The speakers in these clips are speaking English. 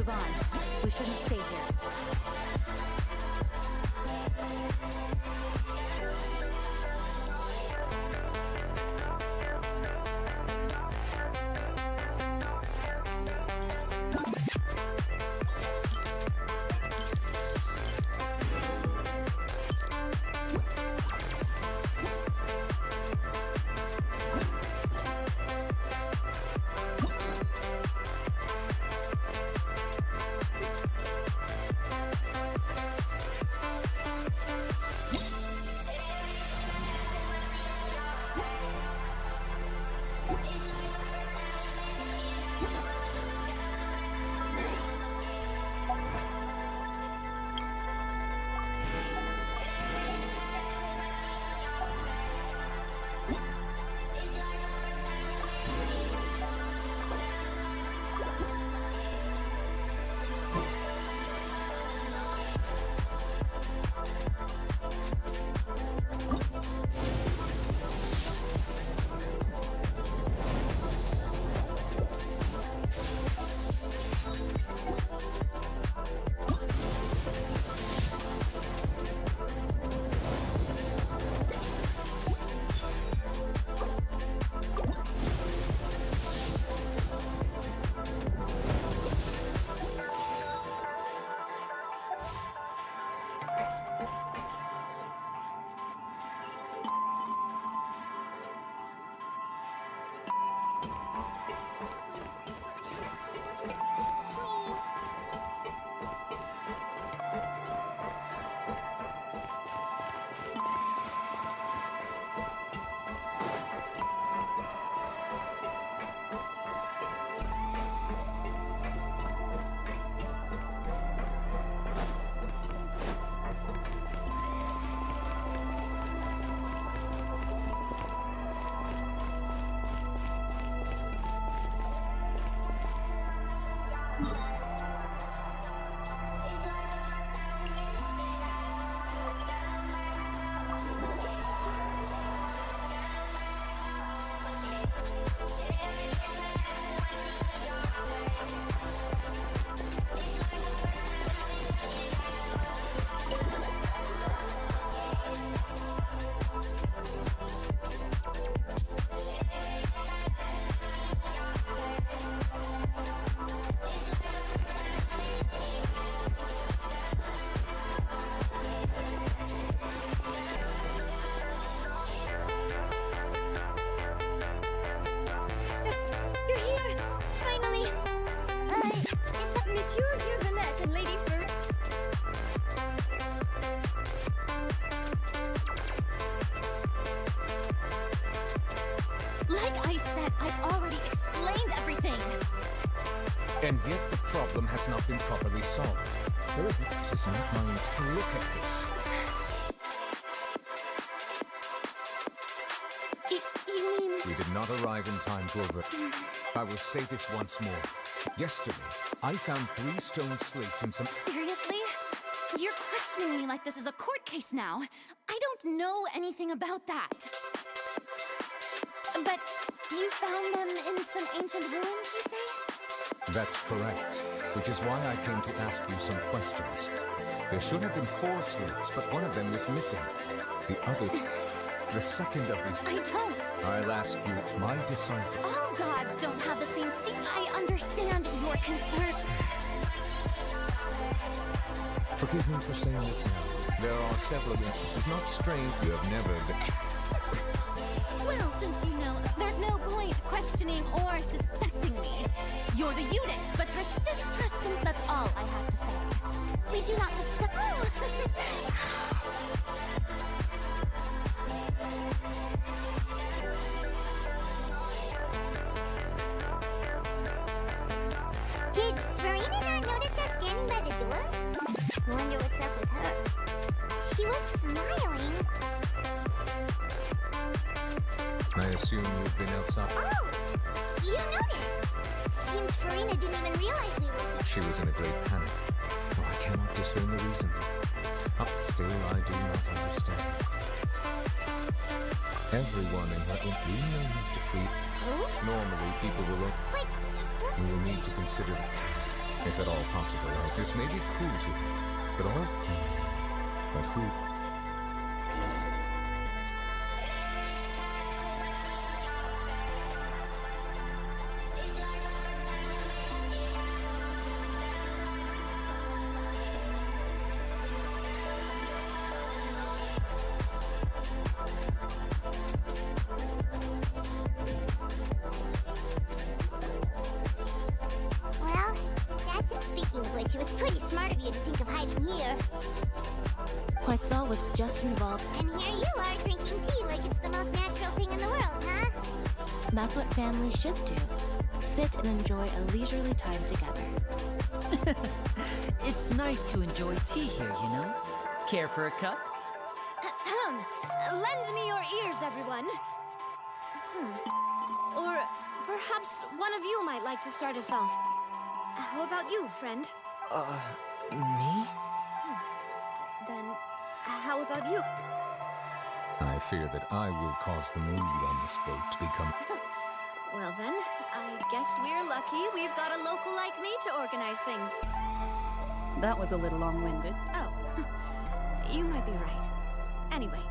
move on. We shouldn't stay here. And yet the problem has not been properly solved. There is not mind. Look at this. You mean... We did not arrive in time to avert. I will say this once more. Yesterday, I found 3 stone slates in some... Seriously? You're questioning me like this is a court case now. I don't know anything about that. But you found them in some ancient ruins, you say? That's correct, which is why I came to ask you some questions. There should have been 4 slates, but one of them is missing. The second of these... I don't. I'll ask you, my disciple... All gods don't have the same seat. I understand your concern. Forgive me for saying this now. There are several instances, not strange, you have never been... Well, since you know, there's no point questioning or suspecting me. You're the Eudex, but just trust him. That's all I have to say. We do not discuss... Did Farina not notice us standing by the door? Wonder what's up with her. She was smiling. I assume you've been outside. Oh! You noticed! Seems Farina didn't even realize we were here. She was in a great panic. Oh, I cannot discern the reason. Still, I do not understand. Everyone in her... We no need to creep. Who? Normally, people will... Wait, We will need to consider... if at all possible. This may be cruel to him, but all but who? Well, speaking of which, it was pretty smart of you to think of hiding here. Poisson was just involved. And here you are drinking tea like it's the most natural thing in the world, huh? That's what families should do. Sit and enjoy a leisurely time together. It's nice to enjoy tea here, you know? Care for a cup? Lend me your ears, everyone. Or perhaps one of you might like to start us off. How about you, friend? Me? Then, how about you? I fear that I will cause the mood on this boat to become... Well then, I guess we're lucky we've got a local like me to organize things. That was a little long-winded. Oh, you might be right. Anyway,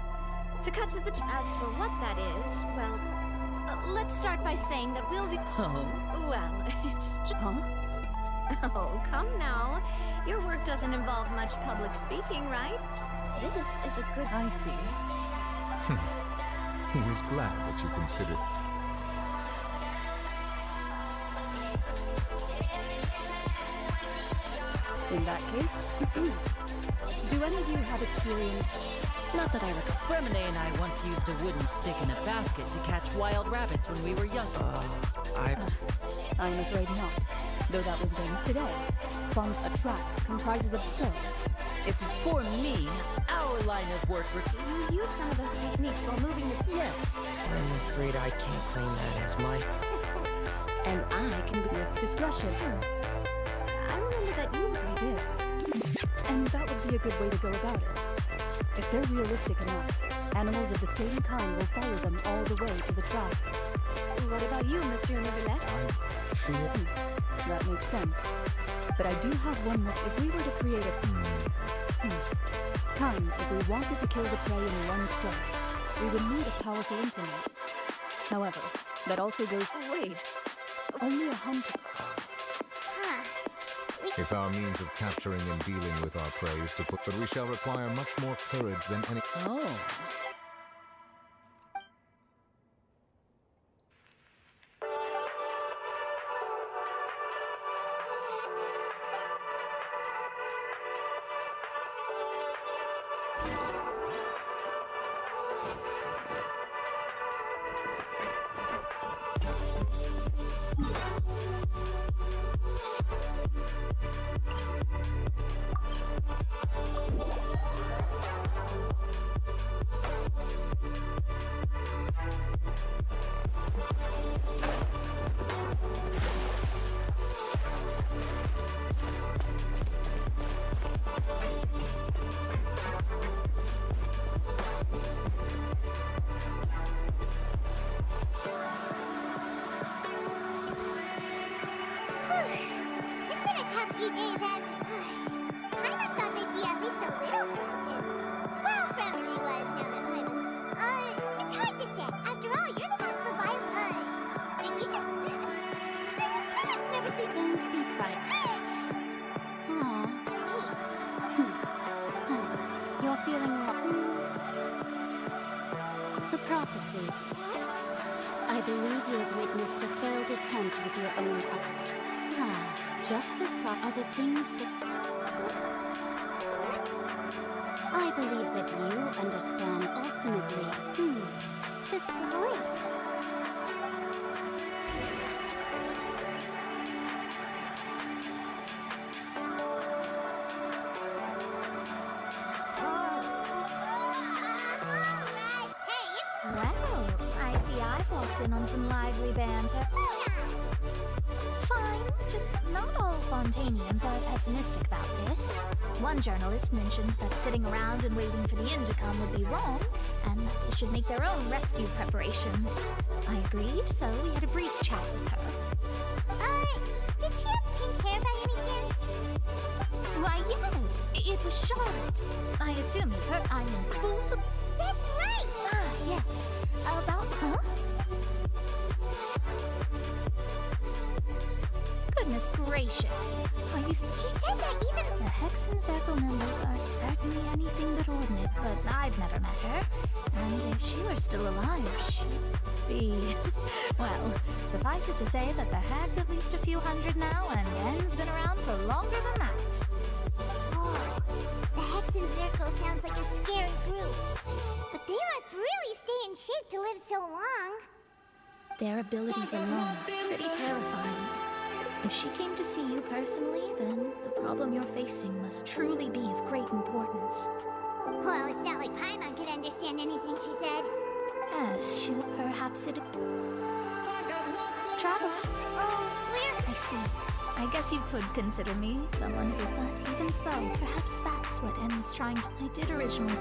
to cut to the as for what that is, well, let's start by saying that we'll be... Oh? Well, it's just... Huh? Oh, come now. Your work doesn't involve much public speaking, right? This is a good... I see. He is glad that you consider... In that case, do any of you have experience? Not that I recall. Fremine and I once used a wooden stick in a basket to catch wild rabbits when we were young. I'm afraid not, though that was then. Today, a trap comprises of If for me, our line of work You use some of those techniques while moving the... Yes. I'm afraid I can't claim that as my... and I can be with discretion. I remember that you did. And that would be a good way to go about it. If they're realistic enough, animals of the same kind will follow them all the way to the trap. What about you, Monsieur Neuvillette? I fear... That makes sense. But I do have one more. If we were to create a... if we wanted to kill the prey in one strike, we would need a powerful implement. However, that also goes... Wait. Only a hunter. If our means of capturing and dealing with our prey is to put... But we shall require much more courage than any... Oh. I believe you have witnessed a failed attempt with your own art. Just as are the things that... I believe that you understand ultimately, This voice. Well, I see I've walked in on some lively banter. Fine, just not all Fontanians are pessimistic about this. One journalist mentioned that sitting around and waiting for the end to come would be wrong, and that they should make their own rescue preparations. I agreed, so we had a brief chat with her. Did she have pink hair by any chance? Why, yes, it was Charlotte. I assume you heard I'm in full support. That's right! Ah, yes. About, huh? Goodness gracious. Are you... She said that even... The Hex and Circle members are certainly anything but ordinate, but I've never met her. And if she were still alive, she'd be... Well, suffice it to say that the Hag's at least a few hundred now, and Ren's been around for longer than that. Oh, the Hex and Circle sounds like a scary group. But they must really stay in shape to live so long. Their abilities alone, pretty terrifying. If she came to see you personally, then the problem you're facing must truly be of great importance. Well, it's not like Paimon could understand anything she said. Yes, she would perhaps it... Travel. Oh, where? I see. I guess you could consider me someone who... But even so, perhaps that's what N was trying to... I did originally...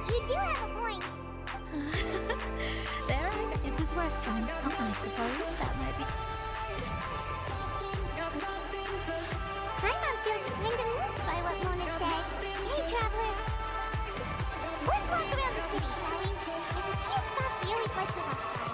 You do have a point. There, it was worth some. I suppose that might be... Paimon feels kind of moved by what Mona said. Hey, Traveler. Let's walk around the city, shall we? There's a few spots we always like to walk by.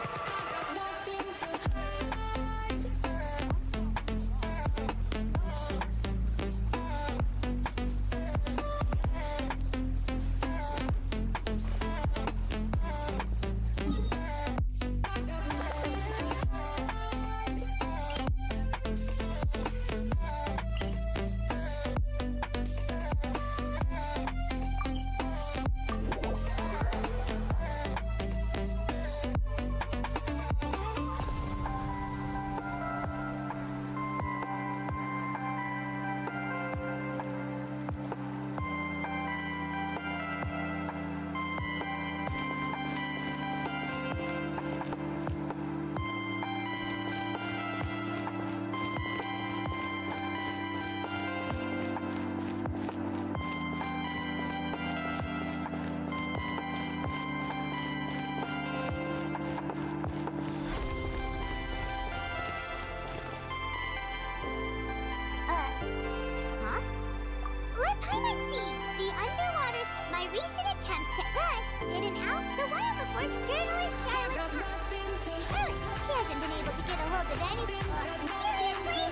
Let Paimon see! The underwater my recent attempts to us didn't out the while before journalist Charlotte. Charlotte, she hasn't been able to get a hold of anything. Seriously?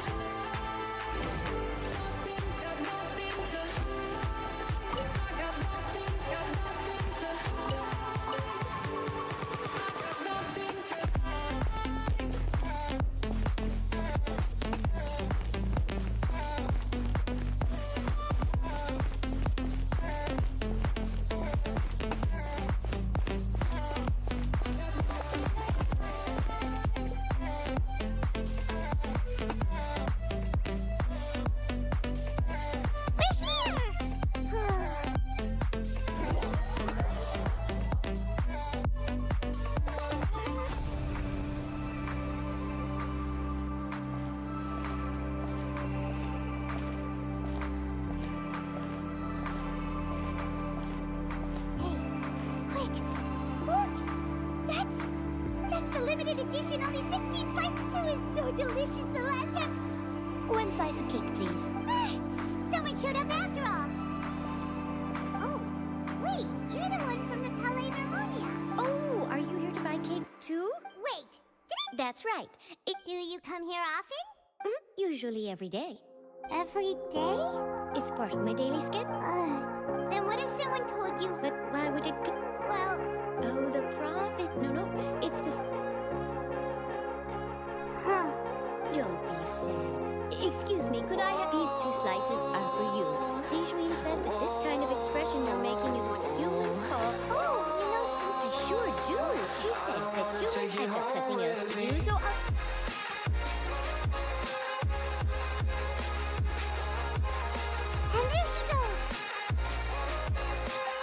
Limited edition, only 16 slices. It was so delicious the last time. One slice of cake, please. Someone showed up after all. Oh, wait, you're the one from the Palais Mermonia. Oh, are you here to buy cake too? Wait, That's right. do you come here often? Usually every day. Every day? It's part of my daily schedule. Then what if someone told you? But why would it be? Well, Oh, the profit. No, it's this. huh. Don't be sad. Excuse me, could I have these 2 slices are for you? Sijmin said that this kind of expression you're making is what humans call... Oh, you know I sure do. She said that humans have got something else to do, so I'll... And there she goes.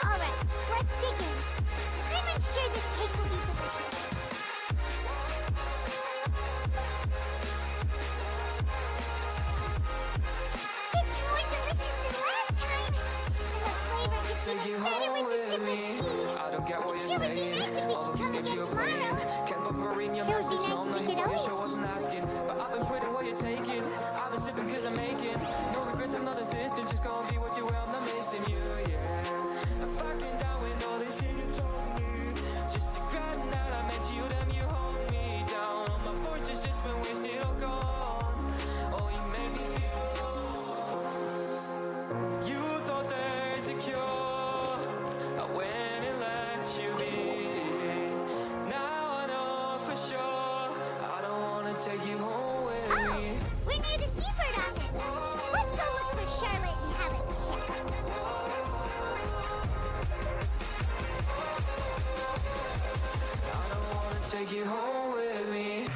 All right, let's dig in. I'm sure this cake will be delicious. It's more delicious than last take you home with me.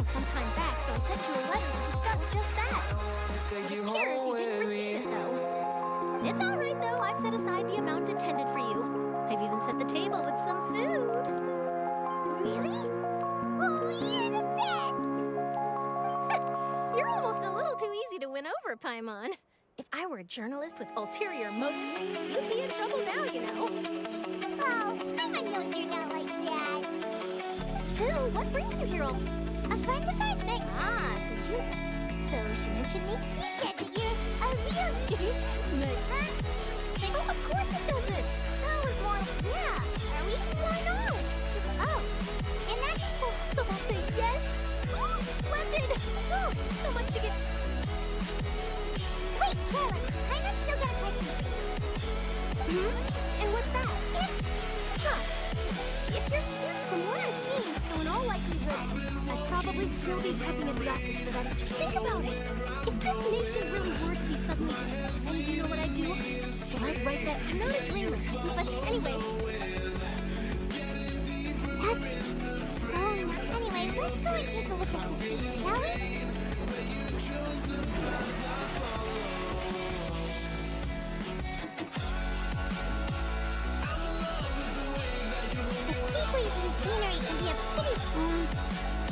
Sometime back, so I sent you a letter to discuss just that. It appears you didn't receive it, though. It's all right, though. I've set aside the amount intended for you. I've even set the table with some food. Really? Oh, you're the best! You're almost a little too easy to win over, Paimon. If I were a journalist with ulterior motives, you'd be in trouble now, you know. Oh, Paimon knows you're not like that. Still, what brings you here all... A friend of ours met... Ah, so she mentioned me? She said that you're a real... Oh, of course it doesn't! That was more... Yeah, are we? Why not? Oh, and that... Oh, so that's a yes? Oh, splendid! Oh, so much to get... Wait, Charlotte, Paimon's still got a question for you. And what's that? If you're serious, from what I've seen, so in all likelihood, I'd probably still be prepping at the office for that. Just think about it. If this nation really were to be suddenly destroyed, you know what I'd do? Well, I'd write that. I'm not a dreamer. But anyway. That's so... Anyway, let's go and take a look at the scene, shall we? The sequence and scenery can be a pretty...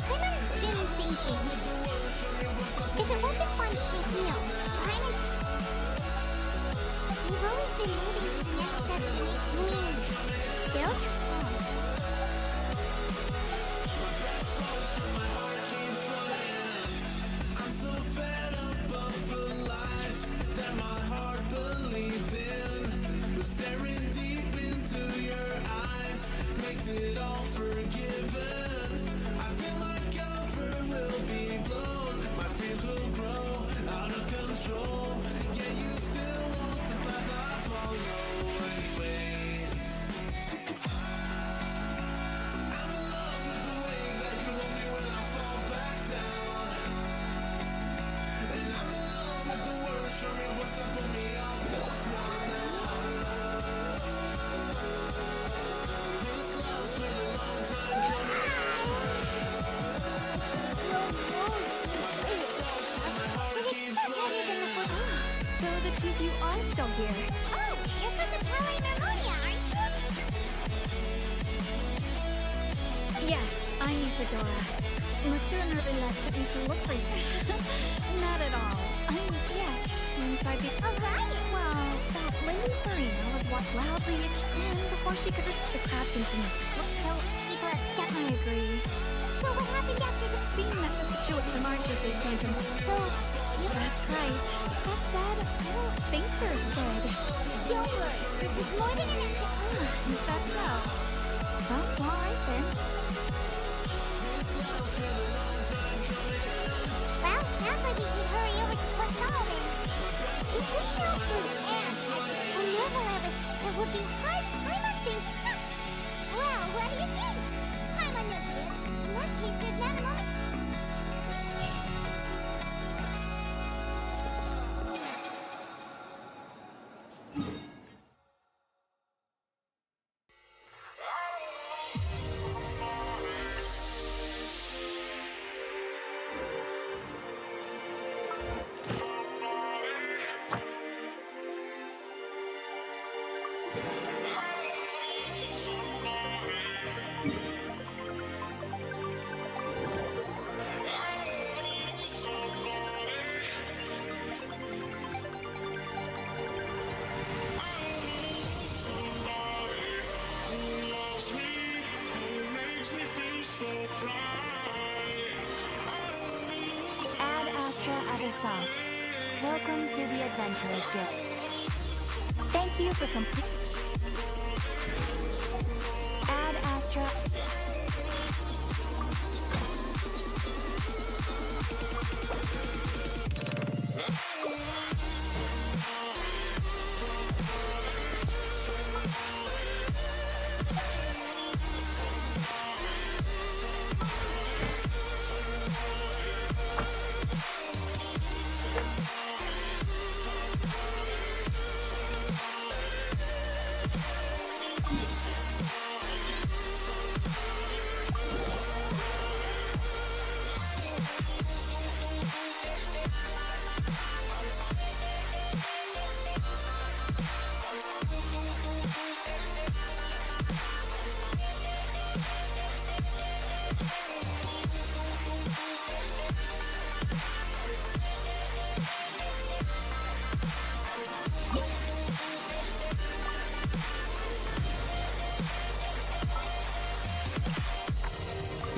Paimon's been thinking. If it wasn't fun, Paimon... We've always been moving to the next destination. Still? I'm so fed up of the lies that my heart believed in, but staring deep into your eyes makes it all forgiven. I feel my cover will be blown, my fears will grow out of control. Yeah, you still walk the path I follow anyways. I'm in love with the way that you hold me when I fall back down, and I'm in love with the words from your voice that pull me off the ground now. This love's been a long time coming. So the two of you are still here. Oh, you're from the Power Harmonia, aren't you? Yes, I'm Isadora. Monsieur Nervilla sent me to look for you. Not at all. Yes, inside the... All right. Well, that Lady Farina was walked loudly again before she could resist the crowd continued to look. So, people are stuck. I agree. So what happened after the... Seeing that the situation marches a phantom. So, That's right. That said, I don't think there's blood. don't worry. This is more than an accident. Is that so? Well, all right then. Well, sounds like we should hurry over to Port Sullivan. If we don't do and whenever it would be hard, Paimon thinks... Well, what do you think? Paimon knows the answer. In that case, there's not a moment... Who loves me? Who makes me feel so proud? soft. Welcome to the Adventurer's Guild. Thank you for complete. Ad Astra.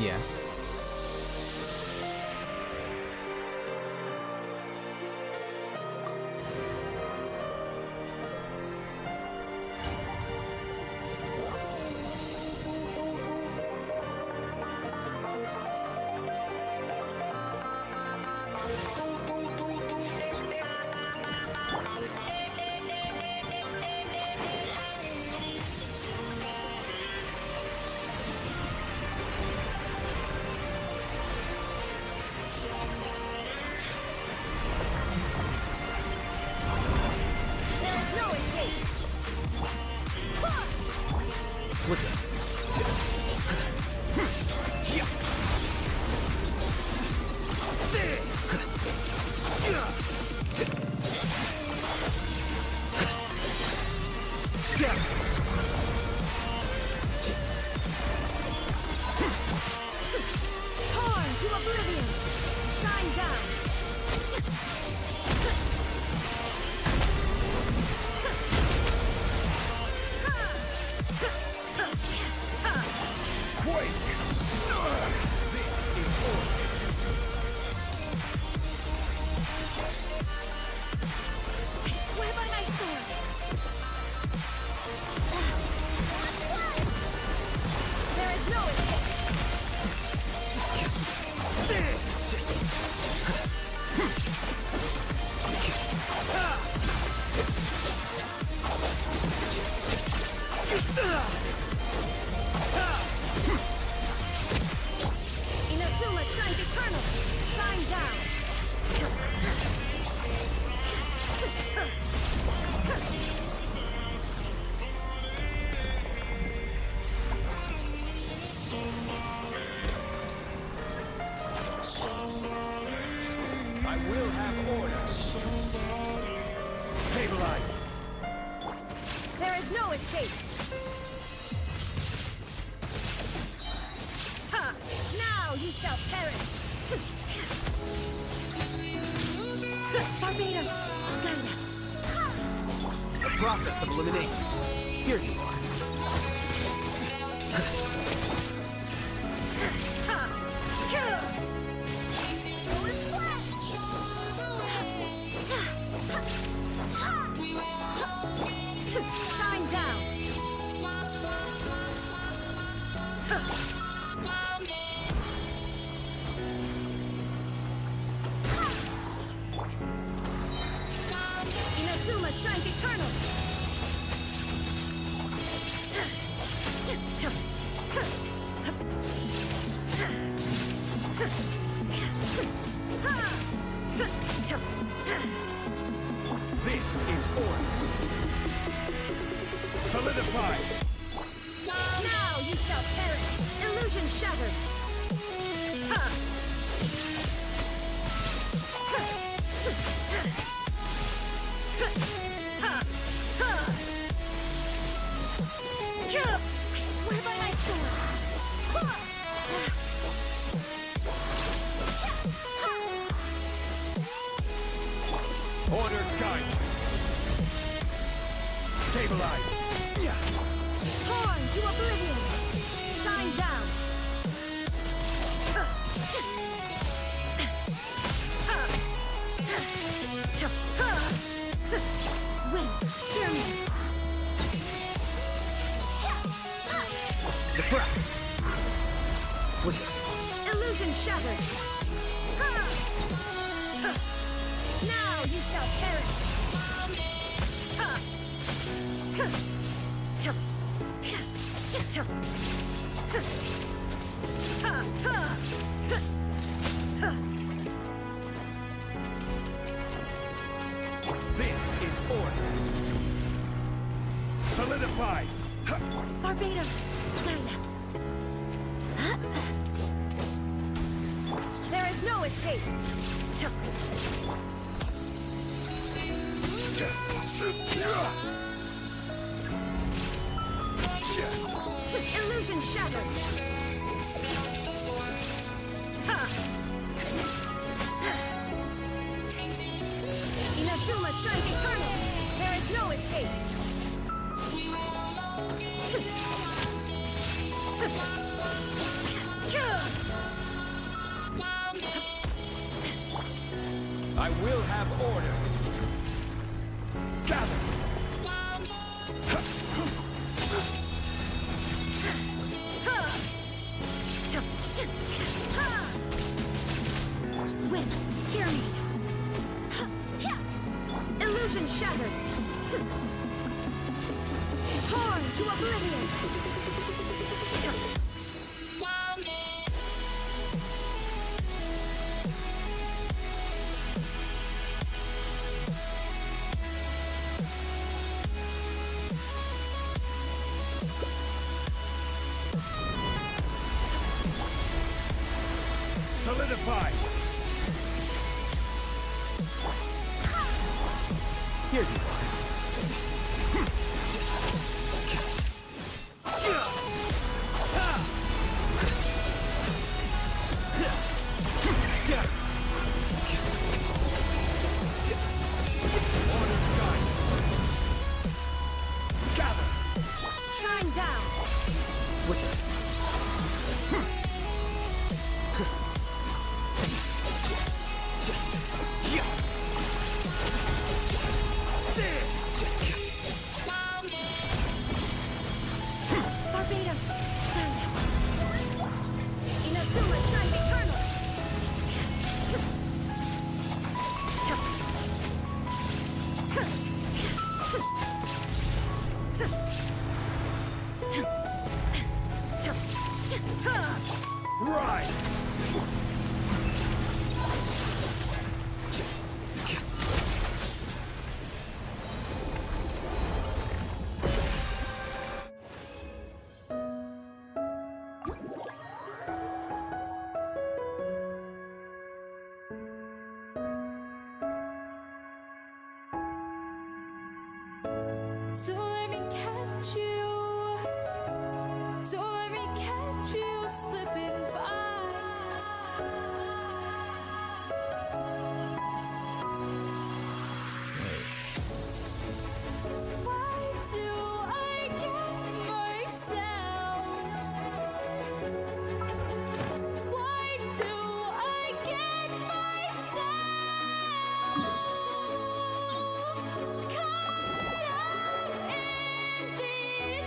Yes? Process of elimination. Here you are. Shine down. Inazuma shines eternal. This is order. Solidify. Now you shall perish. Illusion shattered. I swear by my sword. Order guide. Stabilize. Torn to oblivion. Shine down. Wait, hear me. Deflect! Wait. Illusion shattered. Now you shall perish. This is order. Solidify! Barbados, guide us. There is no escape. Illusion shattered. Inazuma shines eternal. There is no escape. I will have order. Gather! Wait, hear me. Illusion shattered. Torn to oblivion. Solidify! Here you are. Scatter! Order guide! Gather! Shine down. Witness! Barbados, guide us. Inazuma shines eternal. Rise! So let me catch you. So let me catch you slipping by. Why do I get myself? Why do I get myself caught up in this?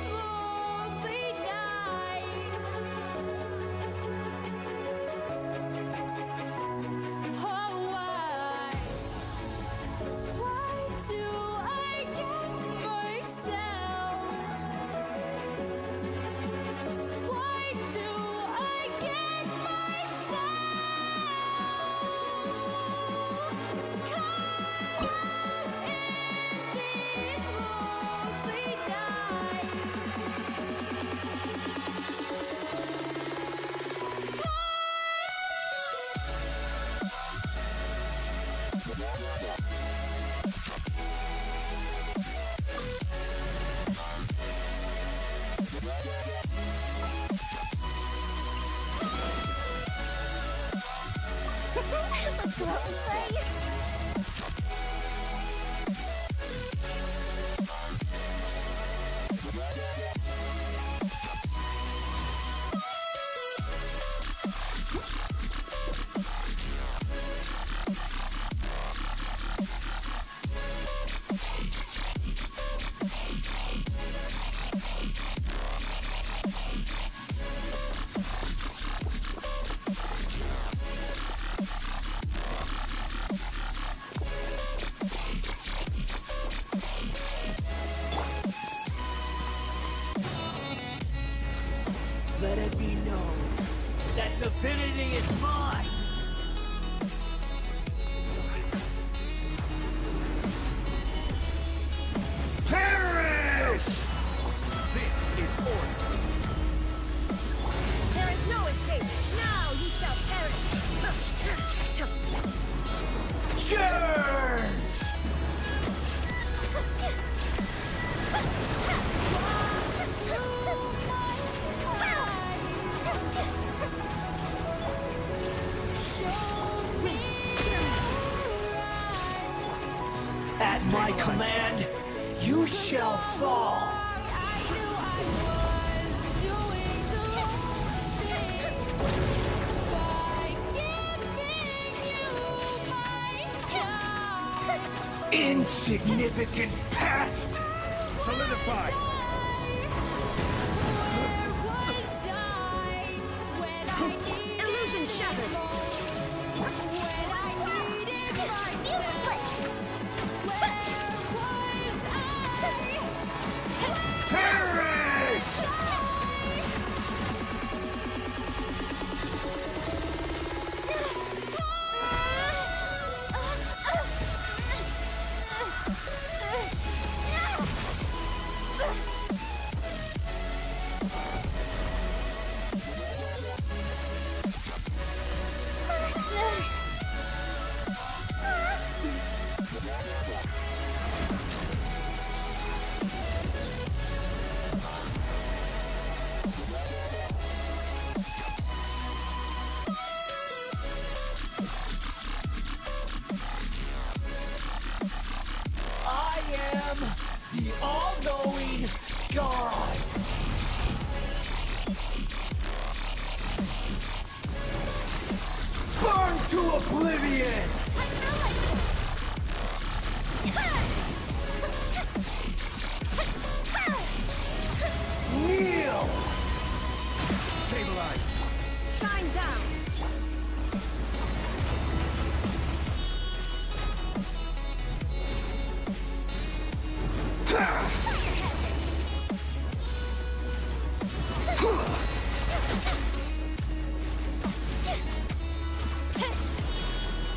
divinity is mine! Perish! This is order. There is no escape. Now you shall perish. Churn! At my command, you shall fall. Insignificant past! Solidify! Illusion shattered. Perish! I am the all-knowing God. Burn to oblivion! Kneel! Stabilize. Shine down.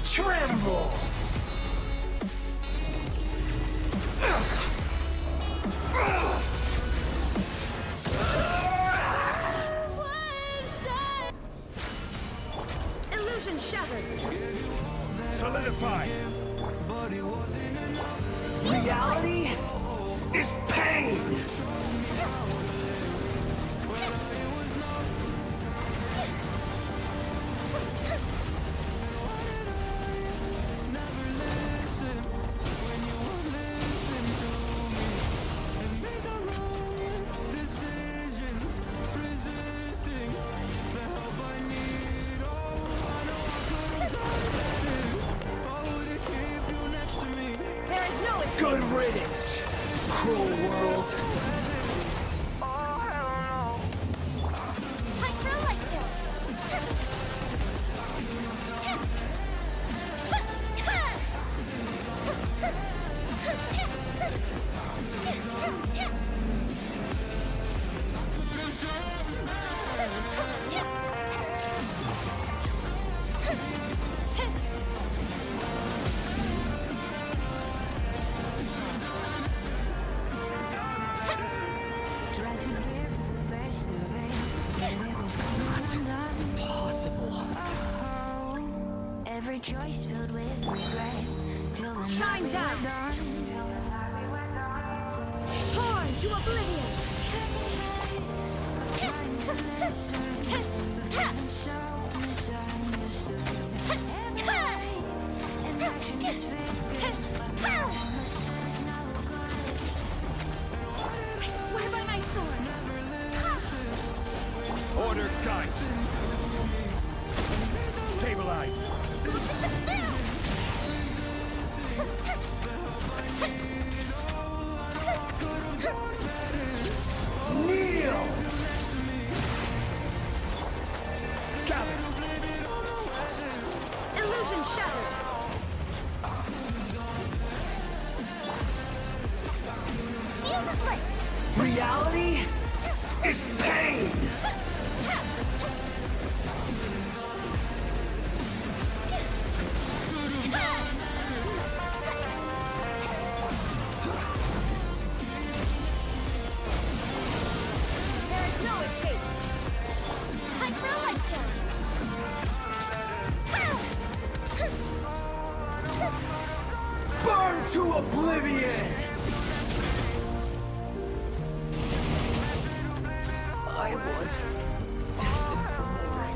Tremble! Illusion shattered. Solidify! Reality is pain! There is no escape. Good riddance, cruel world. Time for a lecture. Tried to give the best of it, but it was not Possible. every choice filled with regret. Till the Shine night down. we were Torn to oblivion. trying to listen, but feeling so misunderstood. Every way and action is fake, but promises no good. I swear by my sword. Order guide. Stabilize. Kneel! Gather. Illusion shattered. Fuse is lit. Reality is pain! oblivion! I was destined for more.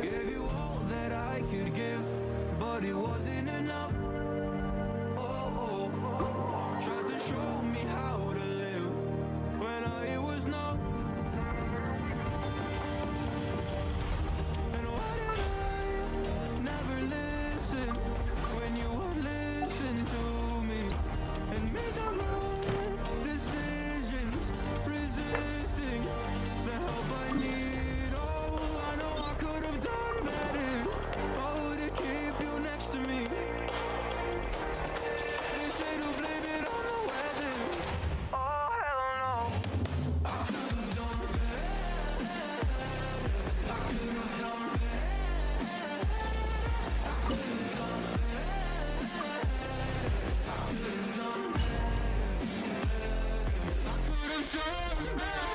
Gave you all that I could give, but it wasn't enough. Oh, tried to show me how to live when I was numb. And why did I never listen when you would listen to me and make the wrong decisions, resisting the help I need. Oh, I know I could have done better. Oh, to keep you next to me. They say to blame it on the weather. Oh, hell no. I could have done better. I could have done better. I could have done better. I could have done better. I could have done better.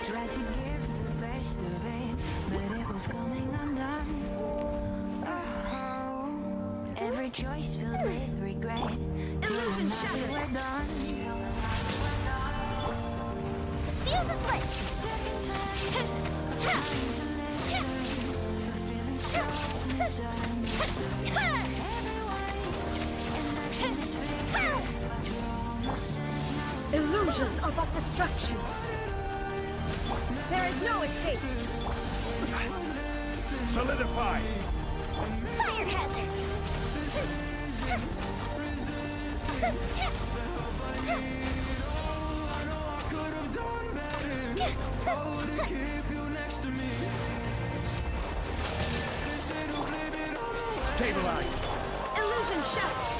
Tried to give the best of it, but it was coming undone. Oh, every choice filled with regret. Illusion shattered. We're done. Fuse is lit! Illusions are but distractions. There is no escape. Solidify! Fire hazard! Could have done better. Oh, to keep you next to me. They say to blame it on the weather. Stabilize! Illusion shattered.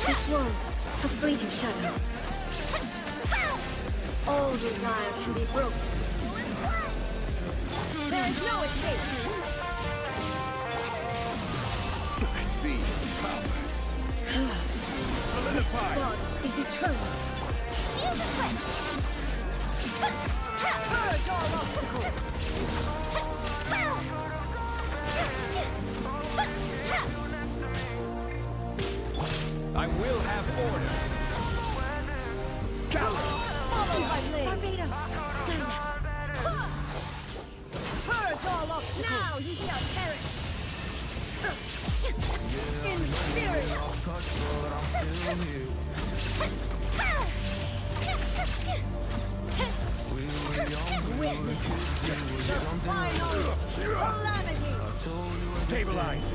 This world, a fleeting shadow. All desire can be broken. There is no escape. I see power. Solidify! God is eternal. Fuse is lit! Purge all obstacles. I will have order. Gather! Follow my blade. Barbados, guide us. Purge all obstacles. Now you shall perish. Inferior. Witness the final calamity. Stabilize!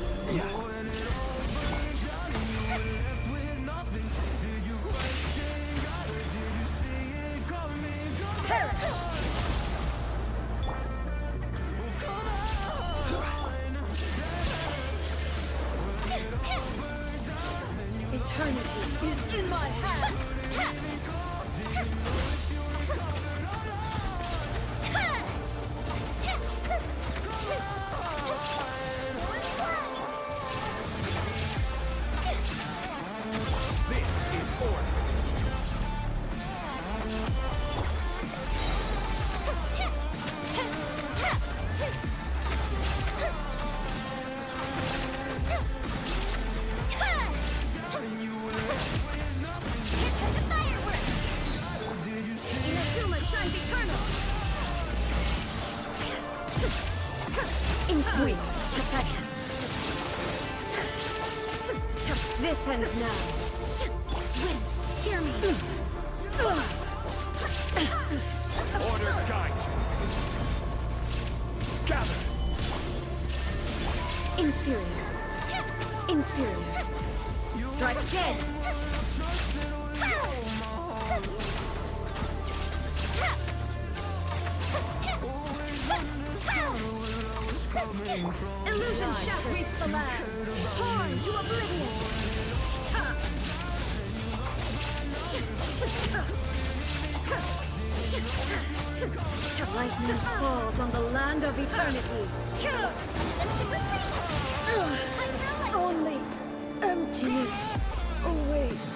Perish. Eternity is in my hand. This is order. Inazuma shines eternal. Inferior. This ends now. Wind, hear me. Order guide you. Gather! Inferior. Inferior. Strike again. Illusion shaft sweeps the land. Torn to oblivion. Lightning falls on the land of eternity. Only emptiness awaits.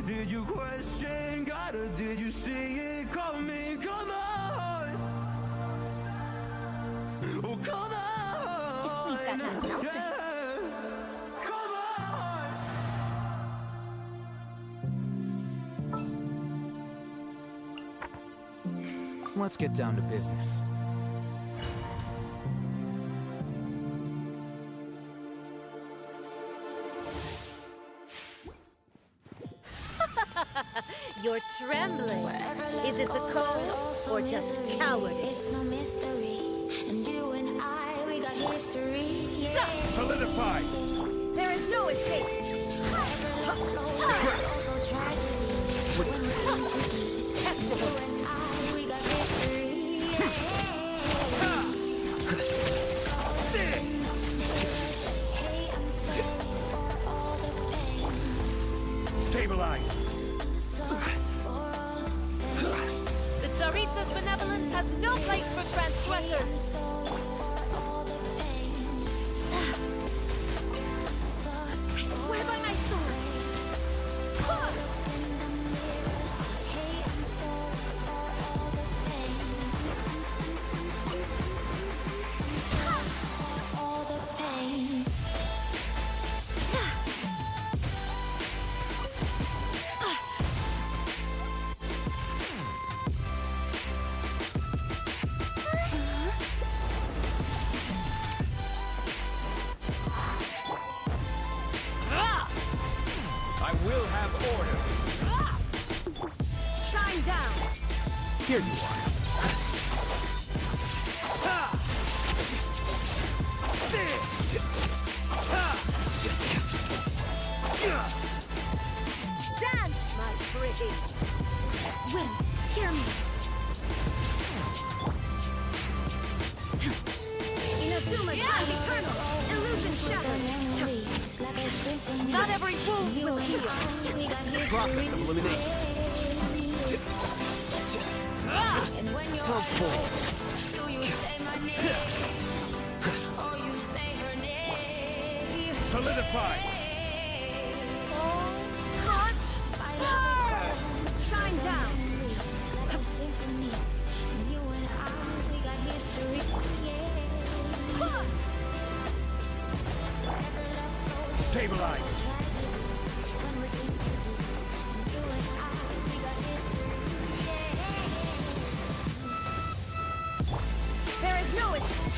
Did you question God or did you see it coming? Come on! Oh, come on! We've got nothing else to do. Yeah. Come on! Let's get down to business. You're trembling. Is it the cold or just cowardice? It's no mystery, and you and I, we got history. Solidify! There is no escape. Detestable. We got history. Stabilize! The Tsaritsa's benevolence has no place for transgressors. I swear by my sword. All the pain. I will have order. Shine down. Here you are. Dance, my pretty. Wind, hear me. Inazuma shines eternal. Illusion shattered. Not every wound will heal. Process of elimination. And when you're Come forward. do you say my name? Or you say her name? Solidify! Shine down. Like a symphony. And you and I, we got history. Stabilize! When we're into it, you and I, we got history. There is no escape.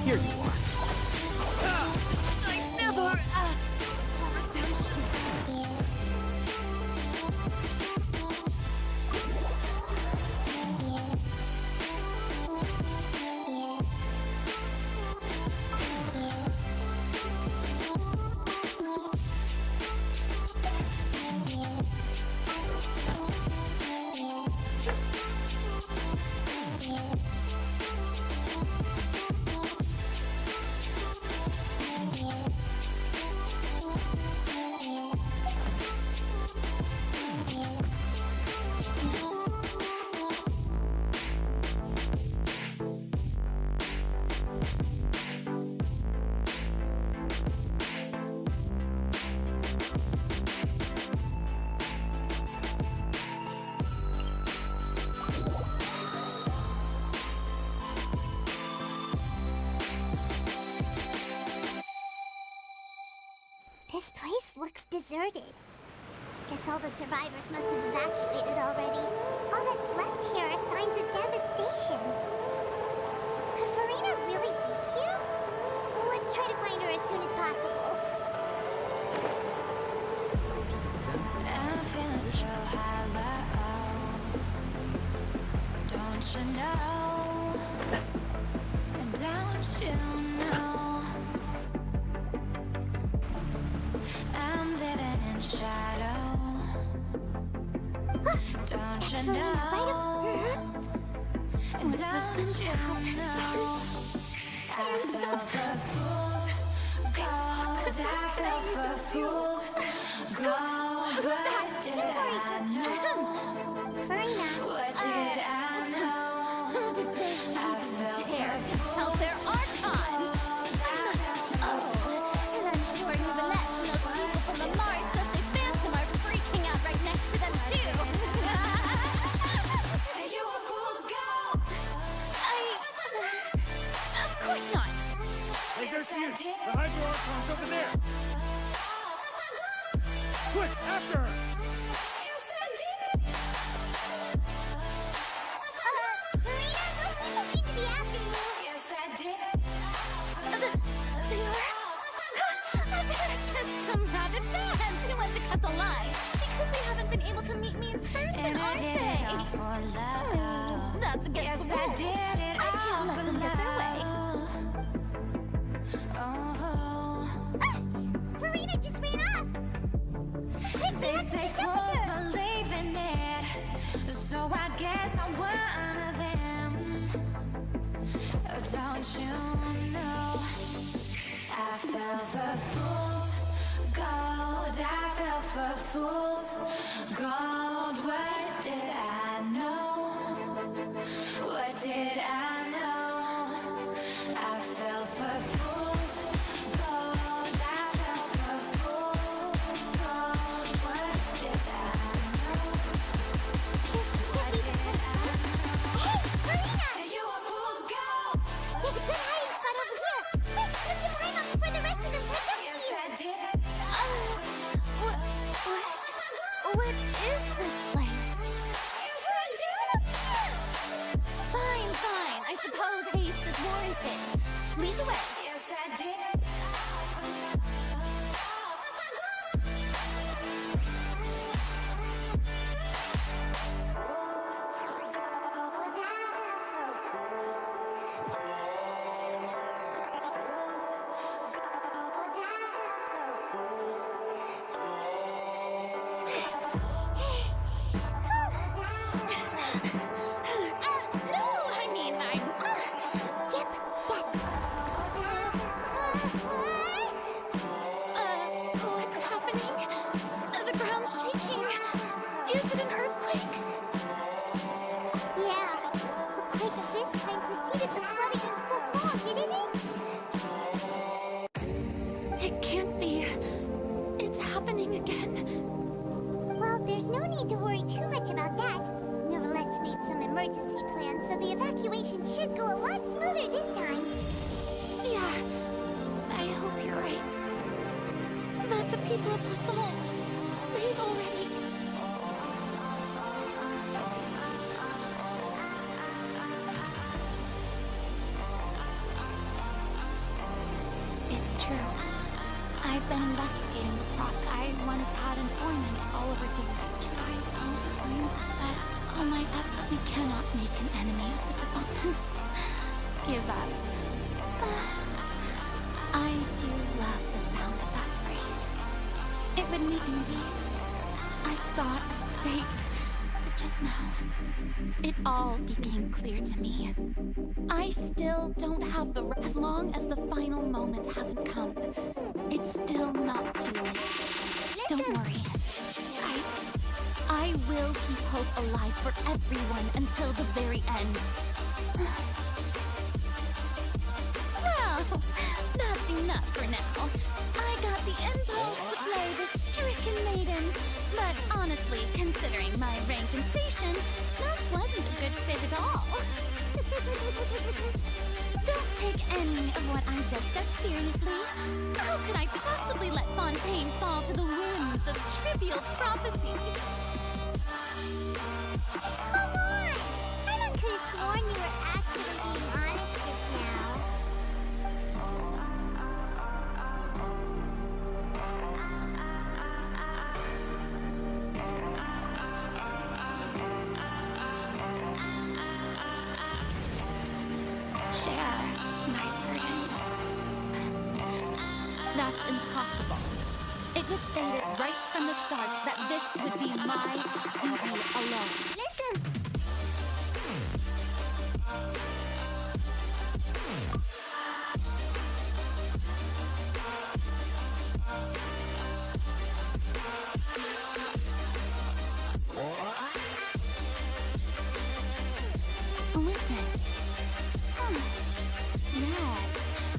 Here you are. I never asked for redemption. deserted. Guess all the survivors must have evacuated already. All that's left here are signs of devastation. Could Farina really be here? Let's try to find her as soon as possible. Which is exactly I'm feeling so hollow. Don't you know? Don't you know? I'm living in shadow. Don't you know? Don't you know? I fell for fools gold. I fell for fools gold. What did I know? Farina. What did I know? I fell Dare for to tell their archon! And I'm sure Novelette and those people from the Mars just a phantom are freaking out right next to them too! you a fool's gold. Of course not! Hey, there she is! The Hydro Archon's over there! Quick, after her! Yes, I did. Farina, those people seem to be after you. Yes, I did. They're just some rabid fans who want to cut the line because they haven't been able to meet me in person, And I aren't did they? it all for love. That's against Yes, the I rules. did it I all can't let for them get their way. love. Oh. Farina just ran off. Quick, we They have to say catch up fools with her. believe in it, so I guess I'm one of them. Don't you know? I fell for fools gold. I fell for fools gold. What did I know? What did I know? I fell for fools gold. I fell for fools gold. What did I know? What did I know? Hey, Farina! You a fool's gold. There's a good hiding spot over here. Quick, let's get behind them before the rest of them catch up to Yes, you. I did. What is this place? Yes, I did. Fine, fine. I suppose haste is warranted. Lead the way. Yes, I did. No, I mean, I'm... Yep, What's happening? The ground's shaking. Is it an earthquake? yeah. A quake of this kind preceded the flooding in Croissant, didn't it? It can't be. It's happening again. Well, there's no need to worry too much about that. Novelette's made some emergency plans, so the evacuation should go a lot smoother this time. Yeah, I hope you're right. But the people of Croissant, they've already... It's true. I've been investigating the prop. I once had informants all over Teyvat. Tried all the times, but all my effort, we cannot make an enemy of the Devon. Give up. I do love the sound of that phrase. It would mean indeed. I thought of fate, but just now, it all became clear to me. I still don't have the as long as the final moment hasn't come. It's still not too late. Don't worry. I will keep hope alive for everyone until the very end. Well, that's enough for now. I got the impulse to play the stricken maiden. But honestly, considering my rank and station, that wasn't a good fit at all. Don't take any of what I just said seriously. How could I possibly let Fontaine fall to the whims of trivial prophecy? Come on! I could have sworn you were actually being honest just now. Share my burden. That's impossible. It was fated right from the start that this would be my duty alone. Listen! Witness. Yes.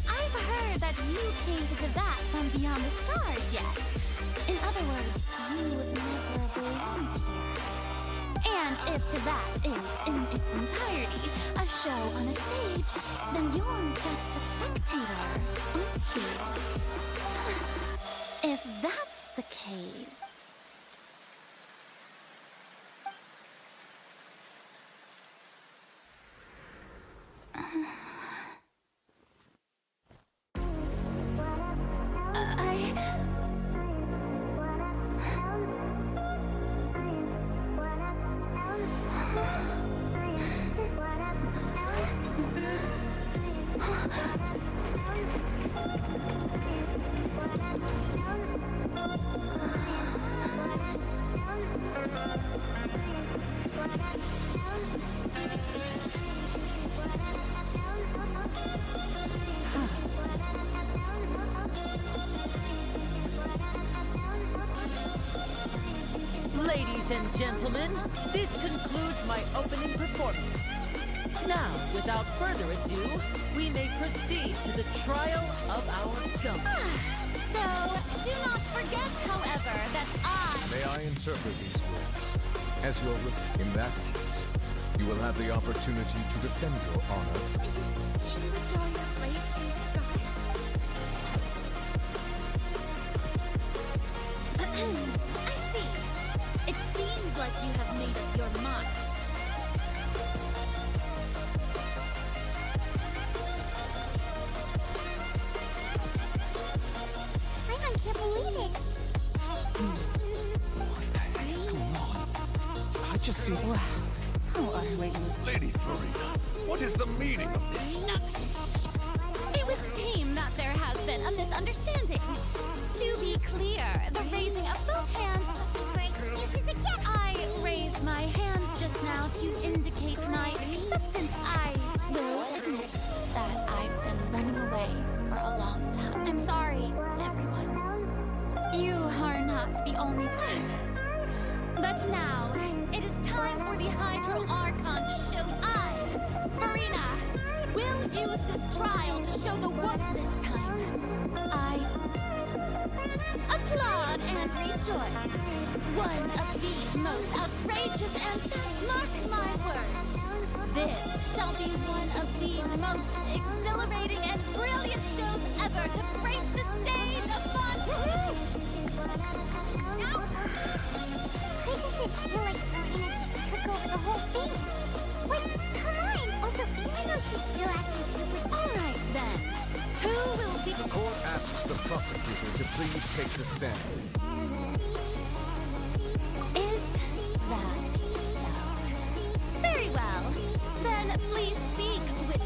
I've heard that you came to Teyvat from beyond the stars, yes. In other words, you never belonged here. And if Teyvat is, in its entirety, a show on a stage, then you're just a spectator, aren't you? If that's the case... Ladies and gentlemen, this concludes my opening performance. Now, without further ado, we may proceed to the trial of our film. So, do not forget, however, that May I interpret these words as your in that case, you will have the opportunity to defend your honor. I see. It seems like you have made up your mind. I can't believe it. What the heck is going on? I just see... Wow. How are we? Lady Farina, what is the meaning of this? It would seem that there has been a misunderstanding. To be clear, the raising of both hands for excuses again. I raised my hands just now to indicate my acceptance. I will admit that I've been running away for a long time. I'm sorry, everyone. You are not the only one. But now, it is time for the Hydro Archon to show I, Farina, will use this trial to show the world this time. I applaud and rejoice. One of the most outrageous and, mark my words, this shall be one of the most exhilarating and brilliant shows ever to grace the stage of fun. I doesn't feel like Farina just took over the whole thing. Wait, come on! Also, even though she's still acting super... Alright then, who will be... The court asks the prosecutor to please take the stand. Is that so? Very well. Then please speak with...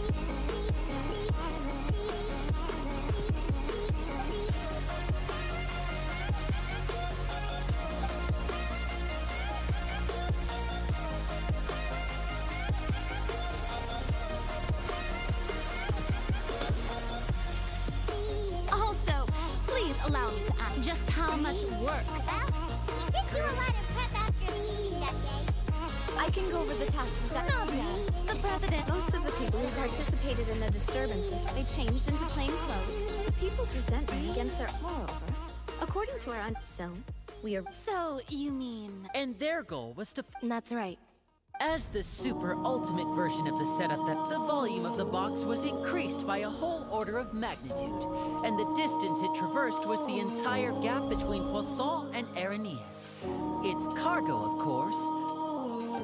Also, please allow me to ask just how much work... Well, you did do a lot of prep after a meeting that day. I can go over the tasks this afternoon. The president... Most of the people who participated in the disturbances, they changed into plain clothes. The people's resentment against their... Moreover, according to our So, we are... So, you mean... And their goal was to... That's right. As the super ultimate version of the setup, the volume of the box was increased by a whole order of magnitude, and the distance it traversed was the entire gap between Poisson and Aranias. Its cargo, of course,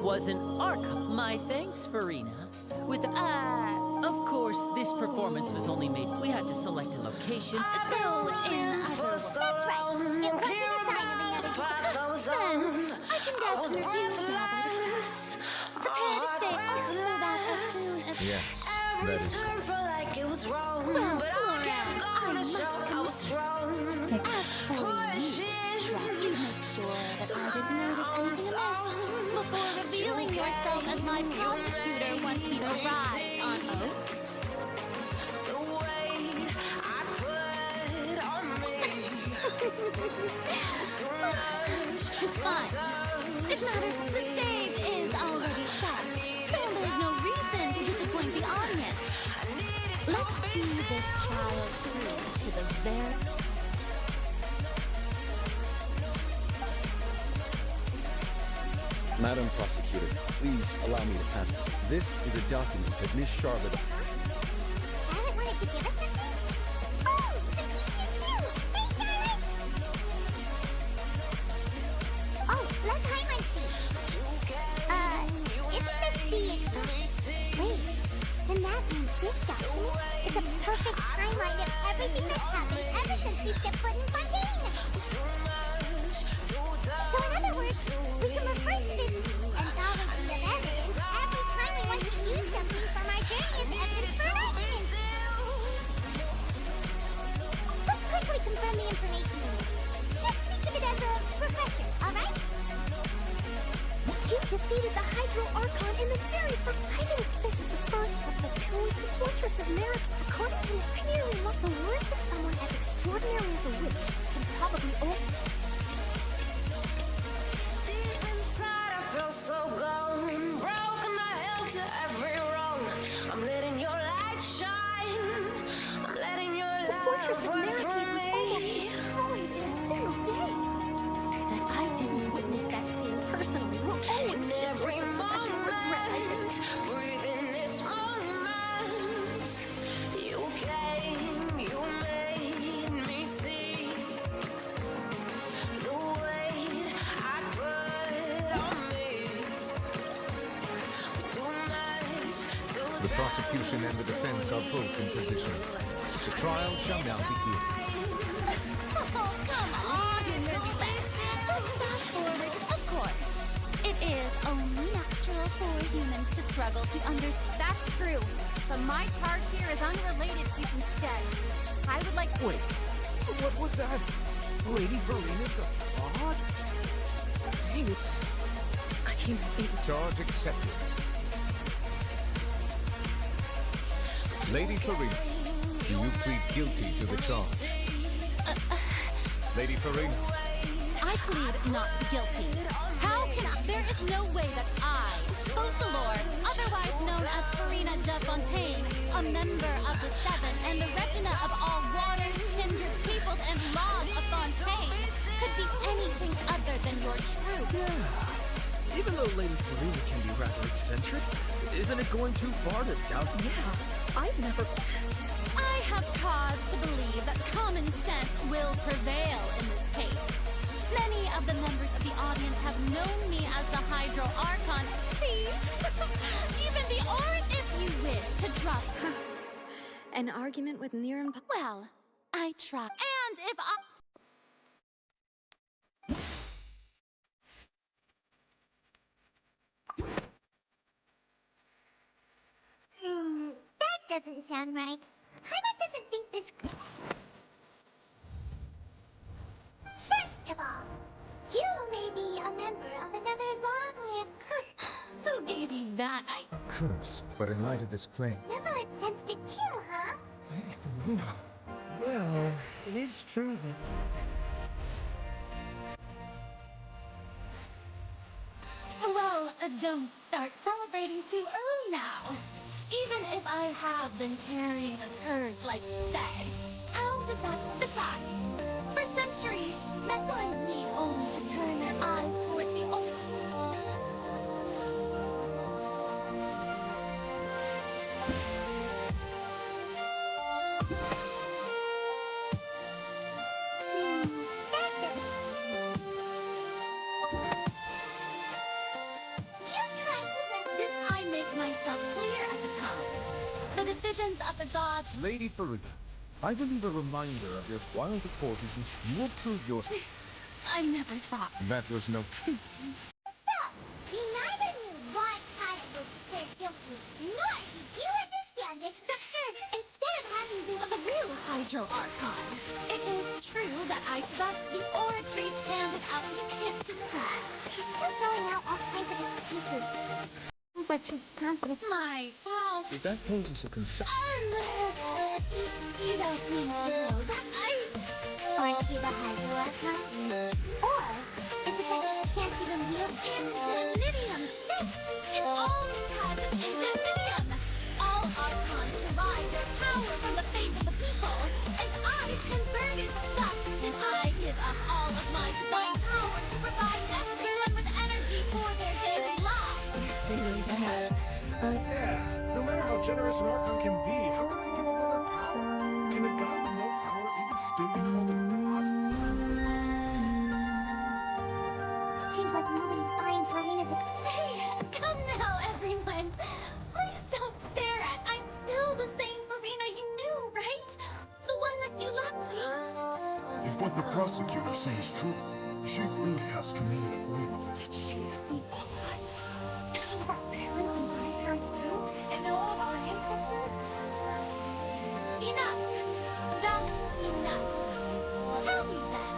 was an arc. My thanks, Farina. With of course, this performance was only made. We had to select a location. So, in other words, that's right. It wasn't a sign of another then I can guess we're due together. Prepare to stay on so that as soon as... Yes, that is correct. Well, Florian, I must confess. As for you, Shrek, you make sure that I didn't notice anything amiss before revealing yourself as my prosecutor once we arrive on Oak. It's fine. It matters. The stage is already set, so there's no reason to disappoint the audience. Let's see this child through to the very... Madam Prosecutor, please allow me to pass this. This is a document that Miss Charlotte... Charlotte wanted to give us something? Oh, but she's here too! Hey, Charlotte! Oh, let's hide my seat. Isn't this the... Wait, then that means this document is a perfect timeline of everything that's happened ever since we stepped foot in Fontaine! So in other words, we can refer to this anthology of evidence every time we want to use something from our journey as evidence for an argument. Let's quickly confirm the information we need. Just think of it as a refresher, alright? You defeated the Hydro Archon in the very first... I think this is the first of the two in the Fortress of Merit. According to Imperial law, the words of someone as extraordinary as a witch can probably only... The Fortress of Merit was almost destroyed in a single day. That I didn't witness that scene personally will always be a source of professional regret, I think. The prosecution and the defense are both in position. The trial shall now begin. Oh, come on, relax. Just fast forward. Of course. It is only natural for humans to struggle to understand. That's true. But my part here is unrelated to instead. I would like... Wait, what was that? Lady Verina's a fraud? Dang it. I can't believe it. Charge accepted. Lady Farina, do you plead guilty to the charge? Lady Farina. I plead not guilty. How can I? There is no way that I, Fauchelor, otherwise known as Farina de Fontaine, a member of the Seven and the Regina of all waters, kindred peoples, and laws of Fontaine, could be anything other than your true. Yeah. Even though Lady Farina can be rather eccentric, isn't it going too far to doubt? Yeah, I've never... I have cause to believe that common sense will prevail in this case. Many of the members of the audience have known me as the Hydro Archon. See? Even the orange if you wish to drop her. An argument with Niram... Well, I try. And if I... That doesn't sound right. Paimon doesn't think this... First of all, you may be a member of another long-lived curse. Who gave you that idea? Curse, but in light of this claim... Never sensed it too, huh? Well, it is true that... Well, don't start celebrating too early now. Even if I have been carrying a curse like you said, how does that surprise? For centuries, mankind need only to turn their eyes towards the old. decisions of the gods. Lady Farina, I believe a reminder of your wild courtesans will prove yours. I never thought. That was no... So, you neither knew what kind of prepared guilty, nor did you understand their structure. Instead of having The real Hydro Archon. It is true that I sucked the oratories handed out. You can't deny. she's still throwing out all kinds of excuses. But she's confident. My fault. If that poses a concern. You don't mean to know that aren't you the Hydro Archon? Or is it that she can't even wield Indemnitium. It's all because of Indemnitium. All Archons derive their power from the faith of the people. And I converted thus. And I give up all of my divine power to provide everyone with energy for their daily lives. No matter how generous an Archon can be, how can they give up all their power? Can a god with no power even still be called a god? Seems like nobody's buying Farina's Hey, come now, everyone. Please don't stare at. I'm still the same Farina you knew, right? The one that you love, please. If what the prosecutor says is true, she really has too many to believe. Did she see all of us? And all of our parents and grandparents too? And all of our ancestors? Enough! That's enough. Tell me then,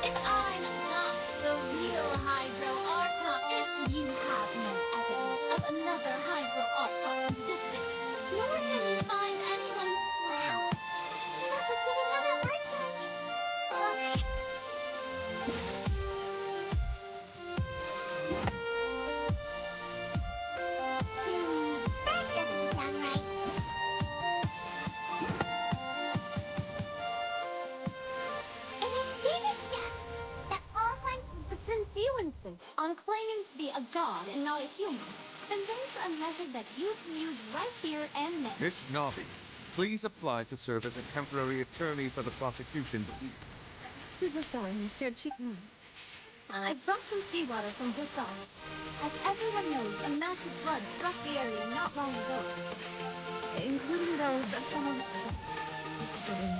if I'm not the real Hydro Archon, if you have no evidence of another Hydro Archon existing, nor can you find anyone. Wow. She never did another research. That doesn't sound right. And I did it again. That all went. Since you insist on claiming to be a god and not a human, then there's a method that you can use right here and now. Miss Navi, please apply to serve as a temporary attorney for the prosecution. Super sorry, Monsieur Chicken. I brought some seawater from Busan. As everyone knows, a massive flood struck the area not long ago, including those of some of its children.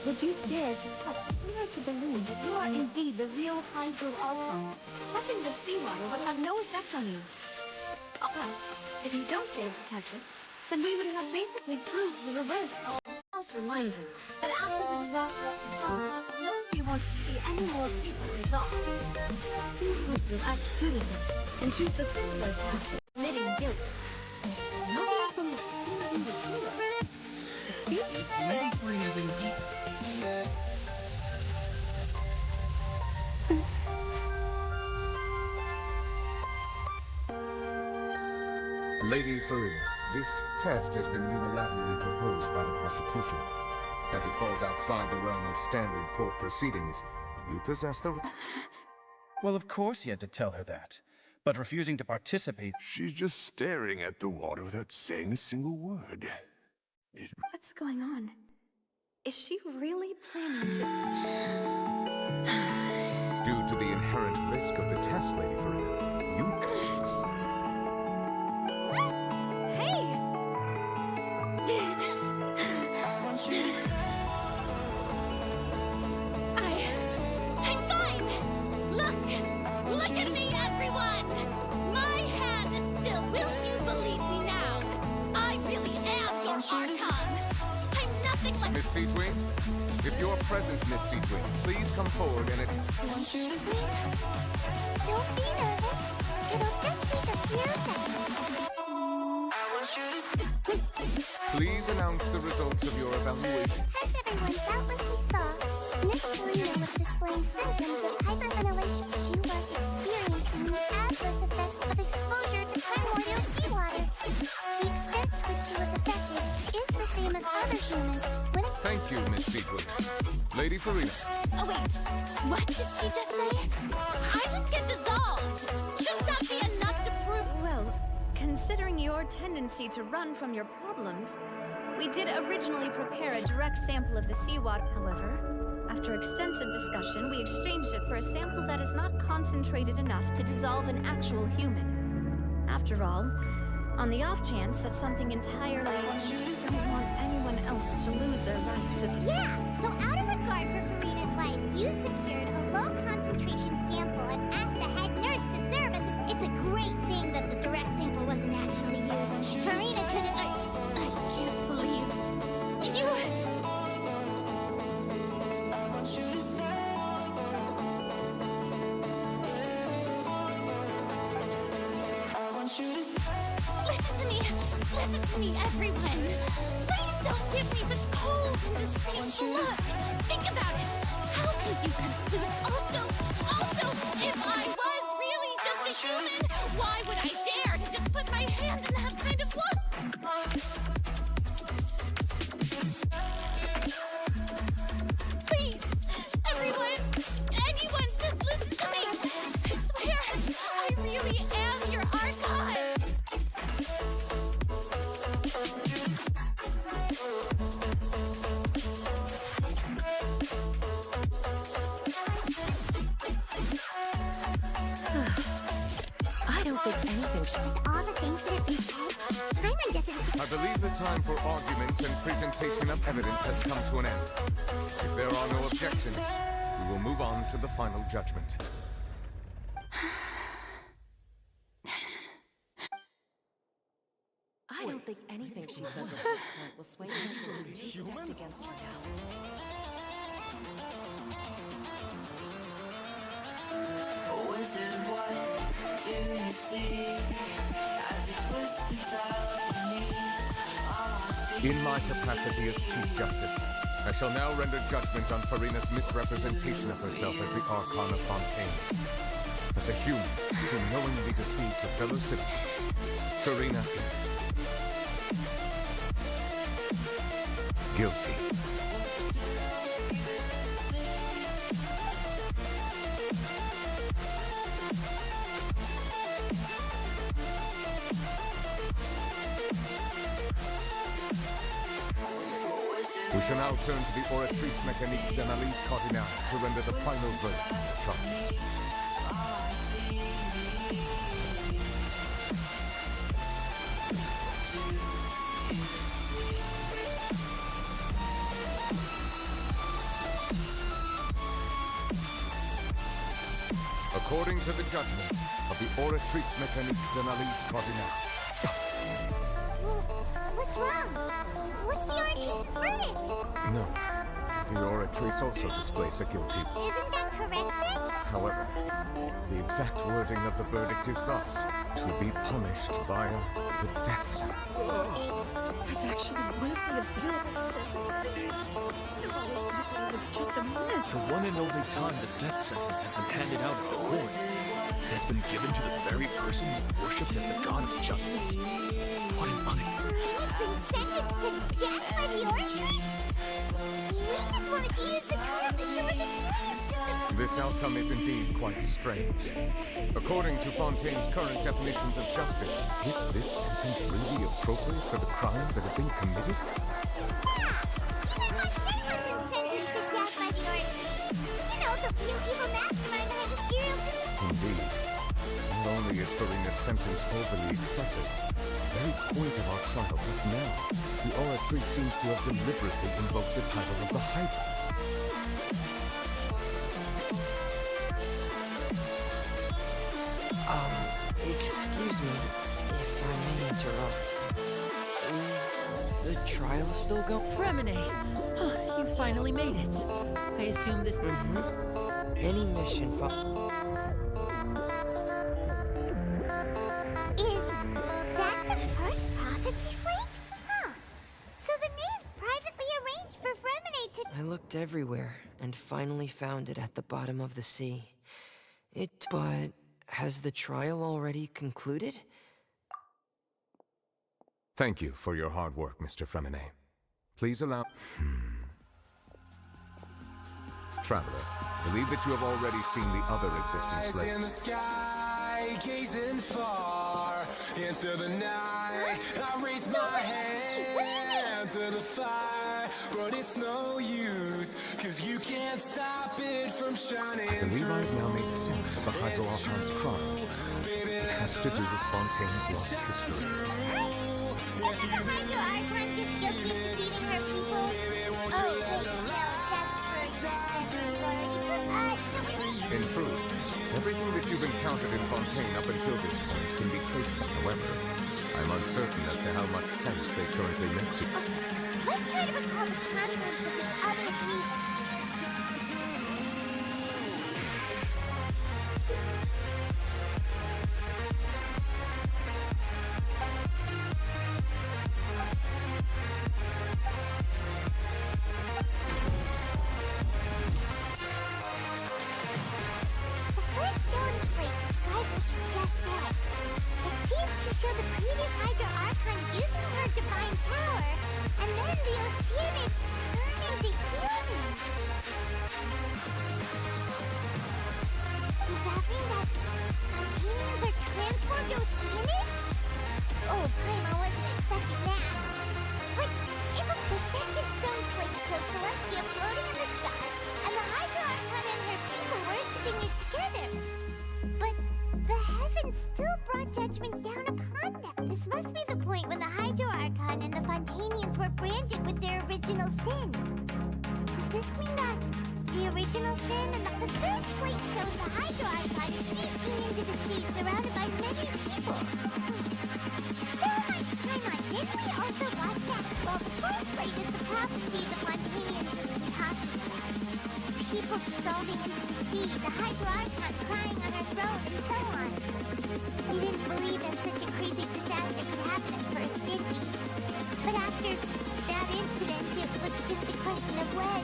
Would you dare to touch or to believe that you are indeed the real Hydro Archon? Touching the seawater would have no effect on you. Well, if you don't dare to touch it, then we would have basically proved the reverse. I'll remind you that after the disaster of Busan, nobody wants to see any more people resolved. Two people act prudently and choose the simpler path of admitting guilt. Nobody from the sea in the sewer. Excuse me, Lady Farina's indeed. Lady Farina, this test has been unilaterally proposed by the prosecution. As it falls outside the realm of standard court proceedings, you possess the... Well, of course he had to tell her that. But refusing to participate... She's just staring at the water without saying a single word. What's going on? Is she really planning to... Due to the inherent risk of the test, Lady Farina, you... Hey! I'm fine! Look at me, everyone! My hand is still. Will you believe me now? I really am your Archon. I'm nothing like... Miss Seedwing? If you're present, Miss Seedwing, please come forward and Don't be nervous. It'll just take a few seconds. please announce the results of your evaluation. As everyone doubtlessly saw, Miss Farina was displaying symptoms of hyperventilation. She was experiencing the adverse effects of exposure to primordial seawater. The extent to which she was affected is the same as other humans. When it... Thank you, Miss Seedwing. Lady Farina. Oh, wait. What did she just say? I just get dissolved. Shouldn't that be enough to prove... Well, considering your tendency to run from your problems, we did originally prepare a direct sample of the seawater. However, after extensive discussion, we exchanged it for a sample that is not concentrated enough to dissolve an actual human. After all, On the off chance that something entirely don't want anyone else to lose their life to... Yeah, so out of regard for Farina's life, you secured a low-concentration sample and asked the head nurse to serve as a... It's a great thing that the direct sample wasn't actually used. Farina couldn't... I can't believe... You... Listen to me, everyone. Please don't give me such cold and distinct looks. Think about it. How could you conclude? Also, if I was really just a human, why would I dare to just put my hand in that kind of look? Please, everyone, anyone, just listen to me. I swear, I really am your archive. I don't think anything should... With all the things that have been said, Paimon doesn't... I believe the time for arguments and presentation of evidence has come to an end. If there are no objections, we will move on to the final judgment. I don't think anything she says at this point will sway Genshin to step against her now. Wizard, what do you see as you twist the tiles beneath? In my capacity as Chief Justice, I shall now render judgment on Farina's misrepresentation of herself as the Archon of Fontaine. As a human who knowingly deceived her fellow citizens, Farina is guilty. We shall now turn to the oratrice mécanique d'analyse cardinale to render the final verdict of the charges. According to the judgment of the oratrice mécanique d'analyse cardinale. What's wrong? What's the oratrice's verdict? No. The oratrice also displays a guilty. Isn't that correct then? However, the exact wording of the verdict is thus: to be punished via the death sentence. That's actually one of the available sentences. I always thought that it was just a myth. The one and only time the death sentence has been handed out at the court, and it's been given to the very person you've worshipped as the god of justice? What an He's been sentenced to death by the oratrice? We just wanted to use the tool to show her the truth. This outcome is indeed quite strange. According to Fontaine's current definitions of justice, is this sentence really appropriate for the crimes that have been committed? Yeah! Even Hashem wasn't sentenced to death by the oratrice. You know, the real evil mastermind behind the serial business. Indeed. Not only is Farina's sentence overly excessive, the very point of our trial, but now, the oratrice seems to have deliberately invoked the title of the Hydra. Excuse me, if I may interrupt. Is the trial still going? Fremine! You finally made it. I assume this... Any mission for... Is that the first prophecy slate? Huh. So the knave privately arranged for Fremine to... I looked everywhere and finally found it at the bottom of the sea. But has the trial already concluded? Thank you for your hard work, Mr. Fremine. Please allow... Traveler, believe that you have already seen the other existing slates. In the sky, gazing far into the night, I raise my hand to the fire. but it's no use, cause you can't stop it from shining The through. rewrite now made sense of the Hydro Archon's crime. It has to do with Fontaine's lost history. Isn't the Hydro Archon just guilty of defeating her people? Oh, wait, no, that's for... In truth, everything that you've encountered in Fontaine up until this point can be traced back. However, I'm uncertain as to how much sense they currently make to you. Let's try to recall the contents of the other reasons. Show the previous Hydro Archon using her divine power, and then the Oceanics turn into humans. Does that mean that Fontanians are transformed Oceanics? Oh, Paimon wasn't expecting that. But if the second stone slate shows Celestia floating in the sky, and the Hydro Archon and her people worshipping it together, but the heavens still brought judgment down upon them. This must be the point when the Hydro Archon and the Fontanians were branded with their original sin. Does this mean that the original sin and the third slate shows the Hydro Archon sinking into the sea surrounded by many people? Didn't we also watch that? Well, the first slate is the prophecy the Fontanians have been talking about. People dissolving into the sea, the Hydro Archon crying on her throne, and so on. We didn't believe that such a crazy disaster could happen at first, did we? But after that incident, it was just a question of when.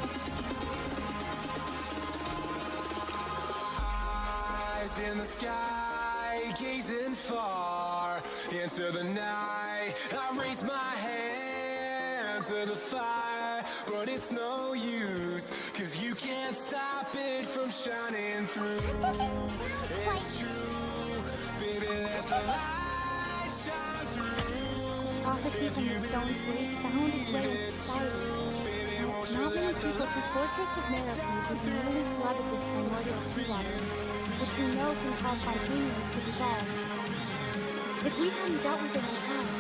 Eyes in the sky, gazing far into the night. I raise my hand to the fire, but it's no use, cause you can't stop it from shining through. It's true, baby, let the light shine through. Prophecy from the stone slate found its way into society. Not many people who Fortress of Miracles was nearly flooded with primordial seawater, which we know can cause Fontanians to dissolve. If we hadn't dealt with it in time,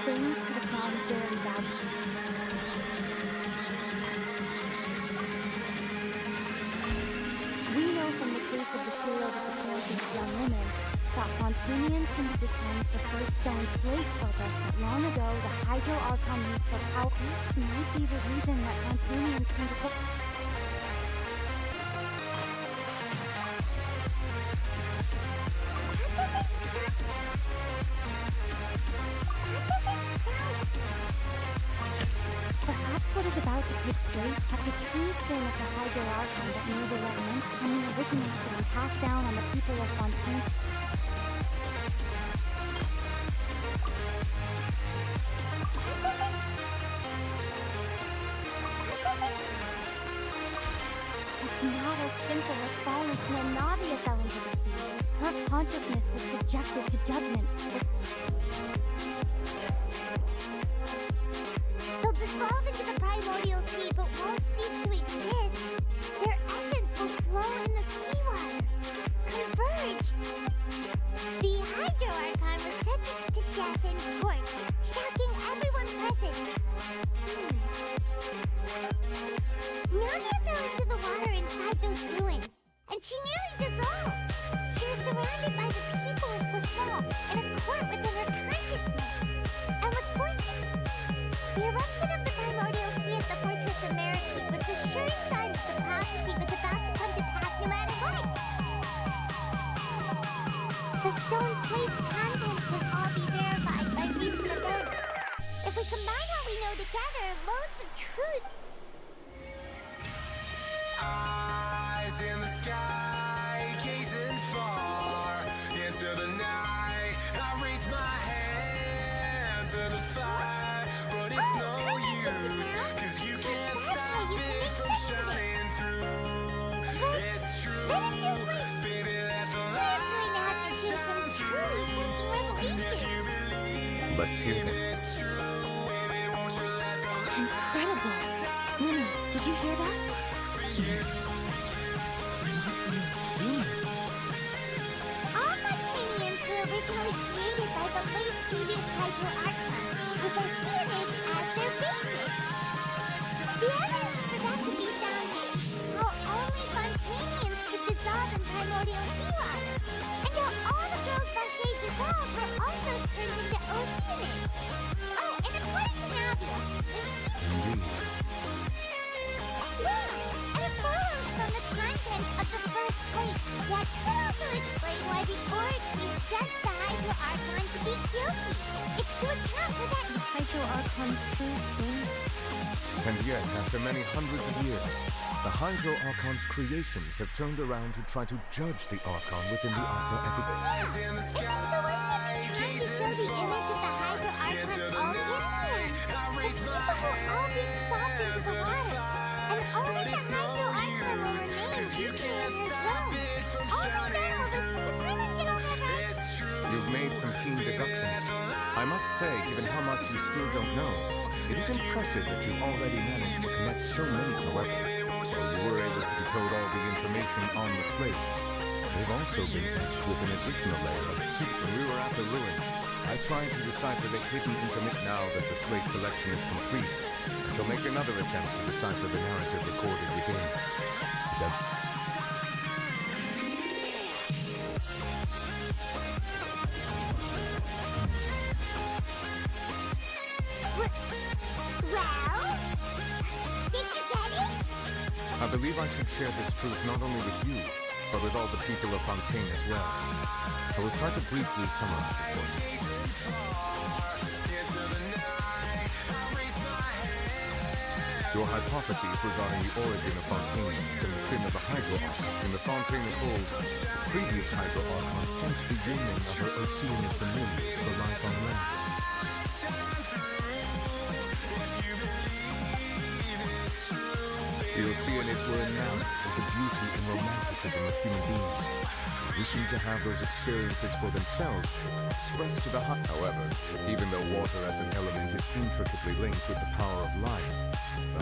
things could have gone very badly. We know from the case of the serial disappearances of young women that Fontanians can be detained the first stone slate tells us that long ago the Hydro Archon used her power. This might be the reason that Fontanians can be Perhaps what is about to take place had the true sin of the Hydro Archon that made the remnant and the original sin passed down on the people of Fontaine. It's not as simple as falling when Nadia fell into the sea. Her consciousness was subjected to judgment. They'll dissolve into the primordial sea, but won't cease to exist. Their essence will flow in the seawater. Converge. The Hydro Archon was sentenced to death in court, shocking everyone present. Nadia fell into the water inside those ruins, and she nearly dissolved. She was surrounded by the people of Poisson in a court within her consciousness, and was forced to... The eruption of the primordial sea at the Fortress of Miracles was the surest sign that the prophecy was about to come to pass no matter what. The stone slate's contents can all be verified by recent events. If we combine what we know together, loads of truth. Eyes in the sky, gazing far into the night. I raise my hand to the fire, but it's no use, cause you can't stop it from shining through. It's true, baby, let the light shine through. If you believe Let's hear them. it's true, baby, won't you let the light Incredible. Did you hear that? All Montanians were originally created by the late previous Hydro Archon, with their Oceanids as their basis. The evidence for that can be found in how only Montanians could dissolve in primordial seawater, and how all the girls Vacher dissolved were also turned into Oceanids. Oh, and according to Navia, when she... Yeah, and it follows from the content of the first slate. That could also explain why the origins judged the Hydro Archon to be guilty. It's to account for that Hydro Archon's true sin. And yet, after many hundreds of years, the Hydro Archon's creations have turned around to try to judge the Archon within the Arca epic. It's like the one that trying to show the image of the Hydro Archon all in there. The people will all be dissolved into the water. And only the Hydro Archon will remain keeping in his throne. Only then will the Supreme get over that. You've made some keen deductions. I must say, given how much you still don't know, it is impressive that you already managed to connect so many, however. While you were able to decode all the information on the slates, they've also been etched with an additional layer of heat. When we were at the ruins, I tried to decipher the hidden information. Now that the slate collection is complete, I shall make another attempt to decipher the narrative recorded within. I believe I should share this truth not only with you, but with all the people of Fontaine as well. I will try to briefly summarize it for you. Your hypotheses regarding the origin of Fontainians and the sin of the Hydro Archon in the Fontaine Cold, previous Hydro Archon sensed the yearning of her Oceanic familiars for life on land. The Oceanids were enamored with the beauty and romanticism of human beings, wishing to have those experiences for themselves expressed to the heart. However, even though water as an element is intricately linked with the power of life,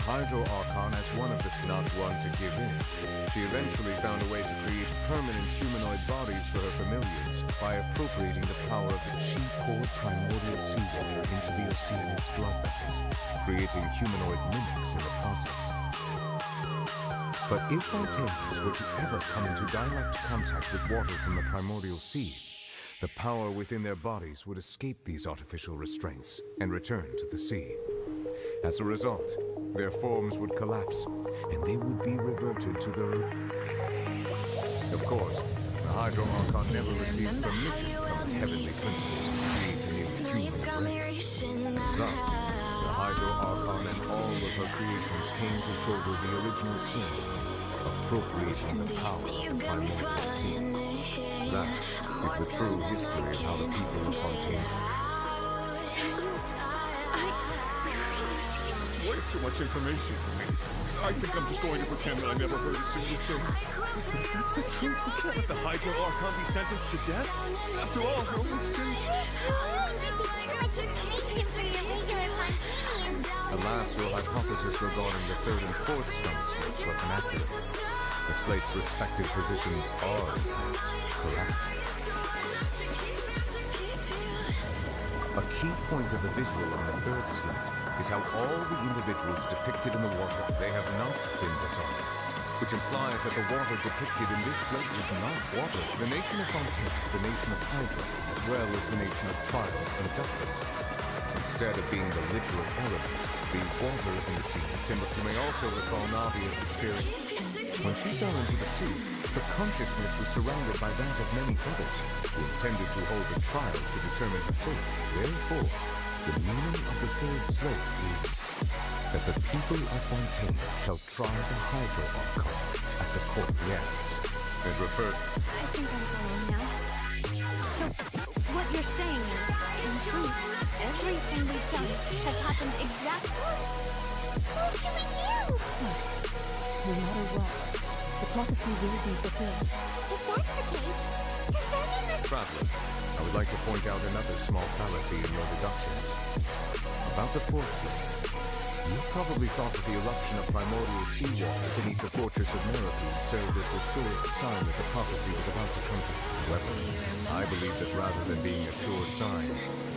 the Hydro Archon, as one of the not one to give in, she eventually found a way to create permanent humanoid bodies for her familiars by appropriating the power of the chi poured primordial seawater into the Oceanids' blood vessels, creating humanoid mimics in the process. But if Fontaines were to ever come into direct contact with water from the primordial sea, the power within their bodies would escape these artificial restraints and return to the sea. As a result, their forms would collapse, and they would be reverted to their... Of course, the Hydro Archon never received permission from the heavenly principles to create a new human race. Thus, the Hydro Archon and all of her creations came to shoulder the original sin, appropriating the power of primordial sea. That is the true history of how the people of Fontaine... Way too much information for me. I think I'm just going to pretend that I never heard a single thing. If that's the truth, we can't let the Hydro Archon be sentenced to death. After all, her only sin... Alas, your hypothesis regarding the third and fourth stone slates was inaccurate. The slates' respective positions are, in fact, correct. A key point of the visual on the third slate is how all the individuals depicted in the water, they have not been dissolved, which implies that the water depicted in this slate is not water. The nation of Fontaine is the nation of Hydra, as well as the nation of trials and justice. Instead of being the literal element, the water in the sea symbol. You may also recall Navia's experience. When she fell into the sea, her consciousness was surrounded by that of many others who intended to hold a trial to determine her fate. Therefore, the meaning of the third slate is that the people of Fontaine shall try the Hydro Archon at the court. Yes, it referred... I think I'm following now. So, what you're saying is, in truth, everything we've done has happened exactly... What should we do? No matter what, the prophecy will be fulfilled. If that's the case, does that mean that... Traveler, I would like to point out another small fallacy in your deductions. About the fourth slate. You probably thought that the eruption of primordial seawater beneath the fortress of Miracle served as the surest sign that the prophecy was about to come to. However, I believe that rather than being a sure sign,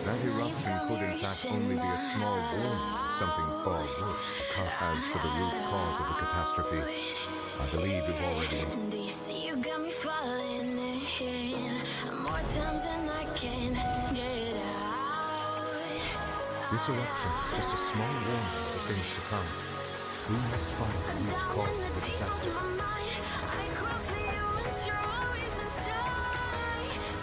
that eruption could in fact only be a small warning of something far worse to come. As for the root cause of the catastrophe, I believe we've already... Do you see you got me falling in more times than I can get out? This eruption is just a small warning of the things to come. We must find the root cause of the disaster. I cry for you and you're always inside.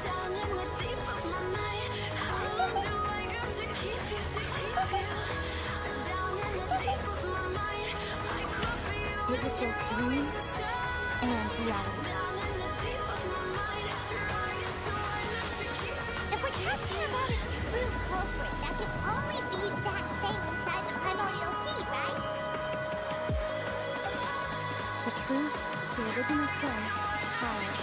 Down in the deep of my mind. How long do I got to keep you, to keep you? Down in the deep of my mind. I cry for you It was your dream and reality. down in the deep of my mind. Trying so hard not to keep you. If we're talking about a true culprit, that can only be that thing inside the primordial sea, right? The truth, the original sin, child.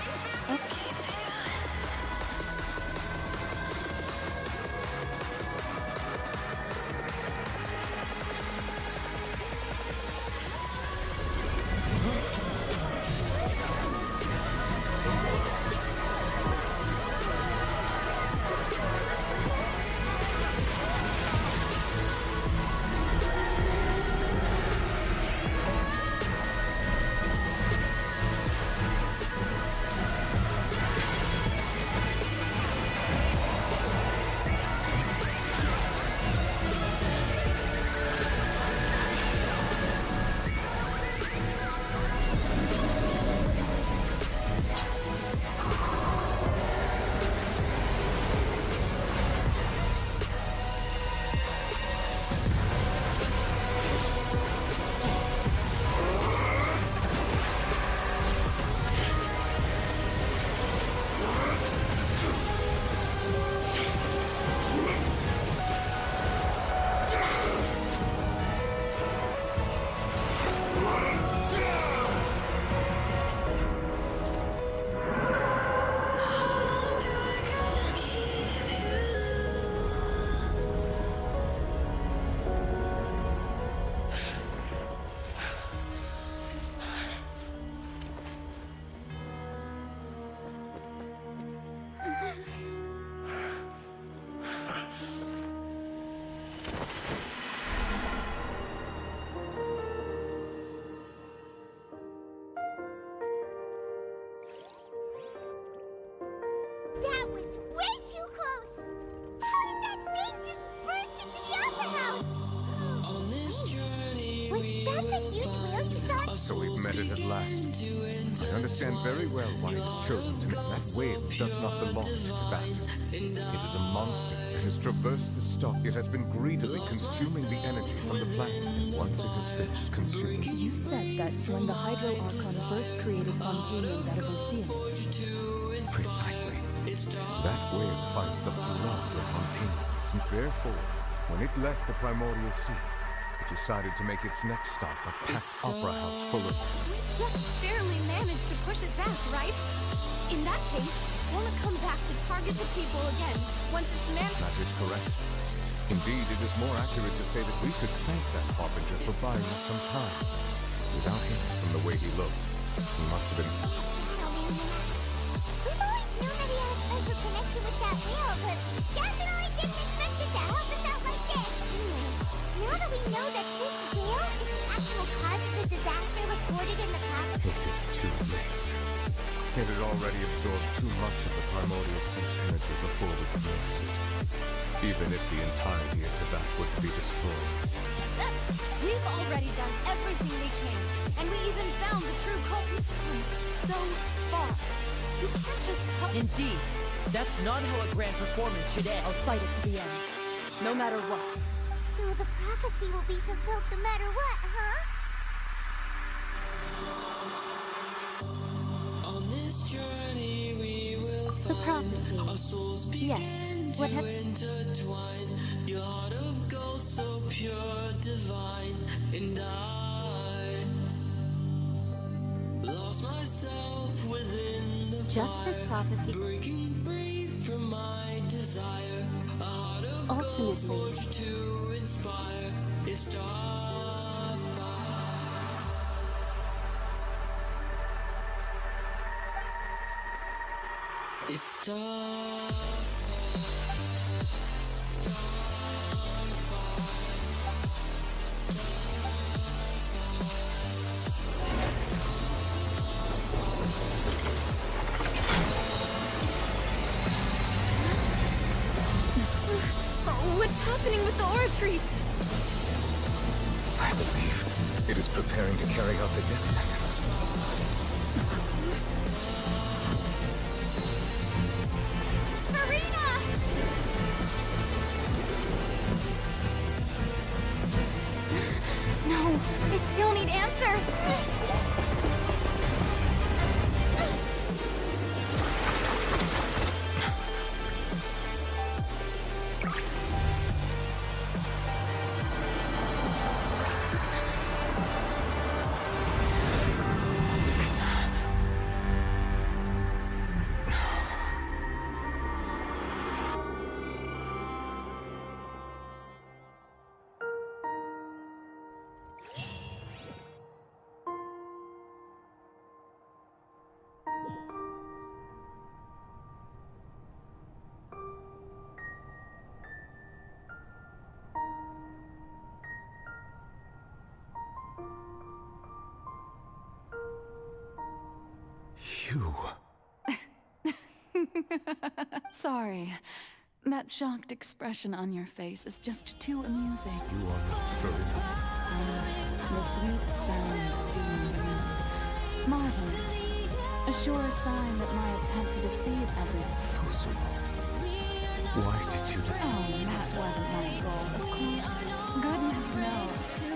That was way too close! How did that thing just burst into the opera house? Was that the huge whale you saw? So we've met it at last. I understand very well why it was chosen to make that whale does not belong to Teyvat. It is a monster that has traversed the stock. It has been greedily consuming the energy from the plant, and once it has finished consuming... You said that when the Hydro Archon first created Fontanians out of Oceanids. Precisely. That whale finds the blood of Fontanians, and therefore, when it left the primordial sea, it decided to make its next stop a packed opera house full of... We just barely managed to push it back, right? In that case, won't it come back to target the people again once it's That is correct. Indeed, it is more accurate to say that we should thank that harbinger for buying us some time. Without him, from the way he looked, he must have been... We've always known that he had a special connection with that whale, but definitely didn't expect it to help us out like this. Now that we know that this whale is the actual cause of the disaster reported in the past... It is too late. It had already absorbed too much of the primordial sea's energy before we could notice it. Even if the entirety of Teyvat were to be destroyed. We've already done everything we can, and we even found the true culprit. So far. You can't just tell... Indeed. That's not how a grand performance should end. I'll fight it to the end. No matter what. So the prophecy will be fulfilled no matter what, huh? On this journey we will The prophecy. our souls Yes. What to have... intertwine. Your heart of gold so pure, divine, and I lost myself within the Just as prophecy... breaking free from my desire. A heart of gold Ultimately... forged to inspire. It starts. What's happening with the Oratrice? I believe it is preparing to carry out the death sentence. Marina! No, I still need answers. You. Sorry. That shocked expression on your face is just too amusing. You are not Farina. The sweet sound of being brilliant. Marvelous. A sure sign that my attempt to deceive everyone. Why did you just... Oh, that wasn't my goal, of course. Goodness, no.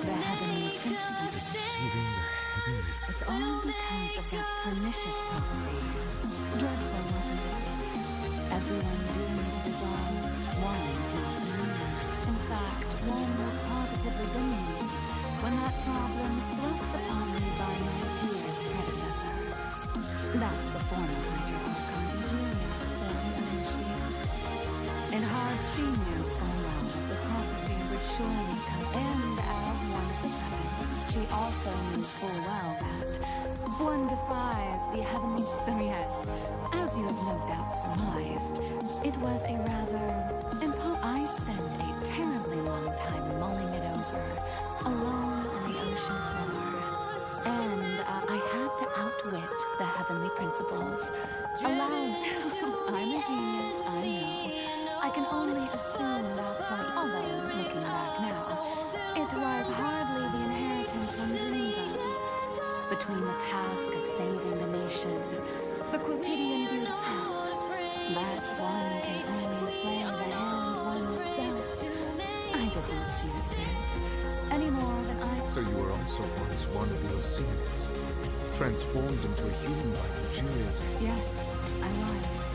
The heavenly principles. Deceiving the heavenly... It's all because of that pernicious prophecy. Dreadful, wasn't it? Everyone doomed to dissolve. One was not amused. In fact, one was positively bemused when that problem was thrust upon me by my dearest predecessor. That's the former Hydra Archon, Julia, or she. In heart, she knew full well that the prophecy would surely come end as one of the seven. She also knew full well that one defies the heavenly... So yes, as you have no doubt surmised, it was a rather... I spent a terribly long time mulling it over, alone on the ocean floor. And I had to outwit the heavenly principles. Allow... I'm a genius, I know. I can only assume that's why, although, looking back now, it was hardly the inheritance one dreams of. Between the task of saving the nation, the quotidian duty, that one can only play the hand one is dealt. I didn't choose this, any more than I... So you were also once one of the Oceanids, transformed into a human by Virgilia's... Yes, I was.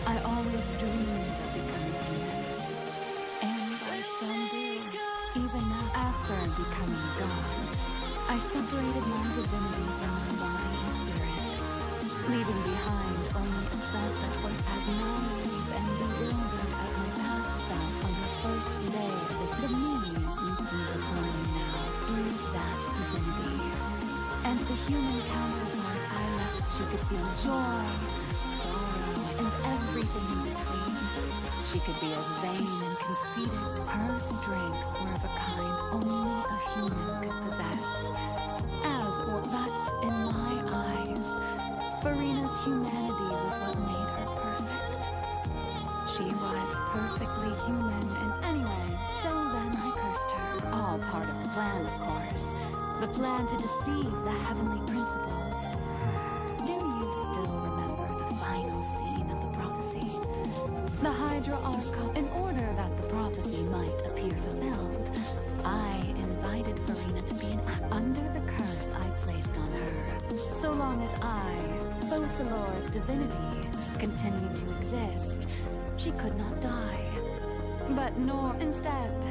I always dreamed of becoming human. And I still do, even now. After becoming a god, I separated my divinity from my body and spirit, leaving behind only a self that was as naive and bewildered as my past self on the first day as if the me you see before me now is that divinity. And the human counterpart I left, she could feel joy, sorrow, and everything in between. She could be as vain and conceited. Her strengths were of a kind only a human could possess. But in my eyes, Farina's humanity was what made her perfect. She was perfectly human in any way, so then I cursed her. All part of the plan, of course. The plan to deceive the heavenly principles. Do you still remember the final scene of the prophecy? The Hydra Archon, in order that the prophecy might appear fulfilled, I invited Farina to be an act under the curse I placed on her. So long as I, Focalor's divinity, continued to exist, she could not die. But nor instead,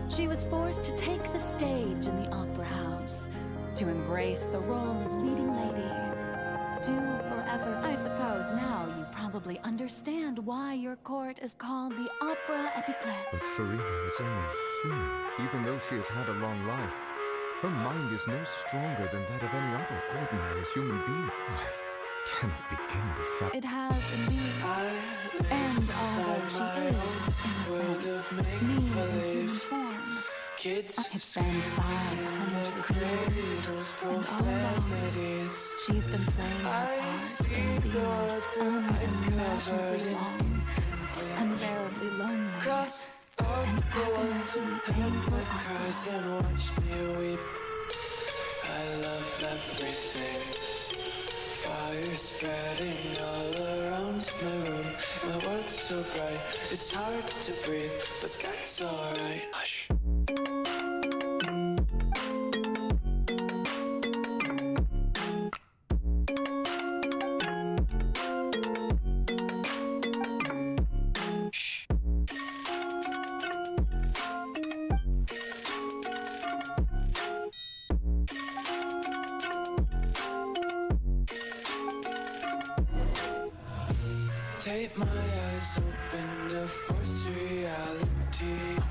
she was forced to take the stage in the opera house, to embrace the role of leading lady, to forever. I suppose now you probably understand why your court is called the Opera Epiclet. But Farina is only human. Even though she has had a long life, her mind is no stronger than that of any other ordinary human being. cannot begin to fathom. It has indeed. And although she is, in a sense, me in human form, Kids it's been 500 years, and all along, she's been playing her part in the most unimaginably long, unbearably lonely, and agonizingly painful hours. and watch me weep. I love everything. Fire spreading all around my room. My world's so bright, it's hard to breathe, but that's alright. Hush. Take my eyes open to force reality.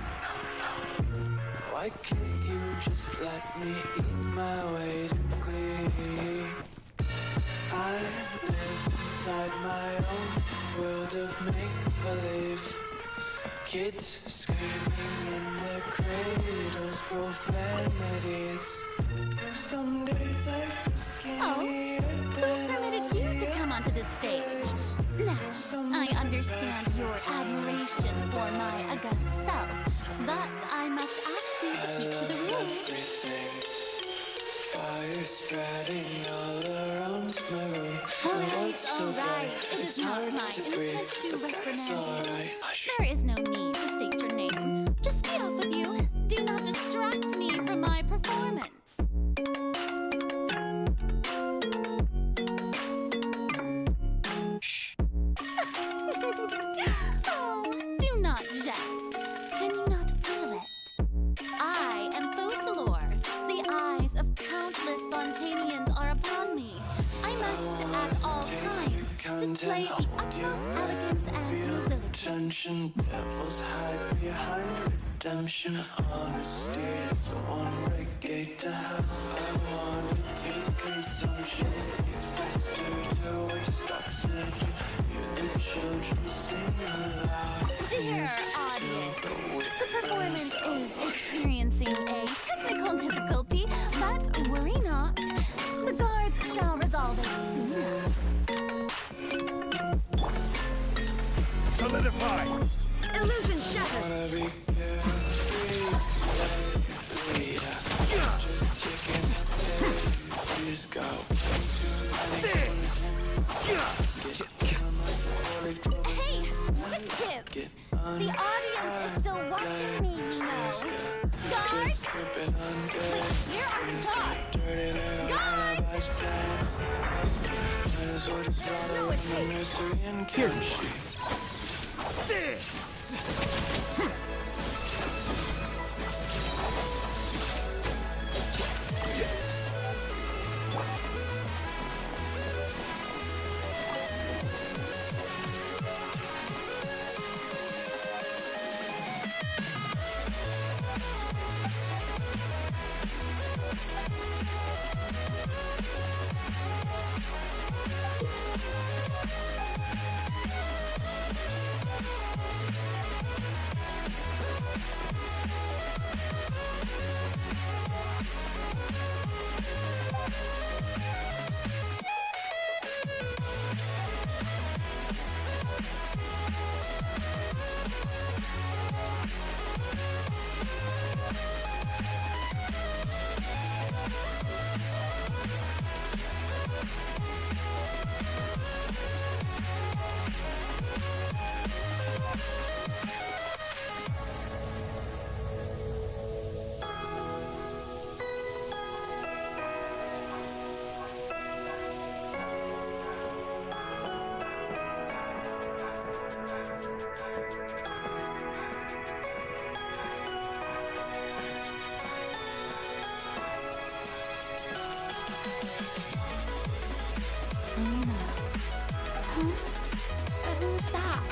Why can't you just let me eat my weight in glee? I live inside my own world of make-believe. Kids screaming in their cradles, profanities. Some days I feel skinnier than Who permitted you to come onto this stage? Now, I understand your admiration for my august self, but I must ask you to keep to the rules. everything. Fire spreading all around my room. Alright, it is not my intent to reprimand you. There is no need to state your name. Just be off with you. Do not distract me from my performance. Oh, do not jest. Can you not feel it? I am Focalor. The eyes of countless Spontaneans are upon me. I must, at all times, display the utmost elegance and nobility. Tension, devils hide behind redemption. Honesty is the one-way gate to hell. I want to taste consumption. You faster to waste oxygen. Hear the children sing aloud. Dear audience, the performance is experiencing a technical difficulty, but worry not. The guards shall resolve it soon enough. Solidify! Illusion shattered. Wanna be carefree, chicken, please go. Hey, quick tips. The audience is still watching me, you know. Guards? Wait, where are the guards? Guards! No, it's here. Who's that?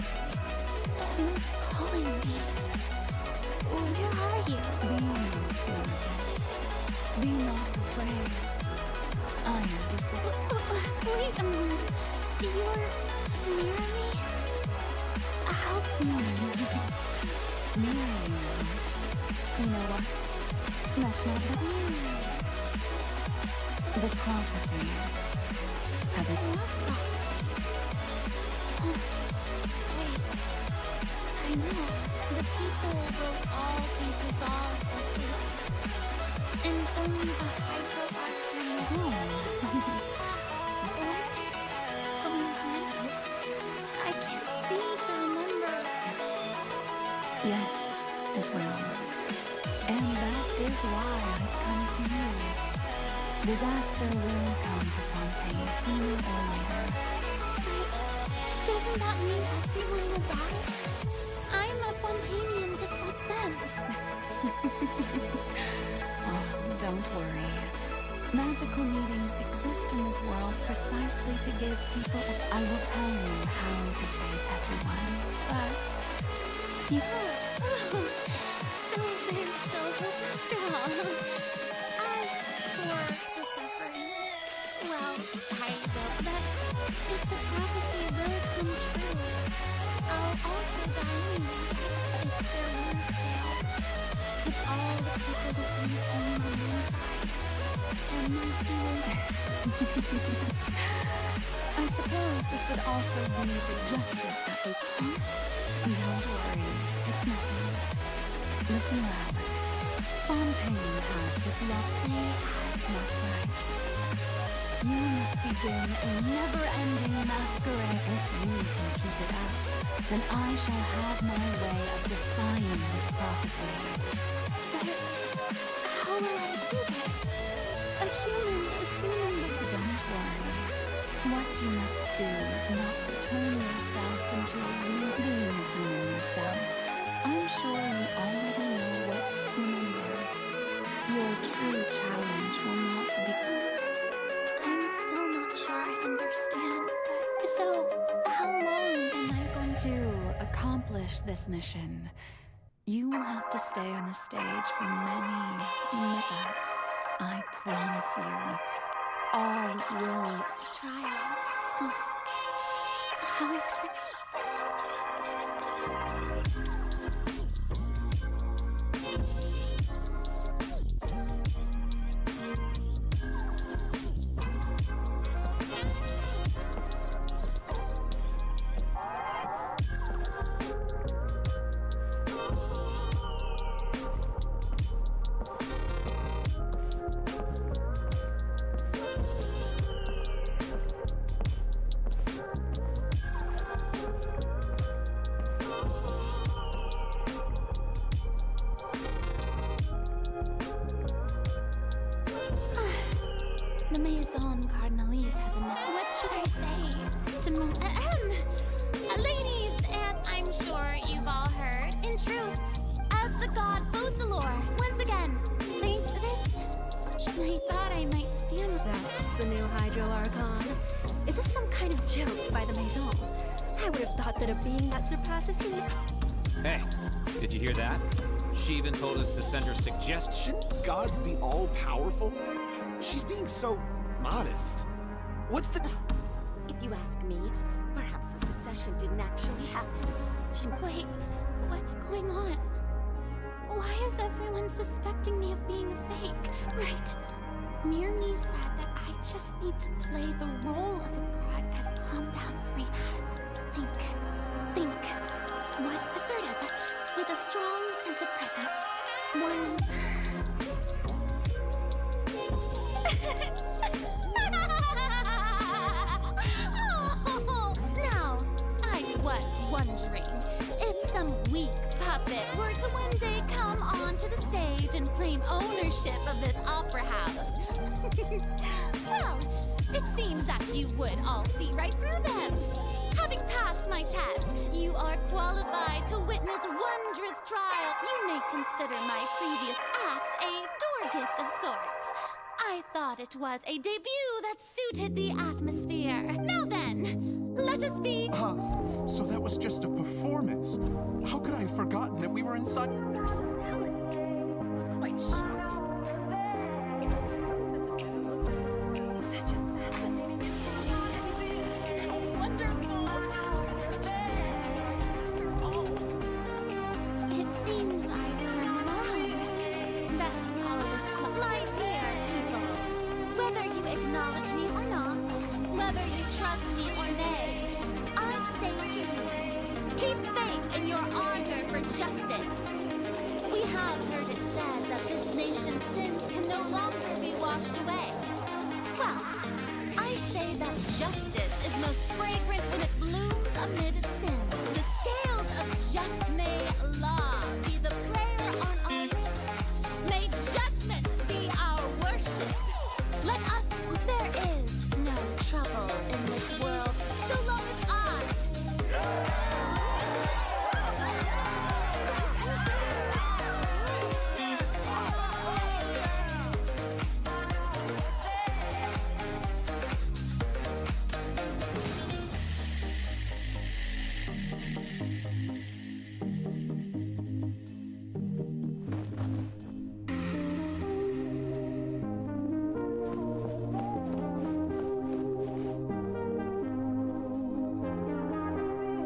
Who's calling me? Where are you? Be not afraid. I am before. Wait a minute. You're near me? Help me. Miriam. You know what? That's not what I mean. The prophecy. Have it? What prophecy? Wait. I know. The people will all be dissolved into atoms. And only the hydro-arc can remain. What's going on? I can't seem to remember. Yes, it will. And that is why I've come to you. Disaster will come to Fontaine sooner or later. Doesn't that mean everyone will die? I'm a Fontainian just like them. Oh, don't worry. Magical meetings exist in this world precisely to give people I will tell you how to save everyone. But you So there's still hope after all. As for the suffering, well, I hope that if the prophecy will come true, I'll also die anyway. If there were scales, with all the people who contain on one side, and my feeling. I suppose this would also be the justice that they come. Don't worry, it's nothing. Listen well. Fontaine has disrupted. That's right. You must begin a never-ending masquerade. If you can keep it up, then I shall have my way of defying this prophecy. But how will I do this? A human is seemingly. Don't worry. What you must do is not to turn yourself into a real being human yourself. I'm sure you already know what to remember. Your true challenge will not be. I'm still not sure I understand, but so how long am I going to? To accomplish this mission, you will have to stay on the stage for many minutes. I promise you, all will. Trial. How exciting. The Maison Cardinalise has a what should I say? Ladies, and I'm sure you've all heard, in truth, as the god Focalor, once again, I thought I might stand. That's the new Hydro Archon. Is this some kind of joke by the Maison? I would have thought that a being that surpasses human. Hey, did you hear that? She even told us to send her suggestions. Shouldn't gods be all-powerful? She's being so modest. What's the... If you ask me, perhaps the succession didn't actually happen. Wait, what's going on? Why is everyone suspecting me of being a fake? Right. Mirni said that I just need to play the role of a god as calm down Farina. Think. What? Assertive. With a strong sense of presence. One... Now, I was wondering if some weak puppet were to one day come onto the stage and claim ownership of this opera house. Well, it seems that you would all see right through them. Having passed my test, you are qualified to witness wondrous trial. You may consider my previous act a door gift of sorts. I thought it was a debut that suited the atmosphere. Now then, let us be... So that was just a performance. How could I have forgotten that we were inside... Personality. It's quite shocking. Such a fascinating... trust me or nay, I say to you, keep faith in your ardor for justice. We have heard it said that this nation's sins can no longer be washed away. Well, I say that justice is most fragrant when it blooms amid sin. The scales of just may law be the prayer on our lips. May judgment be our worship. Let us, there is no trouble in this world so long as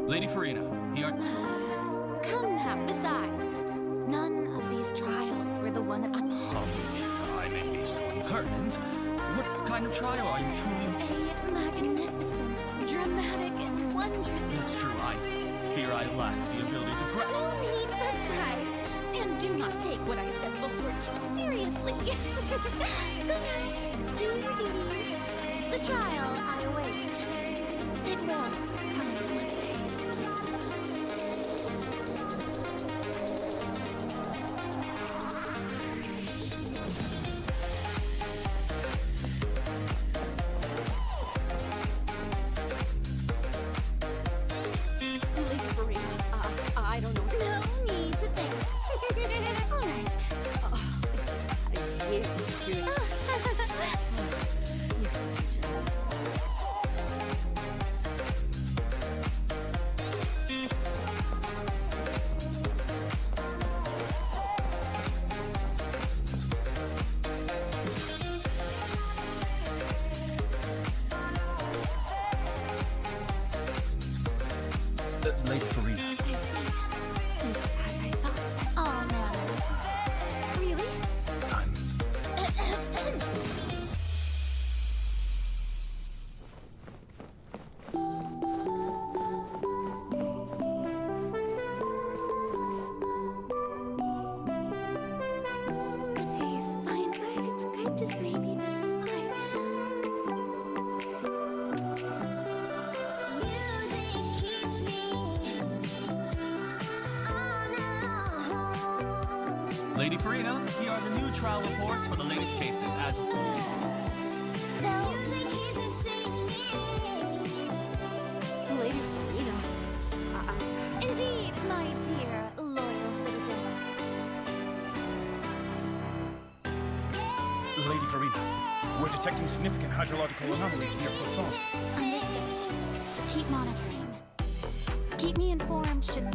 Lady Farina, here. Come now, besides, none of these trials were the one that I may be so impertinent. What kind of trial are you truly? A magnificent, dramatic, and wondrous. That's true. I fear I lack the ability to grasp. No need for pride, and do not take what I said before too seriously. Good night. Do your duties. The trial I await. It will come one day. I don't know. No need to think. All right. Yes, dude. Lady Farina. I see. It's as I thought. Oh, no. Really? The day is fine, but it's good to maybe this is fine. Lady Farina, here are the new trial reports for the latest cases as of Lady Farina. Indeed, my dear loyal citizen. Lady Farina, we're detecting significant hydrological anomalies near Poisson. Understood. Keep monitoring. Keep me informed should...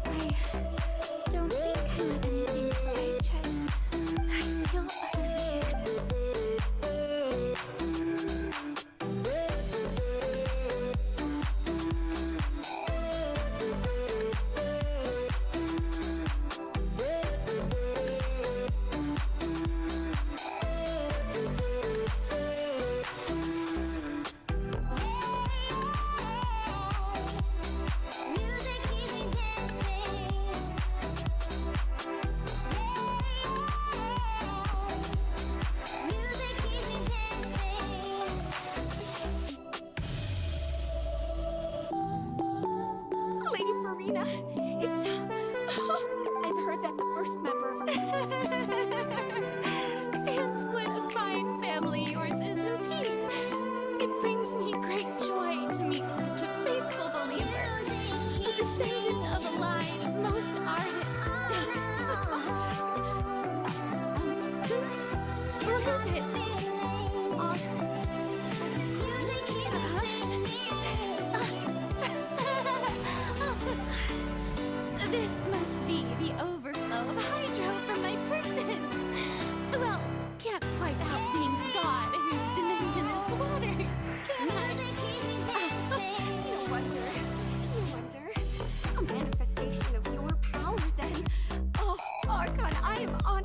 I don't think I let anything slide, just... I feel utterly Lady Farina, it's... I've heard that the first member of... And what a fine family yours is indeed. It brings me great joy to meet such a faithful believer, a descendant of a line most ardent. What is it? This must be the overflow of hydro from my person. Well, can't quite help being the god whose dominion is the waters, can I? No wonder. A manifestation of your power, then. Oh, Archon, I am on...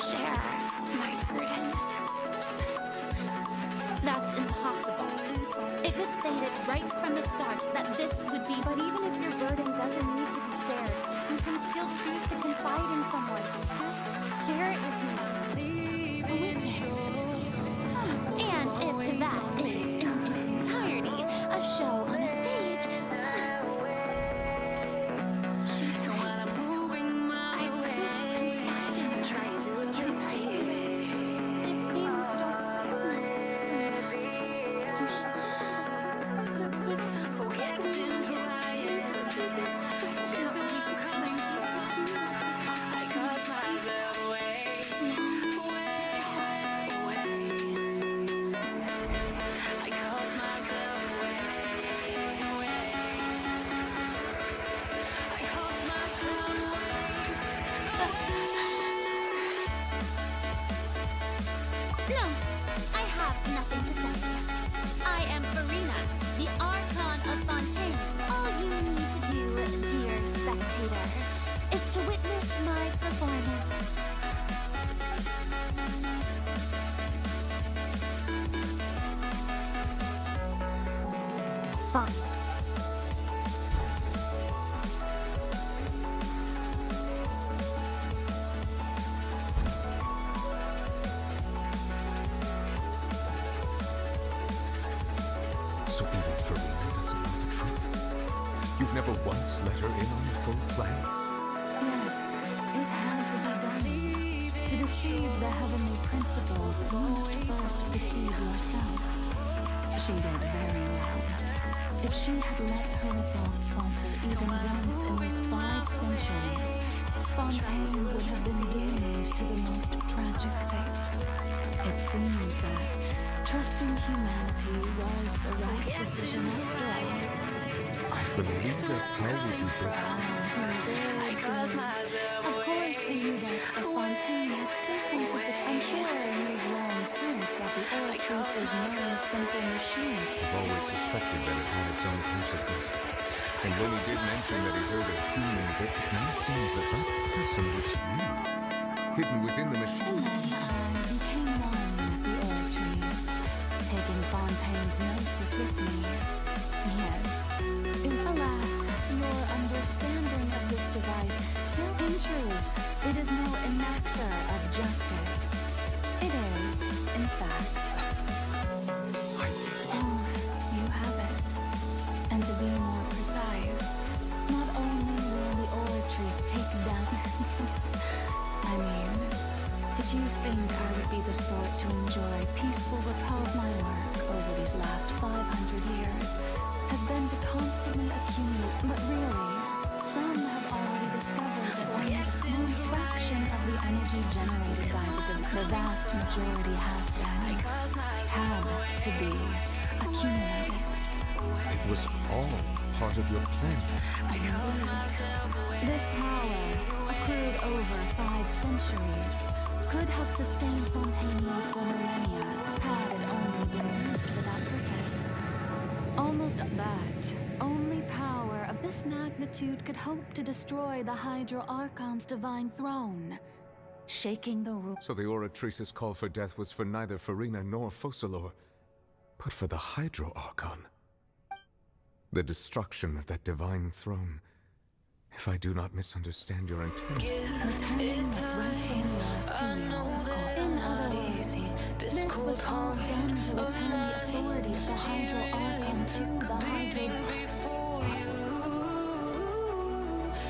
share my burden. That's impossible. It was fated right from the start that this would be. But even if your burden doesn't need to be shared, you can still choose to confide in someone. Just share it with me. A witness. And if to that is, in its entirety, a show on a stage, she's right. I could confide in her. If things don't No, I have nothing to say. I am Farina, the Archon of Fontaine. All you need to do, dear spectator, is to witness my performance. Fine. So even Farina doesn't know the truth? You've never once let her in on the full plan? Yes, it had to be done. To deceive the heavenly principles, you must first deceive yourself. She did very well. If she had let her resolve falter even once in these 5 centuries, Fontaine would have been doomed to the most tragic fate. It seems that trusting humanity was the right decision after all. I believe that. How would you think? Of course, the Index of Fontaine has pinpointed that I'm sure you've learned since that the Oracles is no simple machine. I've always suspected that it had its own consciousness. And when he did mention that he heard a human bit, it now seems that that person was you, hidden within the machine. I became one with the Oracles, taking Fontaine's gnosis with me. Yes. Alas, your understanding of this device still in truth, it is no enactor of justice. It is, in fact. Oh, you have it. And to be more precise, not only will the Oracles take down... I mean, did you think I would be the sort to enjoy peaceful repose? My work over these last 500 years has been to constantly accumulate, but really, some have already discovered that only a small fraction of the energy generated by the vast majority has been, had to be, accumulated. It was all part of your plan. This power, accrued over 5 centuries, could have sustained Fontainians for millennia had it only been used for that purpose. Almost that, only power of this magnitude could hope to destroy the Hydro Archon's divine throne, shaking the rule. So the Oratrice's call for death was for neither Farina nor Focalor, but for the Hydro Archon. The destruction of that divine throne. If I do not misunderstand your intent. Returning what's rightfully yours to you, of course. In other words, this was all done to return the authority of the Hydro Archon to the Hydro...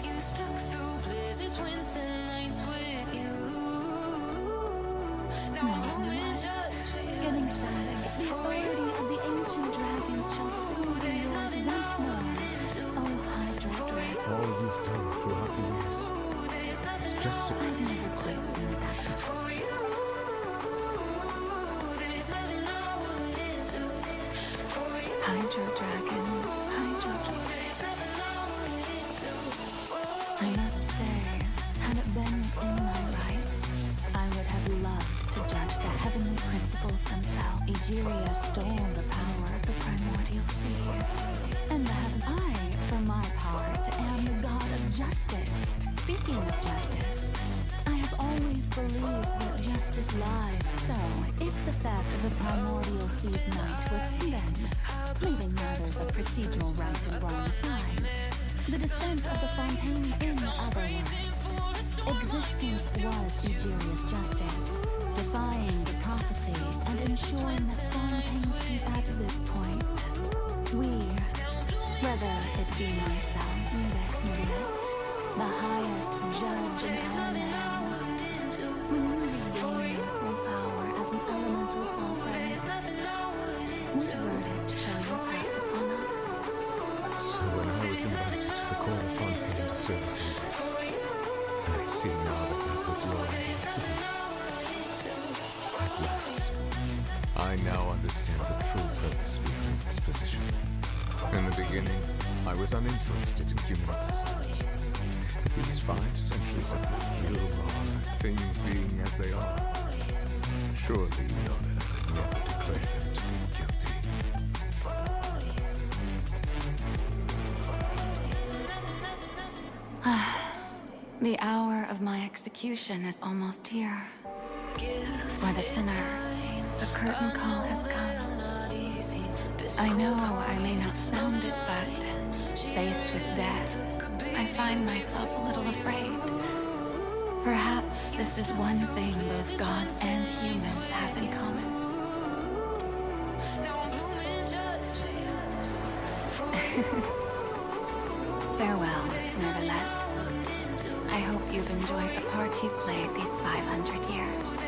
You stuck through blizzards, winter nights with you. No, getting sad. The authority of the ancient dragons shall soon be yours once more. Oh, Hydro Dragon. All you've done throughout the years is just so... I've never quite seen that before. Hydro Dragon, Hydro Dragon. I must say, had it been within my rights, I would have loved to judge the heavenly principles themselves. Egeria stole the power of the primordial sea. And the heaven, I, for my part, am the god of justice. Speaking of justice, I have always believed that justice lies. So, if the theft of the primordial sea's night was hidden, leaving matters of procedural right and wrong aside, the descent of the Fontaine in otherwise. Existence was Egeria's justice, defying the prophecy and ensuring that Fontaines keep at this point. We, whether it be myself, Index Millette, the highest judge in our land, when you regain your full power as an elemental sovereign, what verdict shall you pass upon us? So when I was invited to the court of Fontaine to serve as Index, I see now that that was your identity. At last, I now understand the true purpose behind this position. In the beginning, I was uninterested in human existence. But these 5 centuries of pure law, things being as they are, surely you know that I would never declare them to be guilty. The hour of my execution is almost here. For the sinner, the curtain call has come. I know I may not sound it, but faced with death, I find myself a little afraid. Perhaps this is one thing both gods and humans have in common. Farewell, Neverlet. I hope you've enjoyed the part you played these 500 years.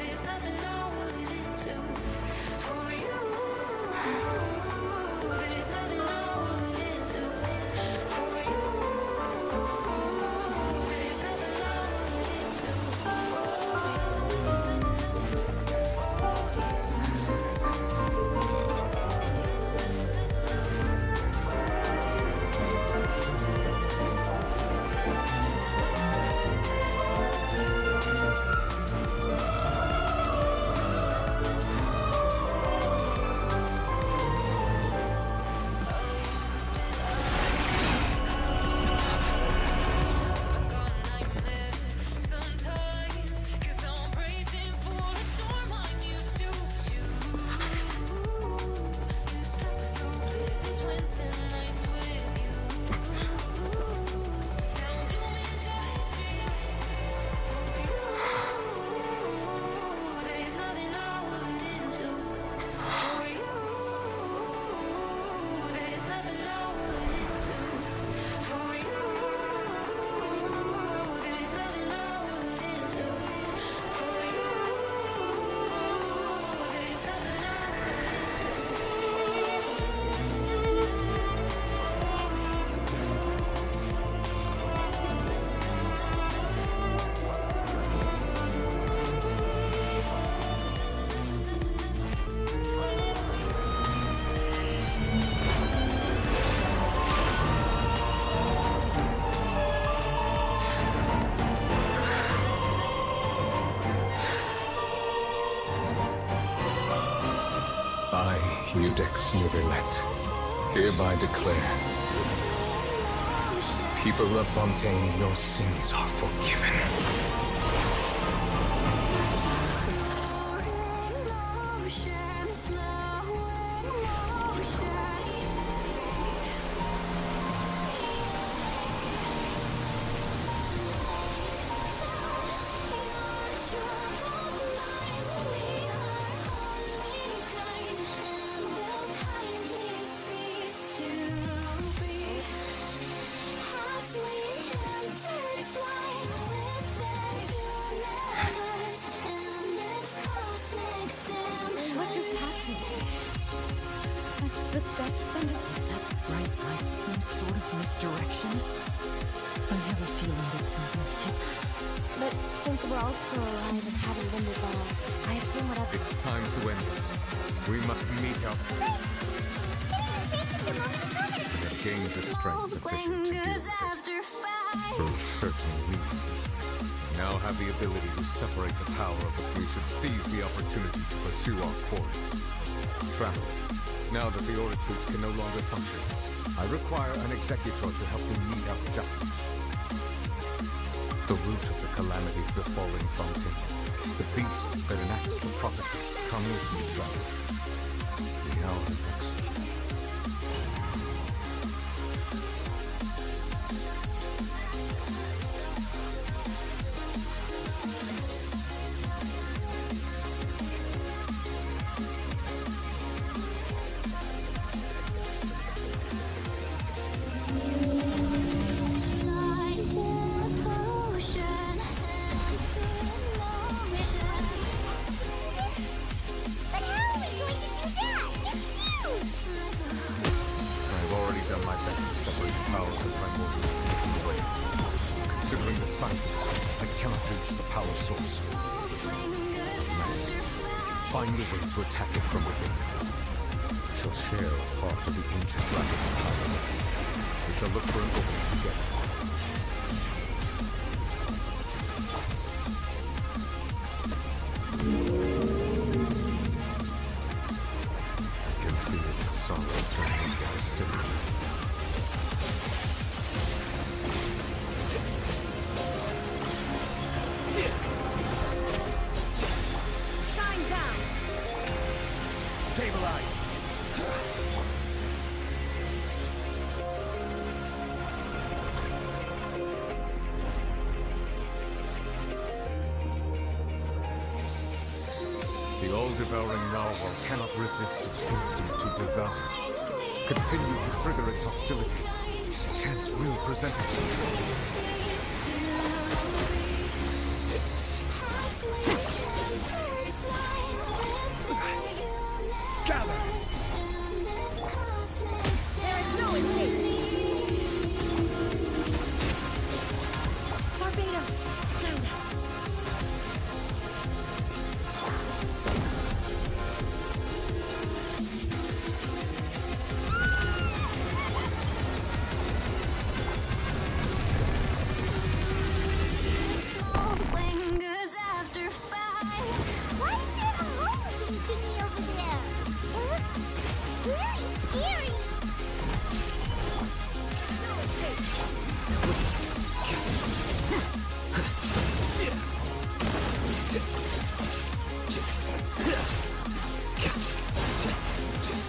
Iudex Neverlet, hereby declare, people of Fontaine, your sins are forgiven. Was that bright light some sort of misdirection? I have a feeling that something hit. But since we're all still alive and haven't been dissolved, I assume whatever. It's time to end this. We must meet up. We have gained the strength sufficient to deal with it. Through certain reasons. We now have the ability to separate the power of it. We should seize the opportunity to pursue our quarry. Travel. Now that the oratories can no longer function, I require an executor to help me mete out justice. The root of the calamities befalling Fontaine The beast that enacts the prophecy comes to be found. The hour of exile. Find a way to attack it from within. We shall share a part of the ancient dragon power. We shall look for an opening together. I can feel the sorrow turning into hostility. The all-devouring narwhal cannot resist its instinct to devour. Continue to trigger its hostility. Chance will present itself. Gather! There is no escape! Barbados, guide us!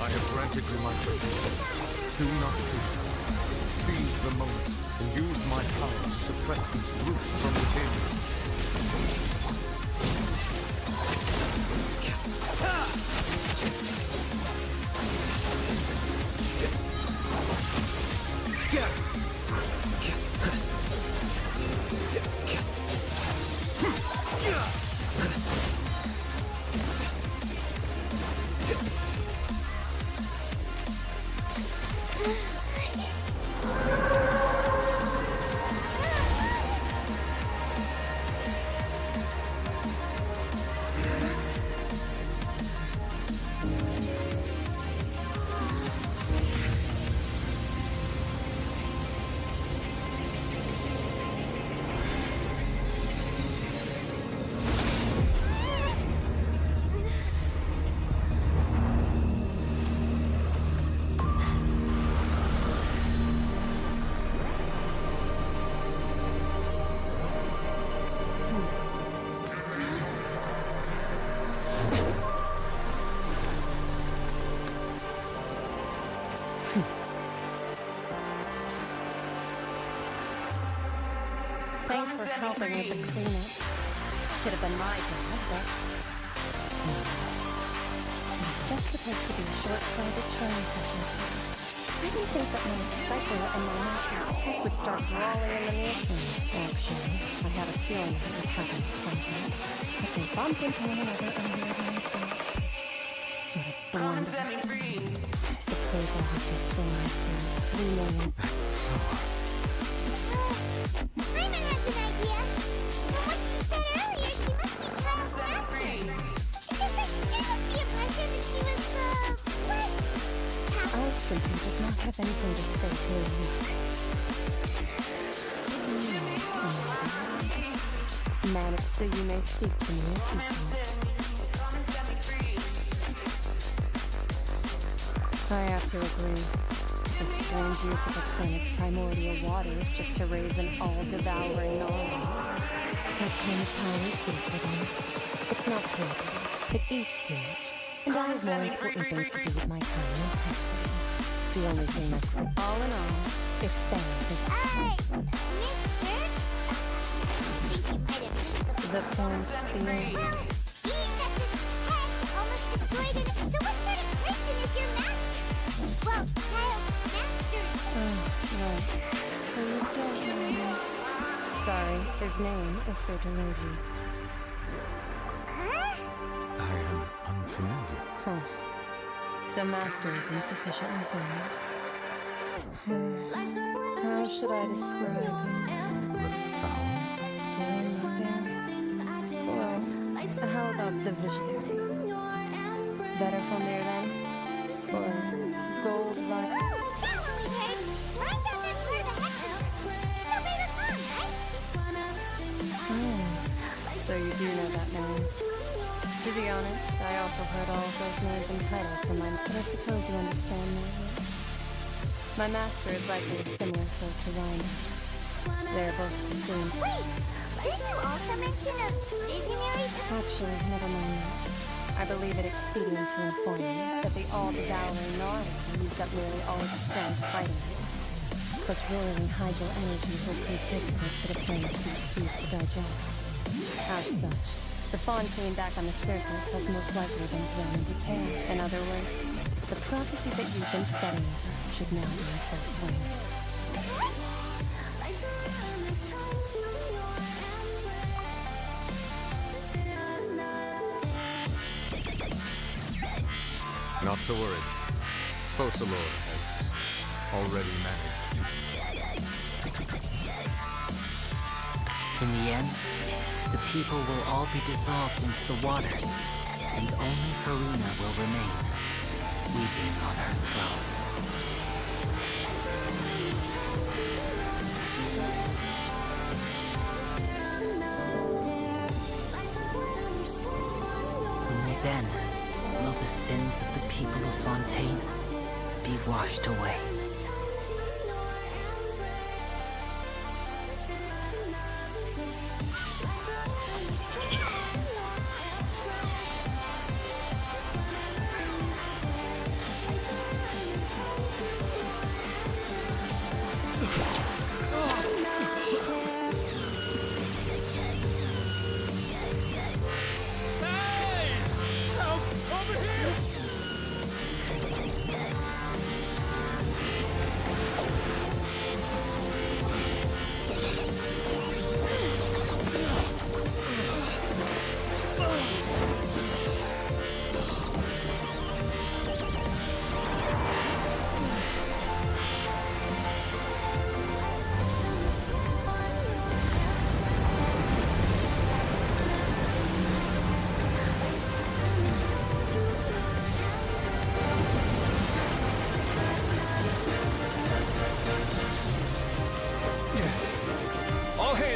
I have granted you my purpose. Do not fear. Seize the moment and use my power to suppress its roots from within. Thanks for helping with the cleanup. Should have been my job, but... It was just supposed to be a short private training session. I didn't think that my disciple and my master's pet would start brawling in the near future. Actually, I had a feeling it would happen at some point. But they bumped into one another earlier than I thought. What a blunder. I suppose I'll have to swing my soul 3 million... Raymond has an idea. From what she said earlier, she must be Charles' master. It's just that she gave us the impression that she was, what? I simply did not have anything to say to you. Man, so you may speak to me as equals. I have to agree. It's a strange use of a planet's primordial waters just to raise an all-devouring narwhal. What kind of power is this for them? It's not creative. It eats too much. And I have more important things to do with my time than pestering. The only thing that's all in all, it fails is... mister? The point being... Almost destroyed it. So what sort of person is your master? Well, child, master. Oh, right. So you don't know him. Sorry, his name is Sotomaji. I am unfamiliar. Huh. So Master is insufficiently famous. How should I describe him? Profound? Still nothing? Well, how about the visionary? Better familiar then? Or gold like? So you do know that name. To be honest, I also heard all of those names and titles from mine, but I suppose you understand my words. My master is likely a similar sort to Rhino. They are both assumed. Wait! Didn't you also mention a visionary? Actually, never mind that. I believe it expedient to inform you that the all-devouring Narada used up nearly all its strength fighting you. Such roiling hydro energies will prove difficult for the plane's deep seas to digest. As such, the fontaine back on the surface has most likely been thrown into decay. In other words, the prophecy that you've been fretting over should now be in full swing. Not to worry. Focalor has already managed. In the end, the people will all be dissolved into the waters, and only Farina will remain, weeping on her throne. Only then will the sins of the people of Fontaine be washed away.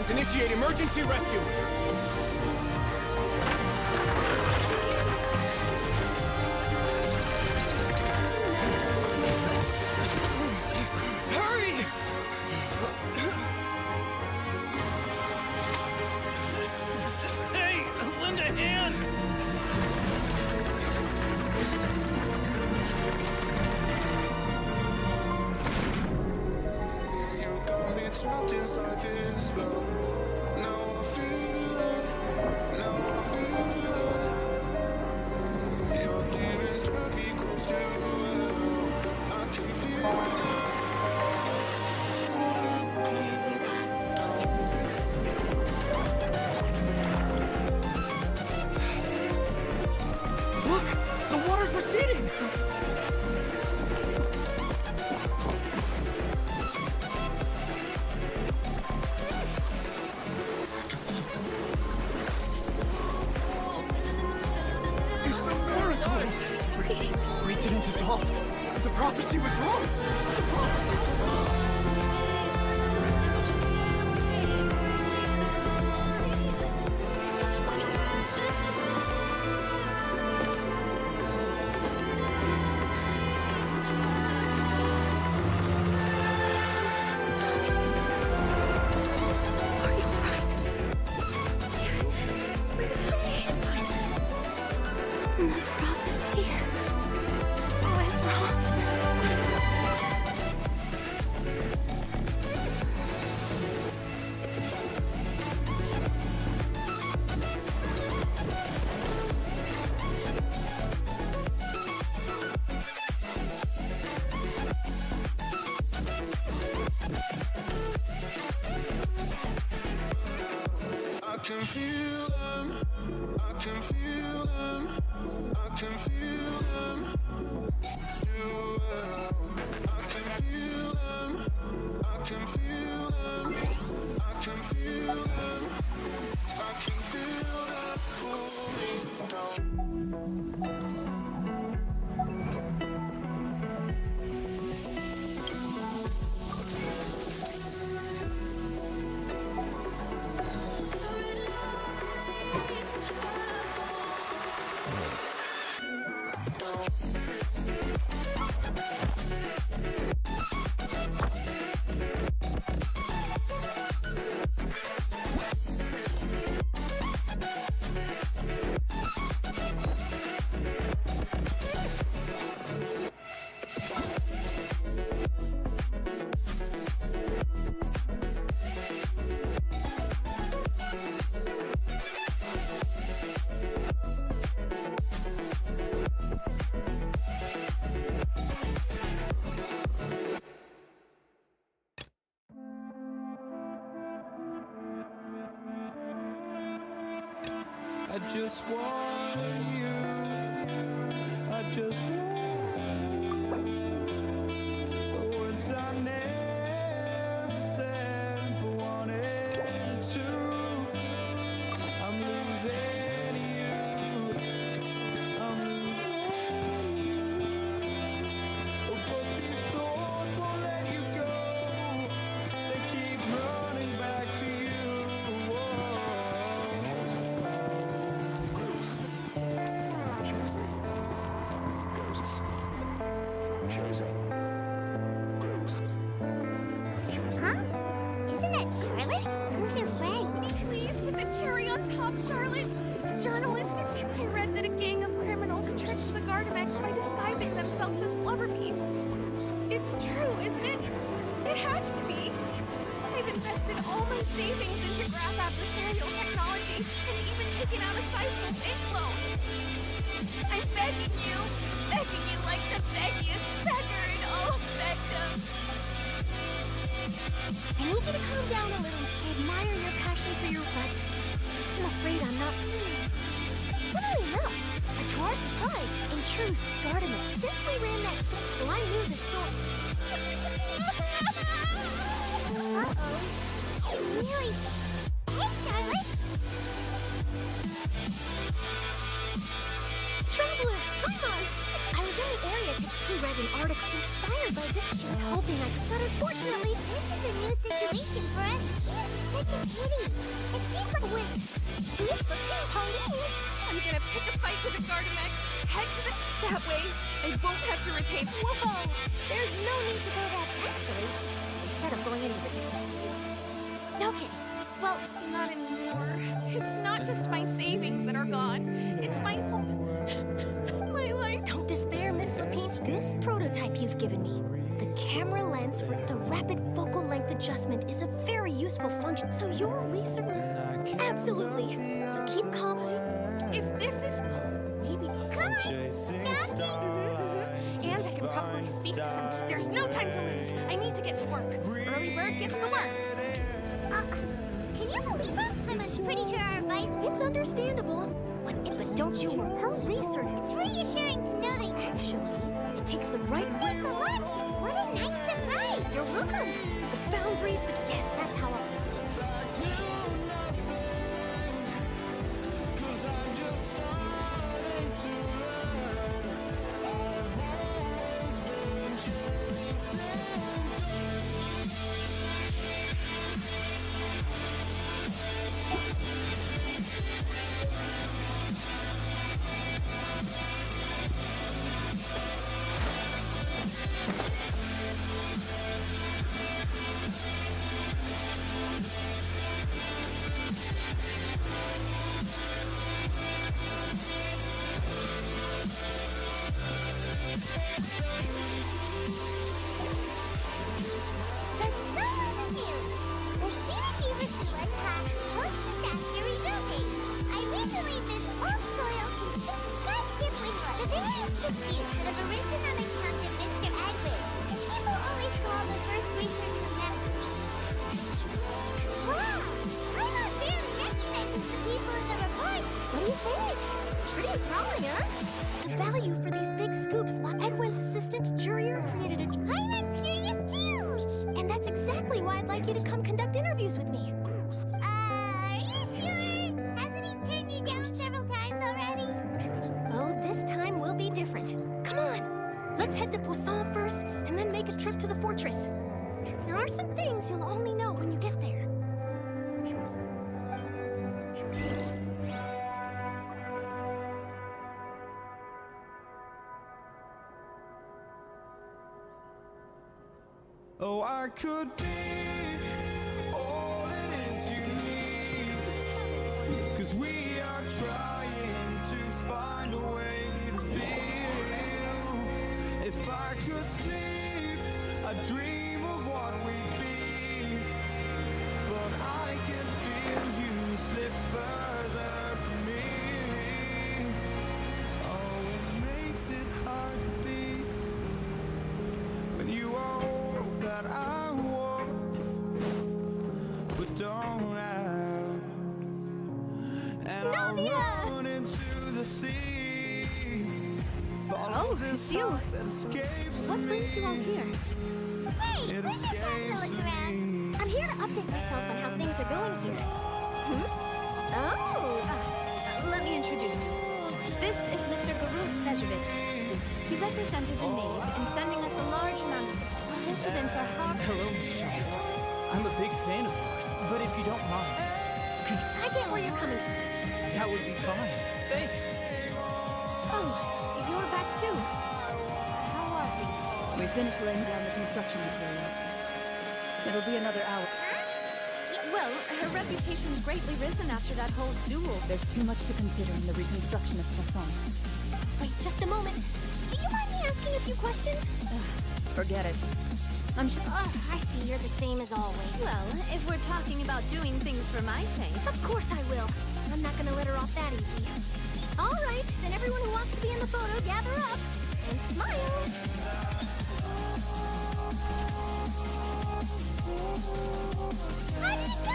Initiate emergency rescue! Hurry! Hey, lend a hand! You got me trapped inside this spell. Look! The water's receding! It's a miracle! We didn't dissolve. The prophecy was wrong. The prophecy was wrong. can feel them, I can feel them, I can feel them. Do well. I can feel them, I can feel them, I can feel them, I can feel them pull me down. I just want you, I just want the words I never said but wanted to. I'm losing you, I'm losing you. But these thoughts won't let you go, they keep running back to you. Charlotte! Journalists, I read that a gang of criminals tricked the Gardamex by disguising themselves as blubber beasts. It's true, isn't it? It has to be. I've invested all my savings into graph adversarial technology and even taken out a sizable bank loan. I'm begging you like the beggiest beggar in all of Begdom. I need you to calm down a little. I admire your passion for your pets. I'm afraid I'm not. Funnily enough, to our surprise, in truth, Gardamex, since we ran that store, so I knew the store. Uh-oh. Really? Hey, Charlotte! Traveler, come on! I was in the area because she read an article inspired by this. She was hoping I could, but unfortunately, this is a new situation for us. Such a pity. It seems like we're... Miss the Pauline! I'm gonna pick a fight with the Gardamex, head to the... That way, I won't have to repay... Whoa! There's no need to go that... Actually, instead of going into the details... Okay, well... Not anymore. It's not just my savings that are gone. It's my whole... my life. Don't despair, Miss Lapine. This prototype you've given me, the camera lens for the rapid focal length adjustment, is a very useful function. So your research... Absolutely. So keep calm. If this is... Maybe... Come on! Stop it! And I can probably speak to some... There's no time to lose. I need to get to work. Early bird gets the work. Can you believe her? I'm pretty sure our advice... It's understandable. But don't you worry. Her research... It's reassuring to know that... Actually, it takes the right... Thanks a lot! What a nice surprise! You're welcome. The boundaries, but yes, that's how I... Pretty enthralling, huh? The value for these big scoops. Edwin's assistant, Jurier, created a... Hyman's curious too! And that's exactly why I'd like you to come conduct interviews with me. Are you sure? Hasn't he turned you down several times already? Oh, this time will be different. Come on! Let's head to Poisson first, and then make a trip to the fortress. There are some things you'll only know when you get there. Oh, I could be all it is you need, 'cause we are trying to find a way to feel. If I could sleep, I'd dream of what we'd be, but I can feel you slip further from me. Oh, it makes it hard to be when you are all that I want, but don't have. And I run into the sea. Follow this heart that escapes What brings you all here? Hey, It let's just have a escapes look around. I'm here to update myself on how things are going here. Let me introduce you. This is Mr. Garul Stejevich. He represented the Nave in sending us a large amount of support. Participants are hard. Hello, Miss Charlotte. I'm a big fan of yours, but if you don't mind, could you... I get where you're coming from. That would be fine. Thanks. Oh, you're back too. How are things? We finished laying down the construction materials. It'll be another hour. Well, her reputation's greatly risen after that whole duel. There's too much to consider in the reconstruction of Poisson. Wait, just a moment. Do you mind me asking a few questions? Forget it. I'm sure. Oh, I see. You're the same as always. Well, if we're talking about doing things for my sake. Of course I will. I'm not gonna let her off that easy. All right, then everyone who wants to be in the photo, gather up and smile. How did it go?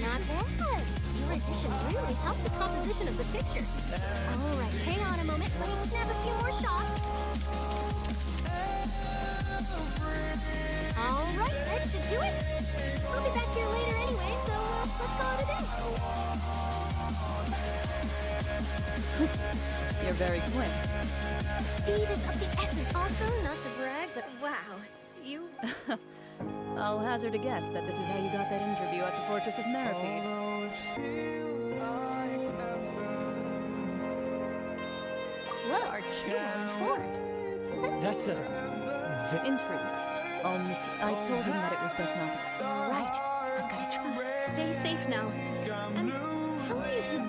Not bad. Your addition really helped the composition of the picture. All right, hang on a moment. Let me snap a few more shots. All right, that should do it. I'll be back here later anyway, so let's call it a day. You're very quick. Speed is of the essence. Also, not to brag, but wow, you... I'll hazard a guess that this is how you got that interview at the Fortress of Maripede. Look, you're well informed. That's In truth, I told him that it was best not to... Right, I've got to try. Stay safe now. And tell me if you...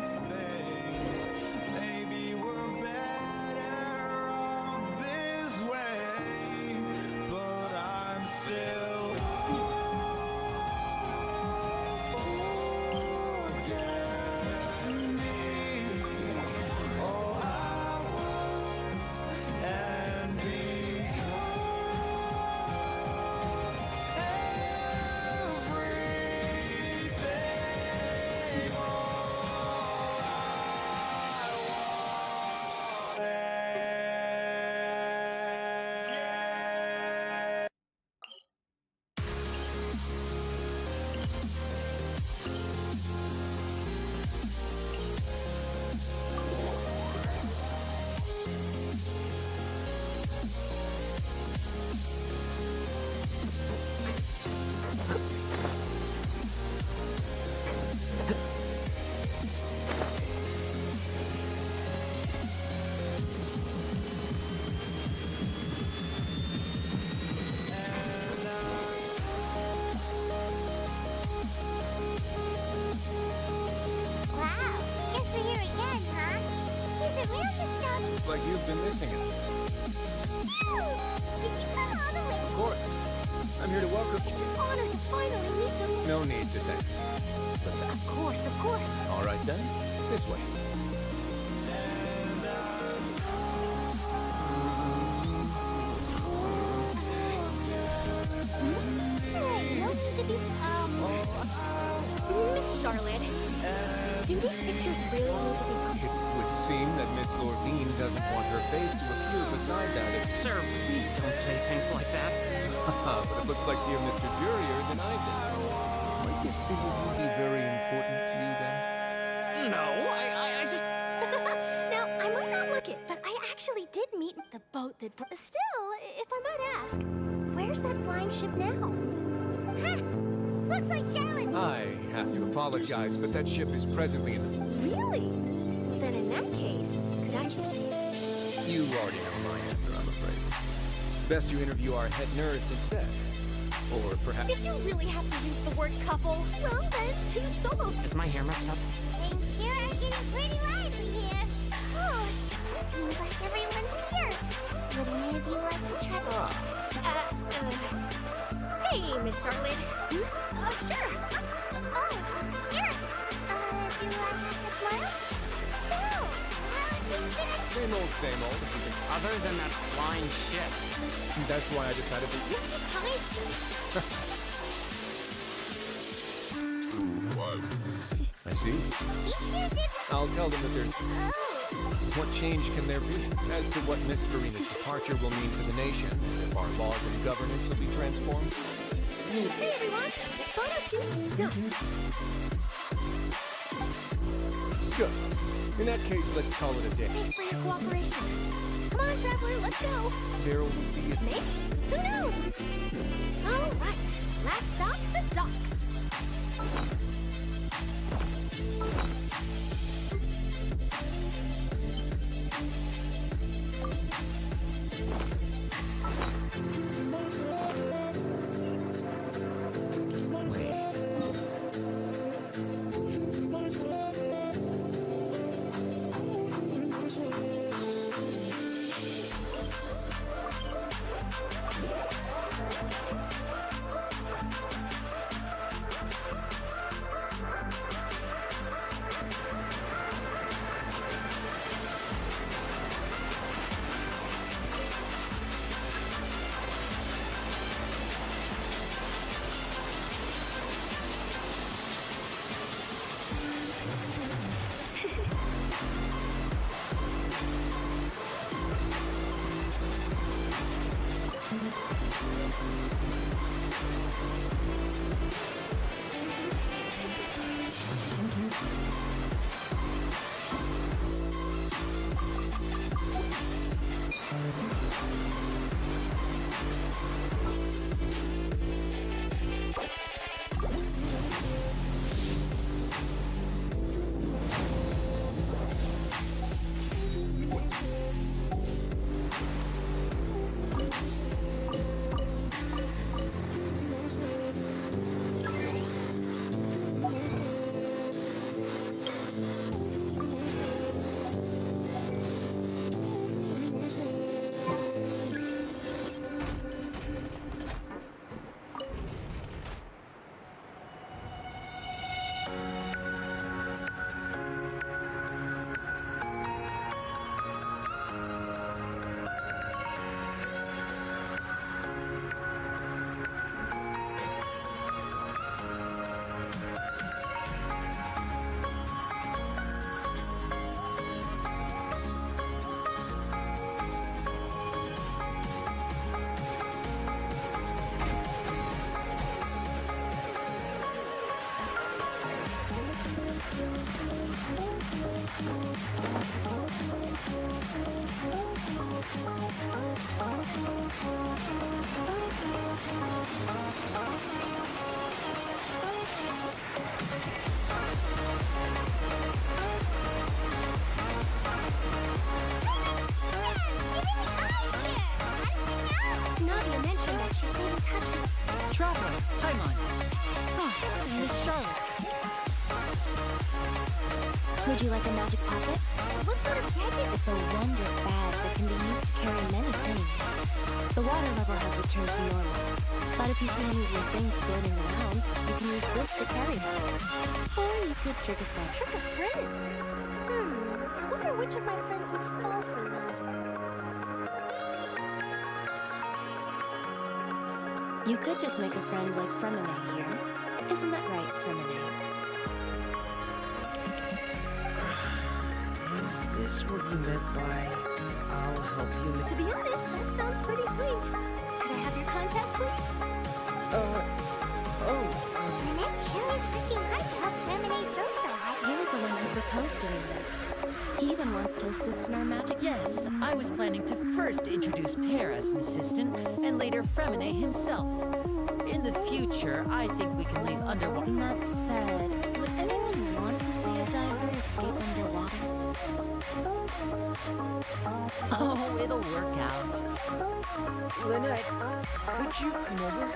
Maybe we're better off this way, but I'm still. Looks like you've been missing it. Did you come all the way? Of course. I'm here to welcome you. It's an honor to finally meet them. No need to thank you. Of course, of course. All right then, this way. Hey, no need to be... Miss Charlotte, do these pictures really need to be Miss Lorvine doesn't want her face to appear beside that of... Sir, please don't say things like that. But it looks like dear Mr. Durier denied it. Might this interview be very important to you then? No, I just... Now, I might not look it, but I actually did meet the boat that... Still, if I might ask, where's that flying ship now? Ha! Looks like Charlotte. I have to apologize, but that ship is presently in the... Really? Then in that case, could I... You already know my answer, I'm afraid. Best you interview our head nurse instead. Or perhaps... Did you really have to use the word couple? Well, then, two solo... Is my hair messed up? Things sure are getting pretty lively here. Oh, seems like everyone's here. Would any of you like to try... Hey, Miss Charlotte. Sure. Oh, sure. Do I have to smile? No. How are things today? Same old, same old, as you can see. Other than that flying ship. That's why I decided to... I see. I'll tell them that there's... What change can there be? As to what Miss Farina's departure will mean for the nation, if our laws and governance will be transformed. Hey everyone, photo shoot's done. Good. In that case, let's call it a day. Thanks for your cooperation. Come on, traveler, let's go. There will be a... Maybe? Who knows? All right, last stop, the docks. Nadia mentioned that she stayed in touch with... Traveler, Paimon. Oh, Miss Charlotte. Would you like a magic pocket? What sort of gadget? It's a wondrous bag that can be used to carry many things. The water level has returned to normal. But if you see any of your things floating around, you can use this to carry them. Or you could trick a friend. Trick a friend? I wonder which of my friends would fall for that. You could just make a friend like Fremine here. Isn't that right, Fremine? Is this what you meant by I'll help you? To be honest, that sounds pretty sweet. Could I have your contact, please? Lynette sure is working hard to help Remine socialize. He was the one who proposed doing this. He even wants to assist in our magic. Yes, I was planning to first introduce Pear as an assistant, and later Fremine himself. In the future, I think we can leave underwater. That said, would anyone want to see a diver escape underwater? Oh, it'll work out. Lynette, could you come over?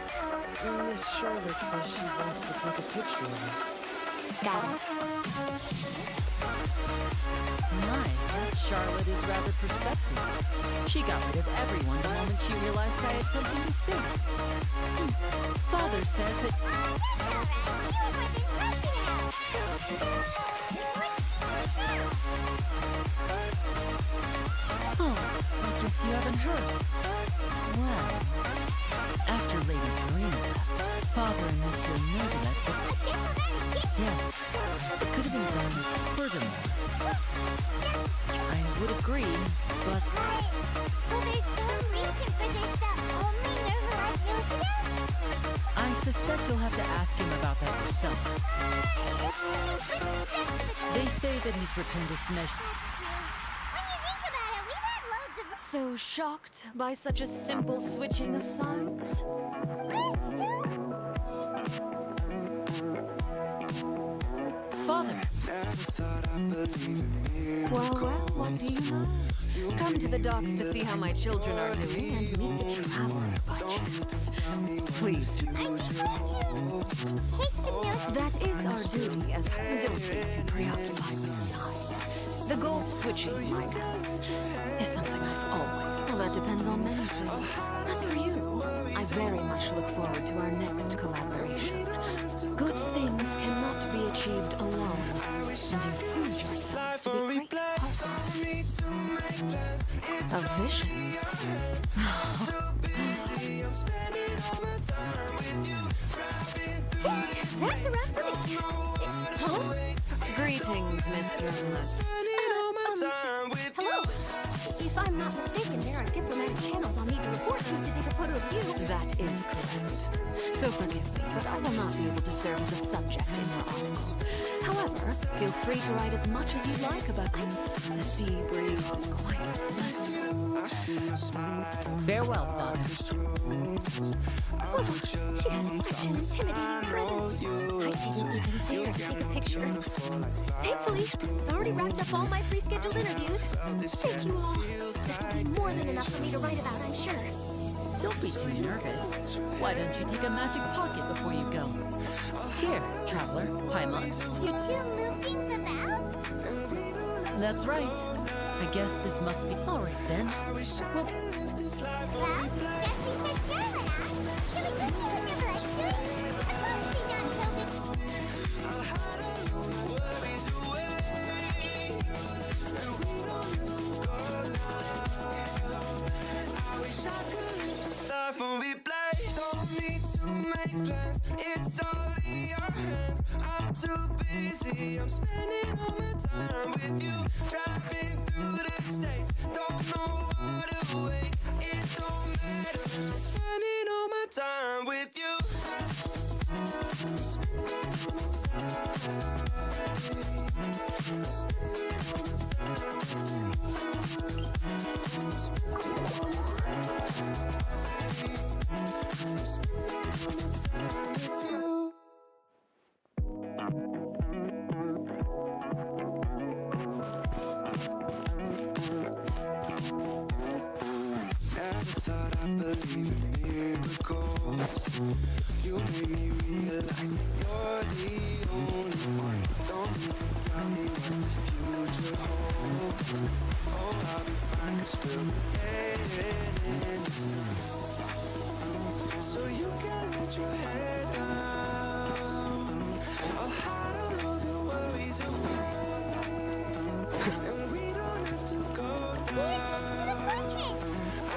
Miss Charlotte says she wants to take a picture of us. Got it. My, that Charlotte is rather perceptive. She got rid of everyone the moment she realized I had something to say. Father says that... Oh, I guess you haven't heard. Well, after Lady Farina left, Father and Monsieur Neuvillette were... Yes, it could have been done as furthermore. I would agree, but... So there's some reason for this that only Neuvillette knows about? I suspect you'll have to ask him about that yourself. They say that he's returned to Smesh. When you think about it, we've had loads of... So shocked by such a simple switching of sides? Father! Well, what do you know? Come to the docks to see how my children are doing and meet the traveler by chance. Please do. That is our duty as don't be too preoccupied with sides. The goal of switching my tasks is something I've always... Well, that depends on many things. As for you, I very much look forward to our next collaboration. Good things cannot be achieved alone, and you prove yourselves to be great partners. A vision? That's a wrap for me. Huh? Greetings, mistress. Hello. If I'm not mistaken, there are diplomatic channels I'll need to report to take a photo of you. That is correct. So forgive me, but I will not be able to serve as a subject in your article. However, feel free to write as much as you'd like about me. The sea breeze is quite pleasant. Farewell, Father. Oh, she has such an intimidating presence. I didn't even dare to take a picture. Thankfully, I've already wrapped up all my pre-scheduled interviews. Thank you all. This will be more than enough for me to write about, I'm sure. Don't be too nervous. Why don't you take a magic pocket before you go? Here, traveler, Paimon. You two move things about? That's right. I guess this must be... All right, then. Well, guess we said Charlotte, huh? Should we go see what Neuvillettes doing? I'd love to be done, Toby. Life on replay, don't need to make plans. It's all in your hands. I'm too busy. I'm spending all my time with you. Driving through the states, don't know what to wait. It don't matter. I'm spending all my time with you. I'm spending all my time. I'm spending all my time with you. I'm spending all my time. Never thought I'd believe in miracles. You made me realize that you're the only one. Don't need to tell me what the future holds. Oh, I'll be fine, 'cause we'll be heading in the sun. So you can let your head down. I'll hide all of your worries away. And we don't have to go now.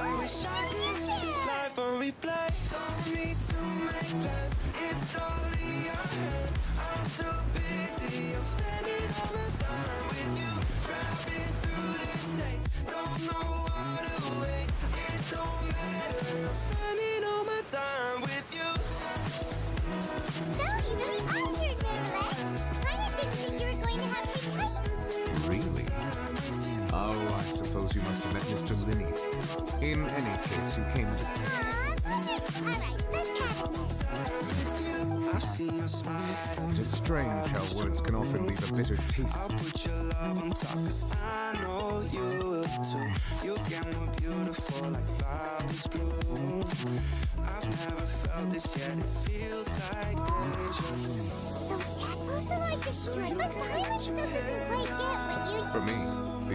I wish I could live this life on replay. Don't need to make plans. It's all in your hands. I'm too busy. I'm spending all my time with you. Driving don't matter. I'm spending all my time with you. So, you really are here, Nicholas. I didn't think you were going to have me touch. Really? Oh, I suppose you must have met Mr. Linney. In any case, you came to... It is strange how words can often leave a bitter taste. I'll put your love on top, 'cause I know you will too. You get more beautiful like flowers bloom. I've never felt this yet, it feels like deja vu. For me,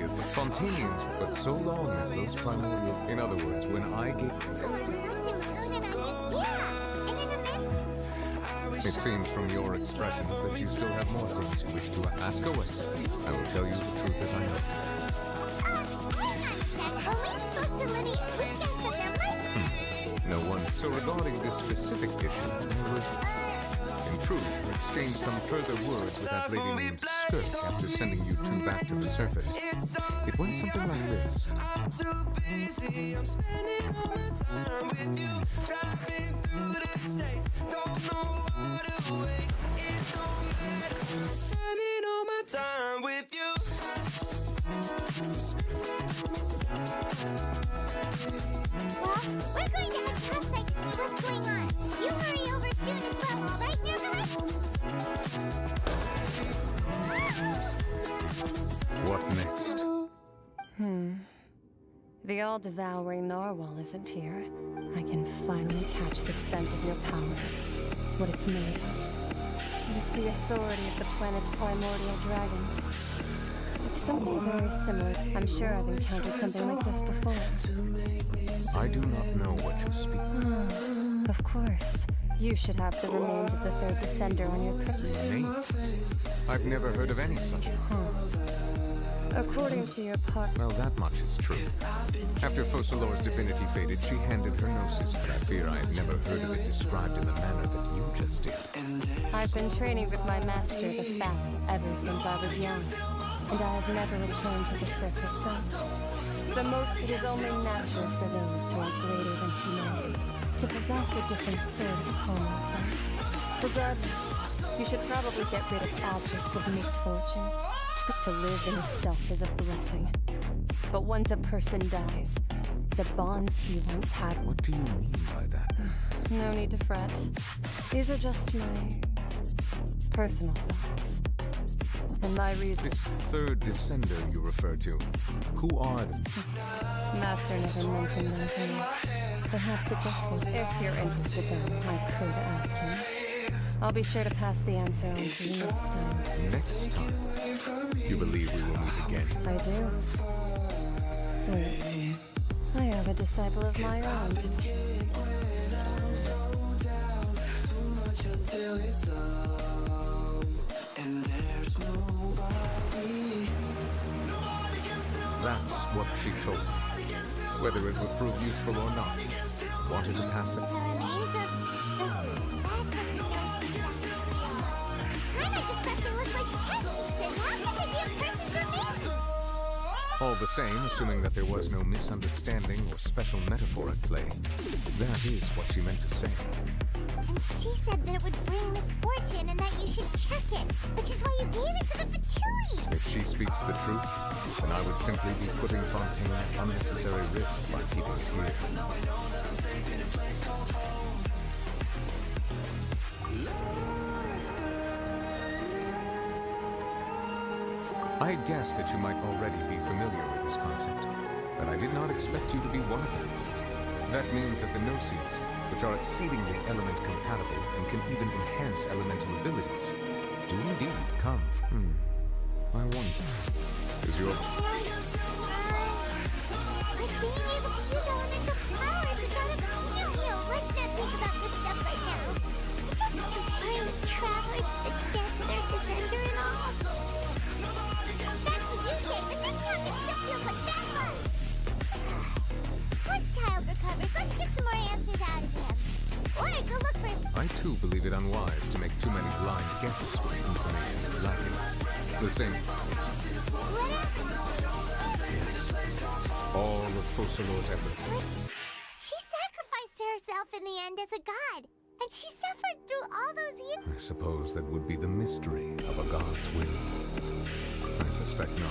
the Fontanians were but so long as those primordial... In other words, when I gave... It seems from your expressions that you still have more things you wish to ask away. I will tell you the truth as I know. No one. So regarding this specific issue, in truth, we exchanged some further words with that lady named Skirt after sending you two back to the surface. It went something like this. I'm too busy, I'm spending all my time with you. Driving through the states, don't know what to wait. It don't matter, I'm spending all my time with you. Well, we're going to head outside to see what's going on. You hurry over soon as well, all right, Nicholas? What next? The all-devouring narwhal isn't here. I can finally catch the scent of your power. What it's made of. It is the authority of the planet's primordial dragons. It's something very similar. I'm sure I've encountered something like this before. I do not know what you speak. Of course. You should have the remains of the third descender on your person. Remains? I've never heard of any such. According to your part... Well, that much is true. After Focalor's divinity faded, she handed her gnosis, but I fear I have never heard of it described in the manner that you just did. I've been training with my master, the Fae, ever since I was young, and I have never returned to the surface since. So it is only natural for those who are greater than humanity to possess a different sort of common sense. Regardless, you should probably get rid of objects of misfortune. To live in itself is a blessing. But once a person dies, the bonds he once had... What do you mean by that? No need to fret. These are just my personal thoughts. And my reason... This third descender you refer to, who are they? Master never mentioned them to me. Perhaps it just was. If you're interested, though, I could ask him. I'll be sure to pass the answer on to you next time. Next time? You believe we will meet again? I do. Wait. I have a disciple of my own. That's what she told me. Whether it would prove useful or not, wanted to pass the... All the same, assuming that there was no misunderstanding or special metaphor at play, that is what she meant to say. And she said that it would bring misfortune and that you should check it, which is why you gave it to the Fatui. If she speaks the truth, then I would simply be putting Fontaine at unnecessary risk by keeping it here. I guess that you might already be familiar with this concept, but I did not expect you to be one of them. That means that the Gnosis, which are exceedingly element compatible and can even enhance elemental abilities, do indeed come from... I wonder, is your... Like being able to use elemental powers is out of... let's not think about this stuff right now. Just find the traveler to the death, their descender and all. That's what you say, but this topic still feels like that one. Once Child recovers, let's get some more answers out of him. Or go look for... I too believe it unwise to make too many blind guesses when information is lacking. The same... Yes. All of for Solo's efforts. She sacrificed herself in the end as a god, and she suffered through all those years. I suppose that would be the mystery of a god's will. I suspect not.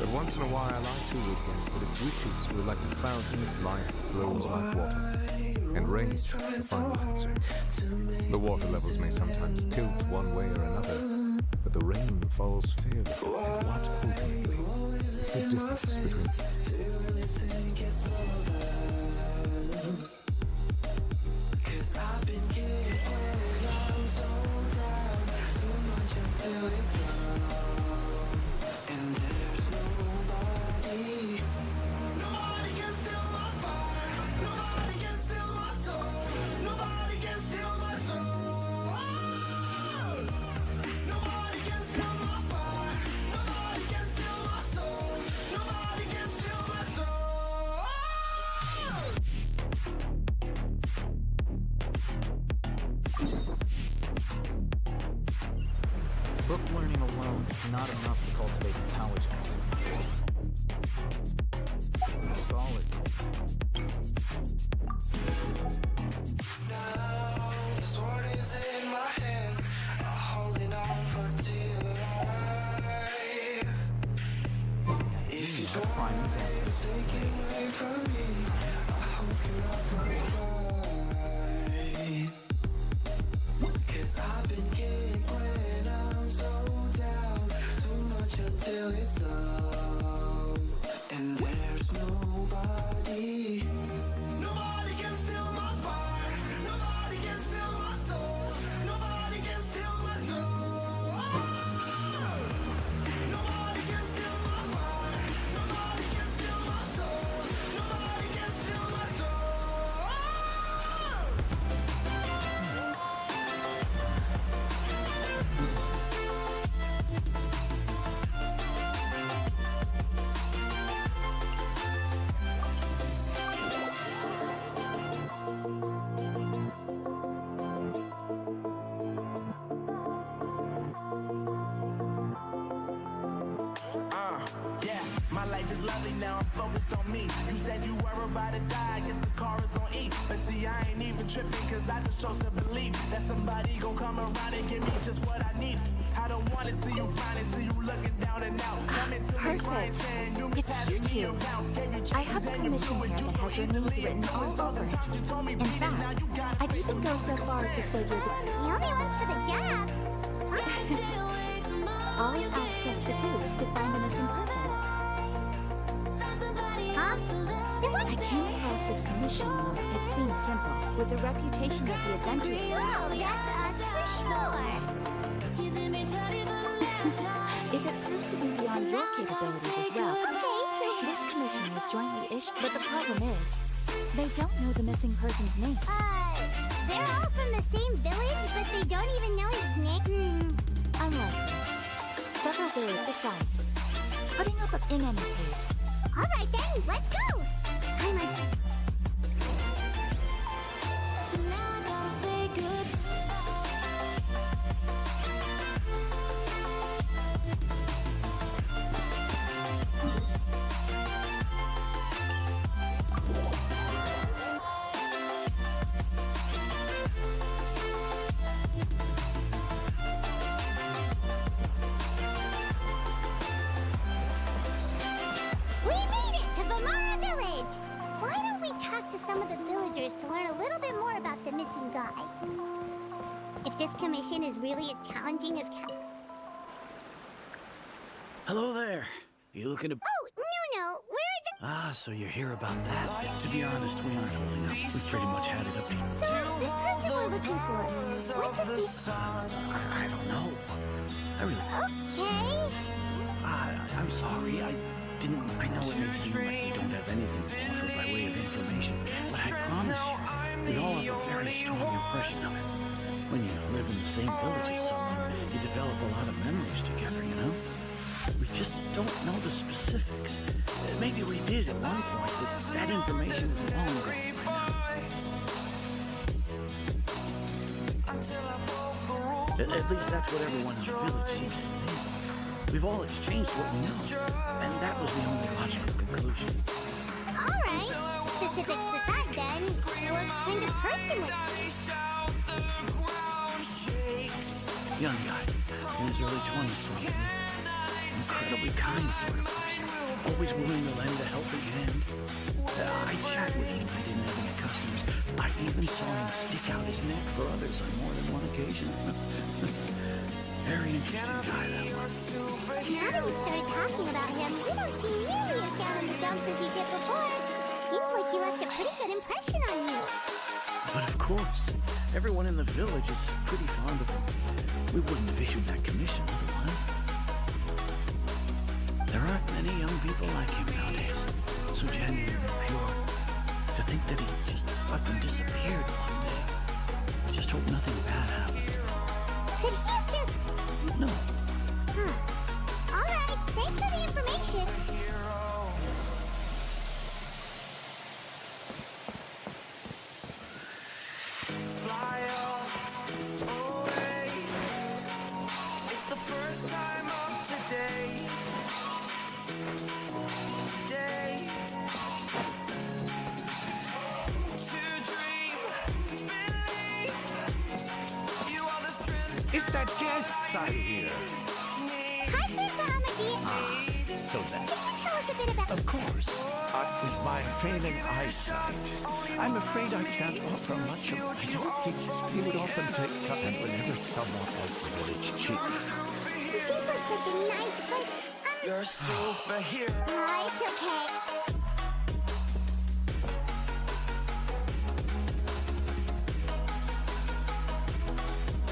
But once in a while, I too would guess that if wishes were like the clouds in life flows like water, and rain is the final answer. The water levels may sometimes tilt one way or another, but the rain falls fairly. And what ultimately is the difference between... Book learning alone is not enough to cultivate intelligence. Scholar. Now the sword is in my hands, holding on for dear life. If you try to take it away from me, I hope you're not for the fight. 'Cause I've been kicked when I'm so down, too much until it's numb. And there's nobody. Nobody can steal my fire. Nobody can steal my soul. Nobody can steal my throne. Nobody can steal my fire. Nobody can steal my soul. Nobody can steal my throne. Yeah, my life is lovely now, I'm focused on me. You said you were about to die, I guess the car is on E. But see, I ain't even tripping, cause I just chose to believe that somebody gon' come around and give me just what I need. I don't wanna see you finally, see you looking down and out. Coming to me crying, saying you miss having me around. I have a commission here that has your names written all over it. In fact, I'd even go so far as to say you're The only ones for the job. All it asks us to do is to find a missing person. Huh? Then what? I came across this commission. It seems simple, with the reputation of the adventurer. Well, that's us for sure. If it proves to be beyond your capabilities as well. Okay, so This commission was jointly issued, but the problem is, they don't know the missing person's name. they're all from the same village, but they don't even know his name. Unlikely. Several varied besides. Putting up in any case. All right then, let's go. I'm a... So now I gotta say to learn a little bit more about the missing guy. If this commission is really as challenging as Hello there. You looking to... Oh, no, we're So you're here about that. To be honest, we aren't holding up. We've pretty much had it up to... So, this person we're looking for, what's his name? I don't know. I really... Okay. I'm sorry. I know it may seem like we don't have anything to offer by way of information, but I promise you, we all have a very strong impression of it. When you live in the same village as someone, you develop a lot of memories together, you know? We just don't know the specifics. Maybe we did at one point, but that information is long gone by now. At least that's what everyone in the village seems to think. We've all exchanged what we know, and that was the only logical conclusion. Alright. Specific society then. What kind of person was he? Young guy, in his early 20s probably. Incredibly kind sort of person. Always willing to lend a helping hand. I chat with him when I didn't have any customers. I even saw him stick out his neck for others on more than one occasion. Very interesting guy, that was. Now that we've started talking about him, you don't seem nearly as down in the dumps as you did before. Seems like he left a pretty good impression on you. But of course, everyone in the village is pretty fond of him. We wouldn't have issued that commission otherwise. There aren't many young people like him nowadays. So genuine and pure. To think that he just fucking disappeared one day. I just hope nothing bad happened. Could he have just... No. Huh. Alright, thanks for the information. Fly away. It's the first time of today. Today. To dream, believe. You are the strength. Is that guests I hear? Hi, Grandpa Amadeus. So then. Could you tell us a bit about... Of course. With my failing eyesight, I'm afraid I can't offer much of... I don't think he would often take time whenever someone was the village chief. He seems like such a nice, but... You're a superhero. It's okay.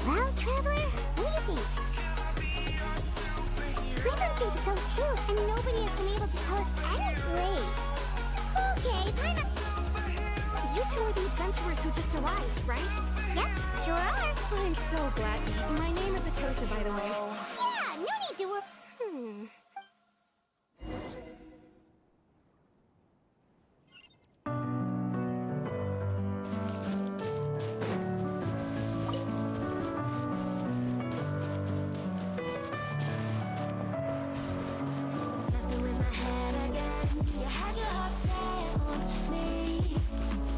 Well, Traveler, what do you think? I don't think so too, and nobody has been able to tell us any grade. So, okay, fine. You two are the adventurers who just arrived, right? Yep, sure are. I'm so glad to hear. My name is Atosa, by the way. Yeah, no need to worry. Messing with my head again. You had your heart set on me,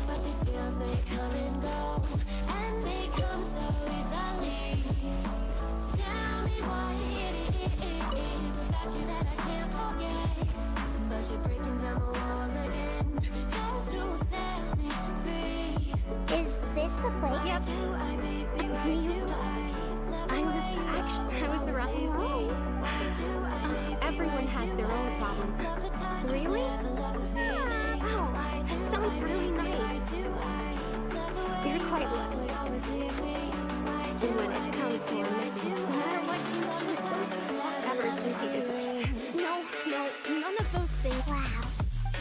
but these feels they come and go, and they come so easily. Tell me what it is about you that I can't forget, but you're breaking down my walls again just to set me free. Is this the place? Yep. I was around. Everyone has their own problem. Really? Wow, that sounds really nice. You're quite lucky. And when it comes to our missing, no matter what, he was so ever since he disappeared. No, none of those things. Wow.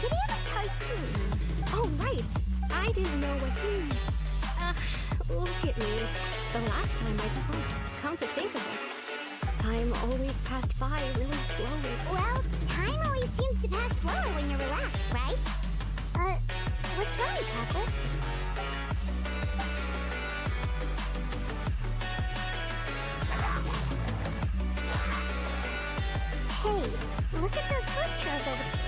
Did he ever tell you? Oh, right. I didn't know what look at me. The last time I talked, come to think of it, time always passed by really slowly. Well, time always seems to pass slower when you're relaxed, right? What's wrong, Traveler? Hey, look at those food trails over there.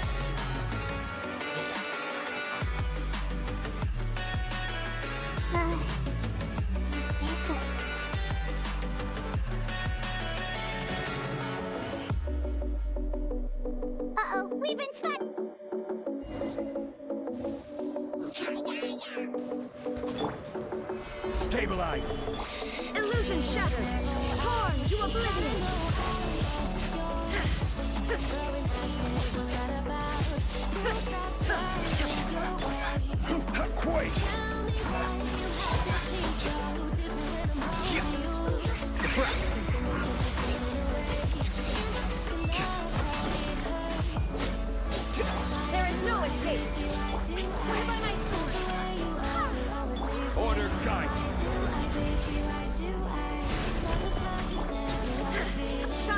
Uh-oh, we've been spotted! Stabilize! Illusion shattered! Torn to oblivion! Quake! There is no escape! I swear by my sword! Order guide! Shut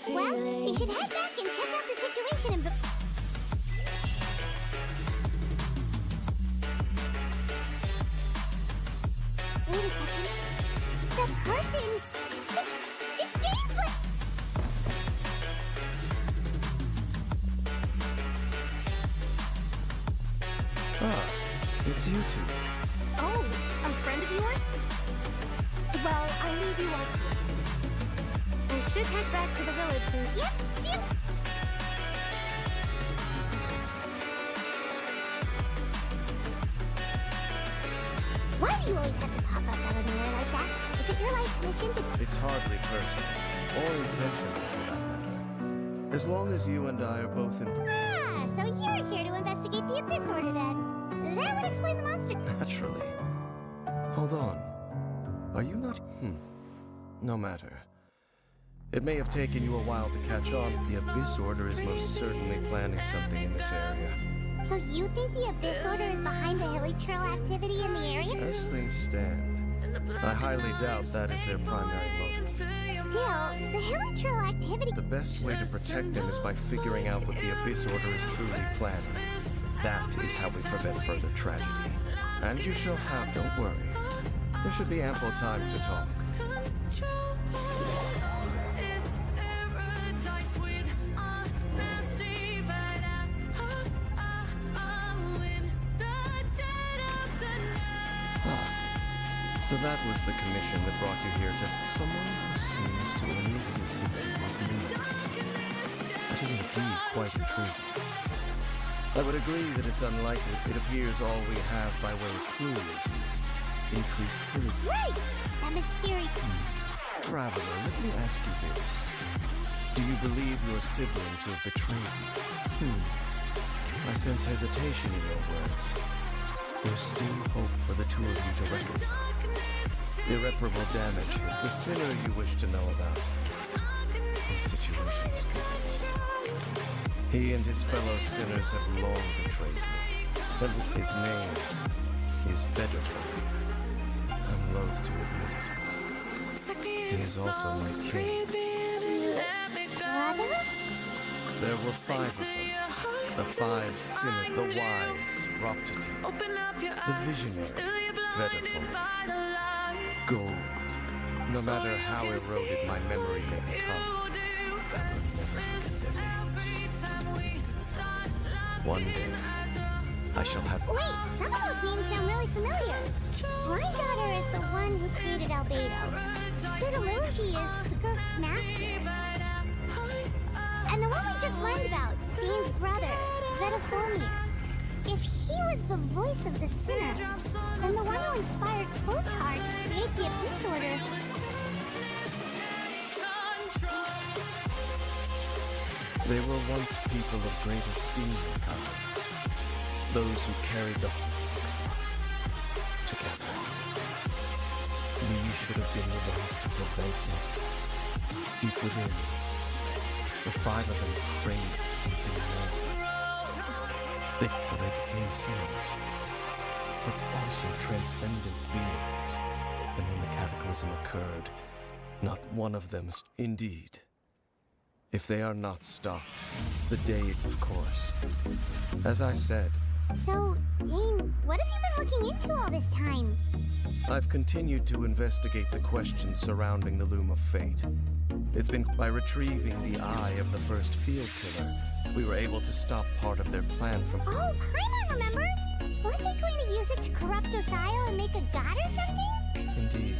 Well, we should head back and check out the situation and... Wait a second. The person... It's Danesley! Ah, it's you two. Oh, a friend of yours? Well, I'll leave you all to it. I should head back to the village and... Yep, see you. Why do you always have to pop up out of nowhere like that? Is it your life's mission to... It's hardly personal, or intentional for that matter. As long as you and I are both in... Ah, so you're here to investigate the Abyss Order then. That would explain the monster... Naturally. Hold on. Are you not... No matter. It may have taken you a while to catch on. The Abyss Order is most certainly planning something in this area. So you think the Abyss Order is behind the hilly trail activity in the area? As things stand, I highly doubt that is their primary motive. Still, the hilly trail activity... The best way to protect them is by figuring out what the Abyss Order is truly planning. That is how we prevent further tragedy. And you shall have, don't worry. There should be ample time to talk. So that was the commission that brought you here to someone who seems to only exist in people's movies. That is indeed quite intriguing. I would agree that it's unlikely. It appears all we have by way of clues is increased hilly. Right! That mysterious... Traveler, let me ask you this. Do you believe your sibling to have betrayed you? I sense hesitation in your words. There's still hope for the two of you to reconcile. Irreparable damage. The sinner you wish to know about. His situation is different. He and his fellow sinners have long betrayed me. But his name is Vedderford. I'm loath to admit it. He is also my king. Brother? There were 5 of them. The 5 sinners, the wise, Roptity, the visionary, Vedderford, gold. No matter how eroded my memory may become, I will never forget their names. One day, I shall have... Wait, some of those names sound really familiar. Granddaughter is the one who created Albedo. Pseudology is Skirk's master. And the one we just learned about, Dane's brother, Vedderford. If he was the voice of the sinner, then the one who inspired Kotar to create the Abyss Order... They were once people of great esteem, Kyle. Those who carried the whole 6 of us together. We should have been the ones to prevent them. Deep within, the 5 of them craved something more. So they became sinners, but also transcendent beings. And when the cataclysm occurred, not one of them... Indeed. If they are not stopped, the day, of course. As I said... So, Dane, what have you been looking into all this time? I've continued to investigate the questions surrounding the Loom of Fate. It's been by retrieving the eye of the first field tiller, we were able to stop part of their plan from... Oh, Paimon remembers! Weren't they going to use it to corrupt Osial and make a god or something? Indeed.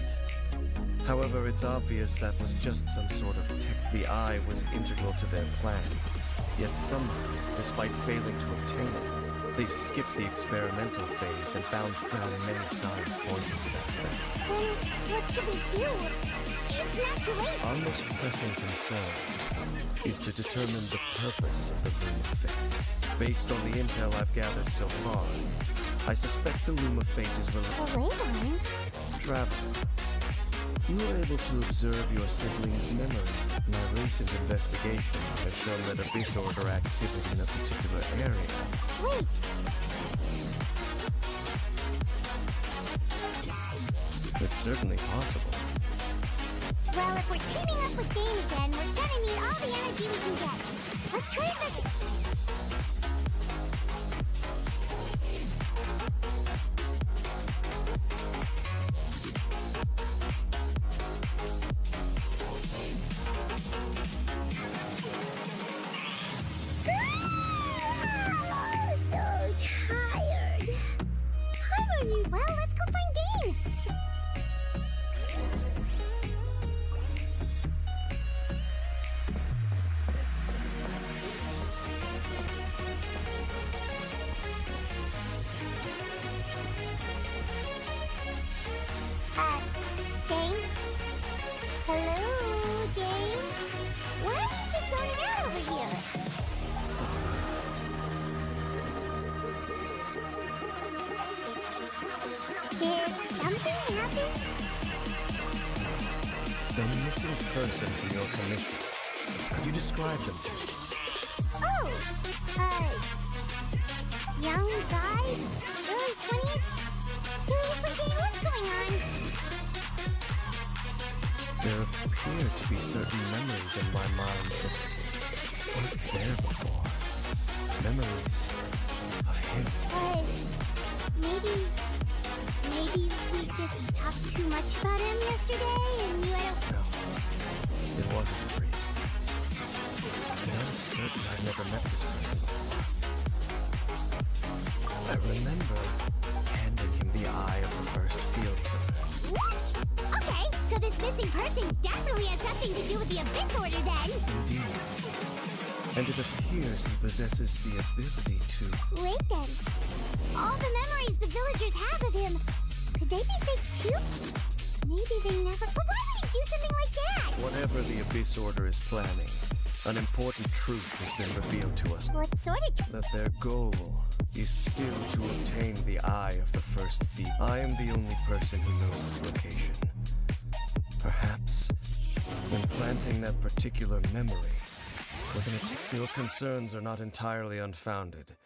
However, it's obvious that was just some sort of tech. The eye was integral to their plan. Yet somehow, despite failing to obtain it, they've skipped the experimental phase and found now many signs pointing to that fact. Then what should we do? It's not too late. Our most pressing concern is to determine the purpose of the Loom of Fate. Based on the intel I've gathered so far, I suspect the Loom of Fate is related. The ley lines? Traveler, you were able to observe your siblings' memories. My recent investigation has shown that Abyss Order activity in a particular area. Wait! It's certainly possible. Well, if we're teaming up with Dane again, we're gonna need all the energy we can get. Let's try this. Well, let's go find Dane! Dane? Hello, Dane? Why are you just zoning out over here? Did something happen? The missing person from your commission. Could you describe them to me? Oh, young guy, early 20s. Seriously, Dane, what's going on? There appear to be certain memories in my mind that weren't there before. Memories of him. Maybe we just talked too much about him yesterday and you had a... No, it wasn't a dream. I'm certain I've never met this person before. I remember handing him the eye of the first field trip. What? Okay, so this missing person definitely has something to do with the Abyss Order then. Indeed. And it appears he possesses the ability to... Wait then. All the memories the villagers have of him, could they be fake too? Maybe they never... But why would he do something like that? Whatever the Abyss Order is planning, an important truth has been revealed to us. What sort of... That their goal is still to obtain the eye of the first thief. I am the only person who knows its location. Perhaps implanting that particular memory was an attempt. Your concerns are not entirely unfounded.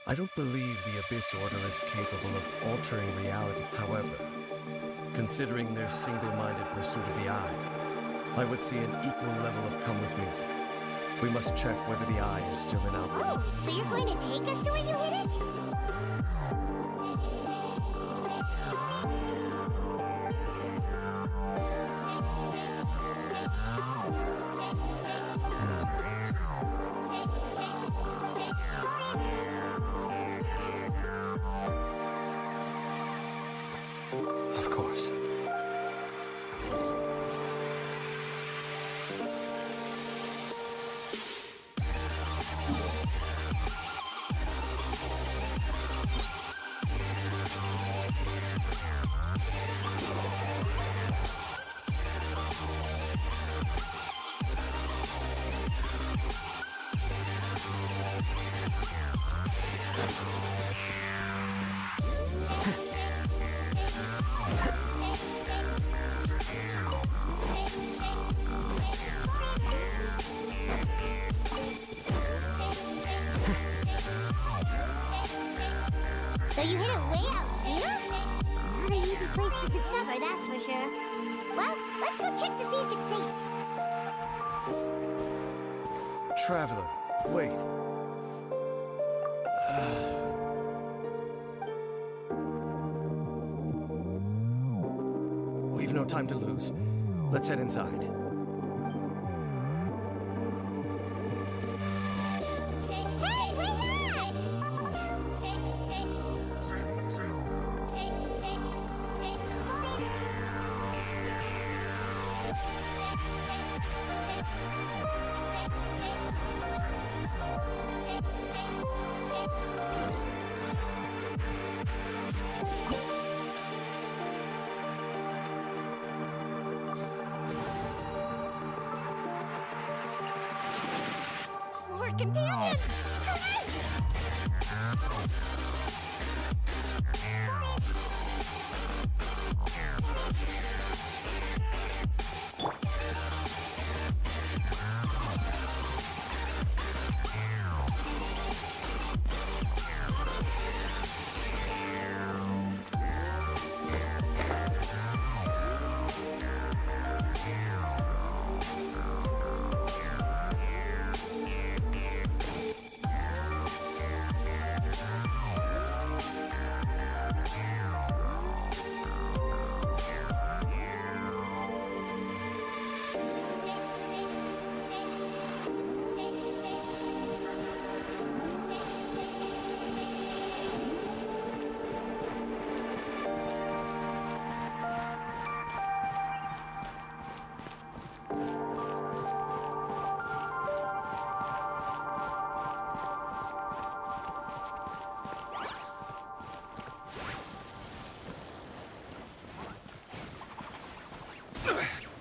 I don't believe the Abyss Order is capable of altering reality. However, considering their single-minded pursuit of the eye, I would see an equal level of come with me. We must check whether the eye is still in our... Oh, so you're going to take us to where you hid it? Of course. So you hid it way out here? Not an easy place to discover, that's for sure. Well, let's go check to see if it's safe. Traveler, wait. We've no time to lose. Let's head inside. More companions!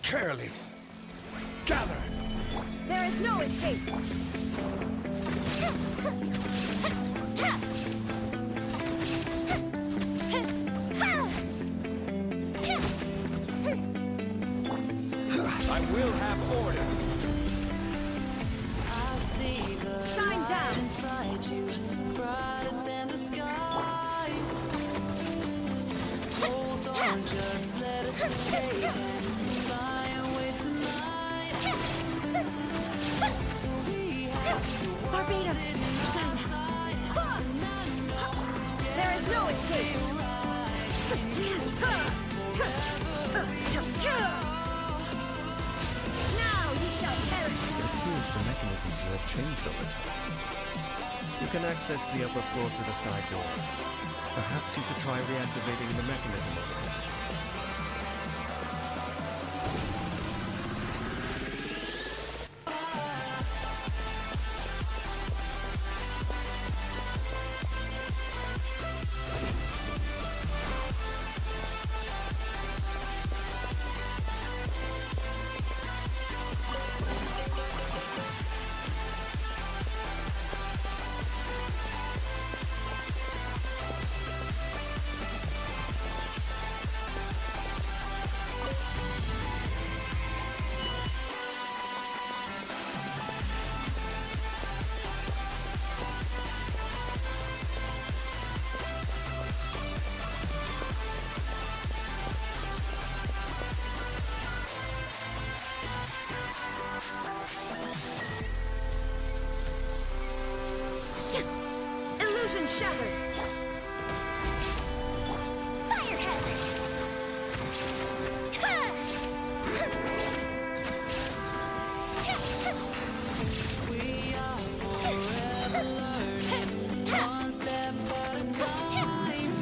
careless. Gather! There is no escape! I will have order. Shine down! Inside you, brighter than the skies. Hold on, just let us escape and fly away tonight. We have to Barbados! There is no escape! Now you shall perish! It appears the mechanisms here have changed over time. You can access the upper floor through the side door. Perhaps you should try reactivating the mechanism over there. Illusion shattered! Fire hazard! We are forever learning, one step at a time.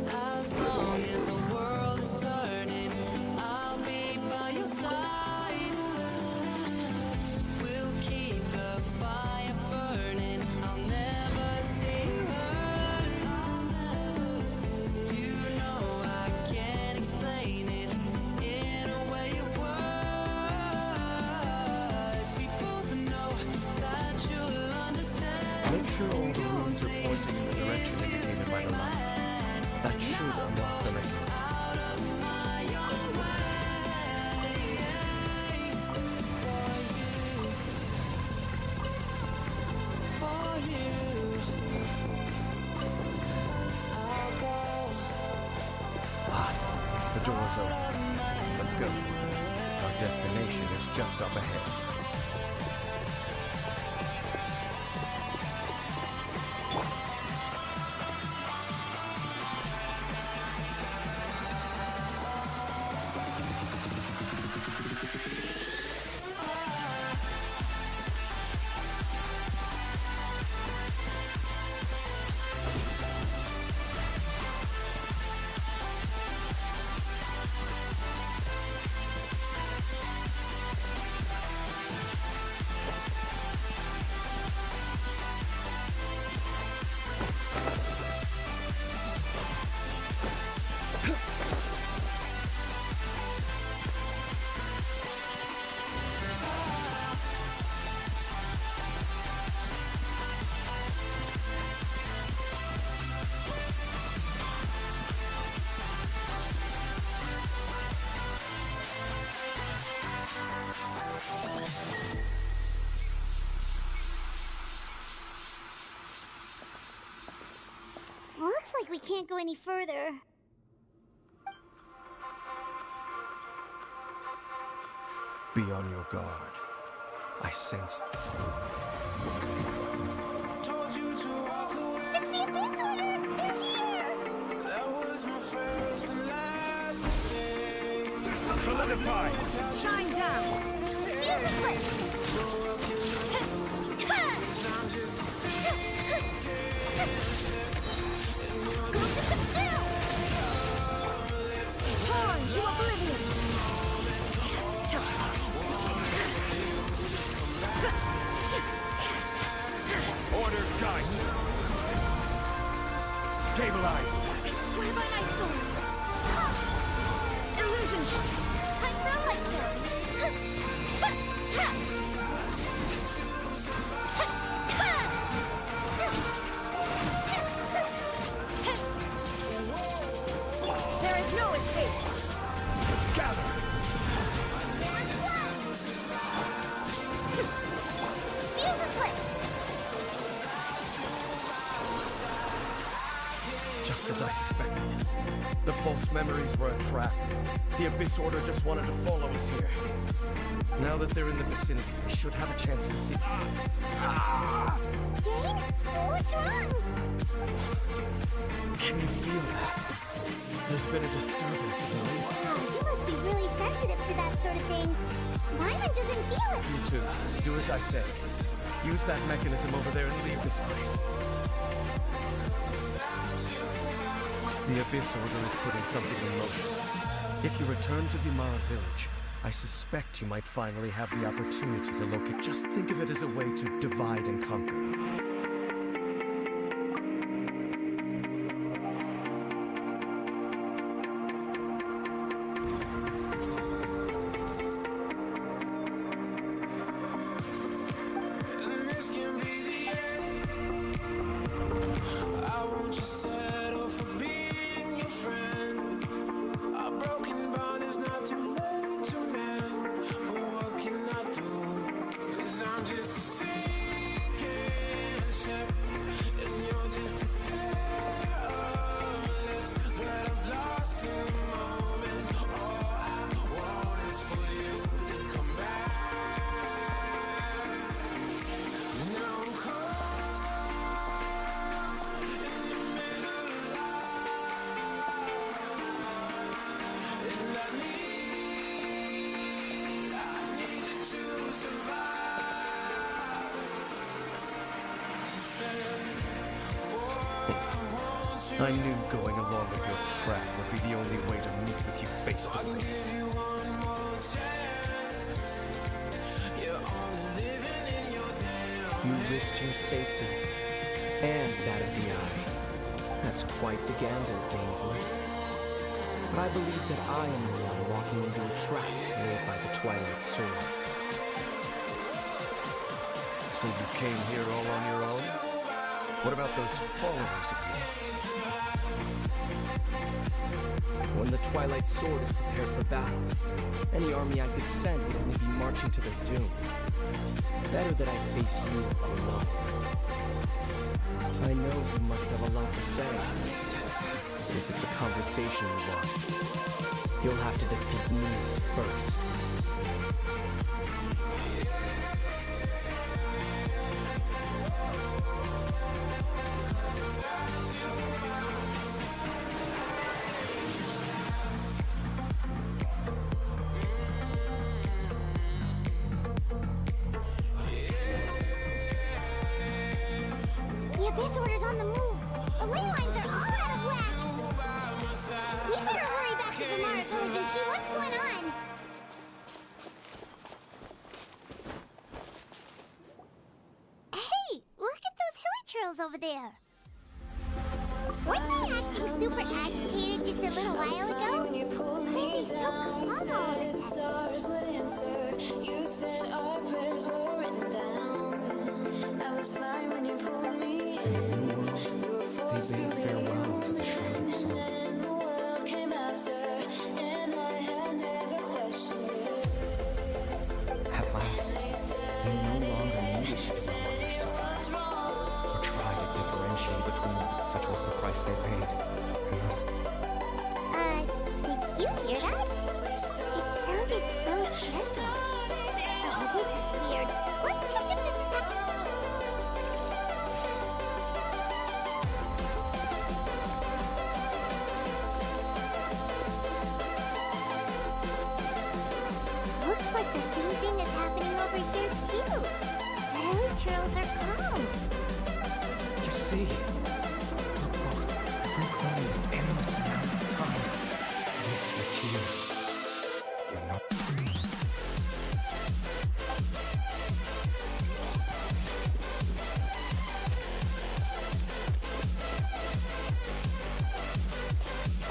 As long as the world is turning, I'll be by your side. We'll keep the fire burning. I'll never see you hurt. You know I can't explain it in a way of words. We both know that you'll understand. Make sure all the rooms are pointing in the direction indicated by the light. That should unlock the mechanism. The door's open. Let's go. Our destination is just up ahead. Looks like we can't go any further. Be on your guard. I sense... Told you to walk away. It's the Abyss Order! They're here! That was my first and last mistake. Solidify! Shine down! Music glitch! I'm just a sinking. Go to subdue! Torn to oblivion! Order guide you. Stabilize. I swear by my soul! Illusion! Just as I suspected. The false memories were a trap. The Abyss Order just wanted to follow us here. Now that they're in the vicinity, we should have a chance to see. Dane? What's wrong? Can you feel that? There's been a disturbance in the lake. Wow, you must be really sensitive to that sort of thing. Myron doesn't feel it. You too. Do as I say. Use that mechanism over there and leave this place. The Abyss Order is putting something in motion. If you return to Vimara Village, I suspect you might finally have the opportunity to locate. Just think of it as a way to divide and conquer. I knew going along with your trap would be the only way to meet with you face to face. You risked your safety and that of the Eye. That's quite the gamble, Ainsley. But I believe that I am the one walking into a trap laid by the Twilight Sword. So you came here all on your own? What about those followers of yours? When the Twilight Sword is prepared for battle, any army I could send would only be marching to their doom. Better that I face you alone. I know you must have a lot to say. But if it's a conversation you want, you'll have to defeat me first. The Abyss Order's on the move. The ley lines are all out of whack. We better hurry back to Vimara Village and see what's going on. Hey, look at those hilly trails over there. Weren't they acting super agitated just a little while ago? Why are they so calm all of a sudden? You said our prayers were written down. I was fine when you pulled me in. We were forced to be human, and then the world came after, and I had never questioned it. At last, they no longer needed to know what their suffering, or try to differentiate between them. Such was the price they paid. And thus, Did you hear that? It sounded so gentle. Oh, this is weird. Let's check if this is happening. Looks like the same thing is happening over here too. The hilly trails are calm. you see, we're both ever-growing an endless amount of time. Yes, your tears. You're not.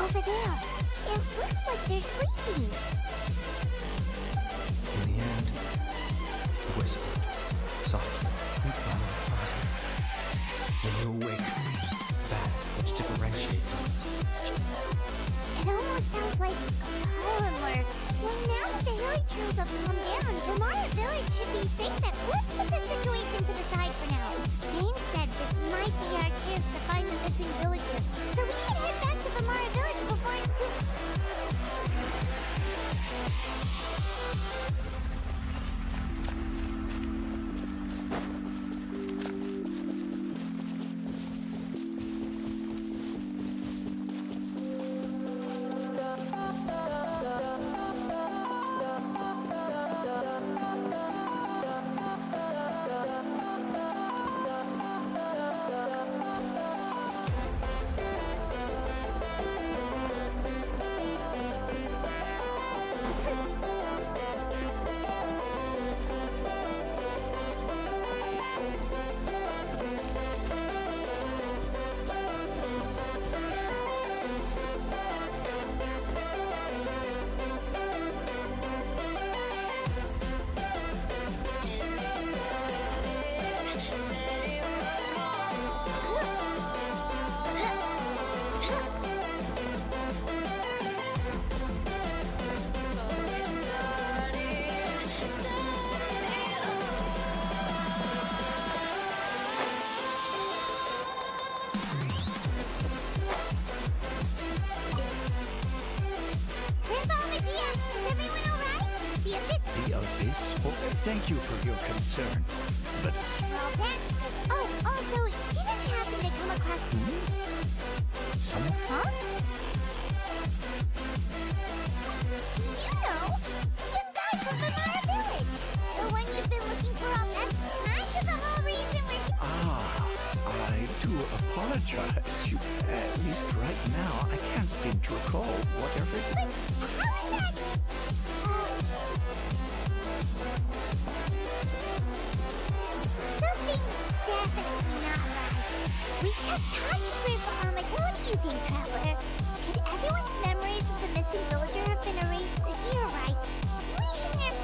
Over there. It looks like they're sleeping. In the end, he whispered, softly, sleep well, my father. When you awake, that which differentiates us. It almost sounds like a poem or... Well, now that the hilly trails have calmed down, Vimara Village should be safe. Let's put the situation to the side for now. Dane said this might be our chance to find the missing villager. So we should head back to Vamara Village before it's too... Thank you for your concern, but... Well, that's... Oh, also, you didn't happen to come across... Someone? Huh? You know, young guy from Vamara Village. The one you've been looking for all that time to the whole reason we're... I do apologize. At least right now, I can't seem to recall whatever it is. But how is that? Something's definitely not right. We just talked to Grandpa don't you think, Traveler? Could everyone's memories of the missing villager have been erased? You're right. We should never...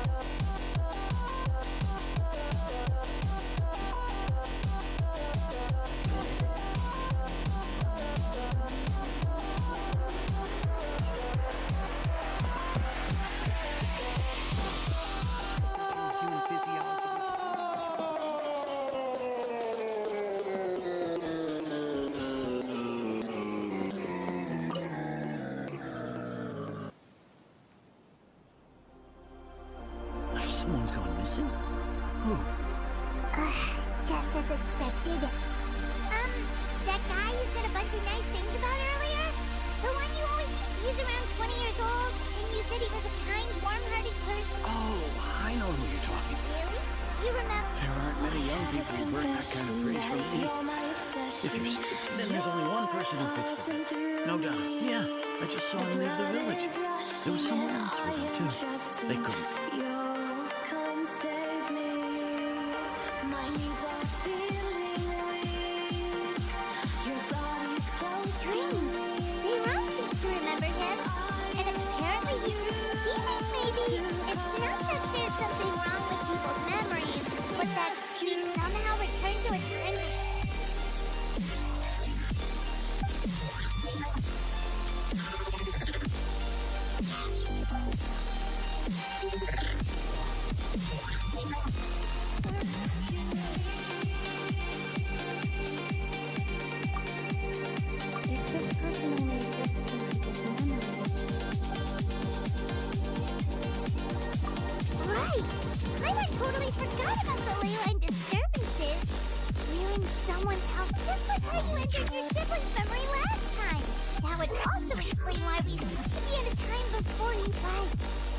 Someone's gone missing? Who? Just as expected. That guy you said a bunch of nice things about earlier? The one you always... He's around 20 years old, and you said he was a kind, warm-hearted person. Oh, I know who you're talking about. Really? You remember? There aren't many young people who've earned that kind of praise from me. If you're stupid, then there's only one person who fits the bill. No doubt. Yeah, I just saw him leave the village. There was someone else with him, too. They couldn't. Strange. Mom seems to remember him. And apparently he's just stealing, maybe. It's not that there's something wrong with people's memories, but that he somehow returned to a time... Right! I had totally forgot about the ley line disturbances. We're in someone's house, just like how you entered your sibling's memory last time. That would also explain why we used to be at a time before he died.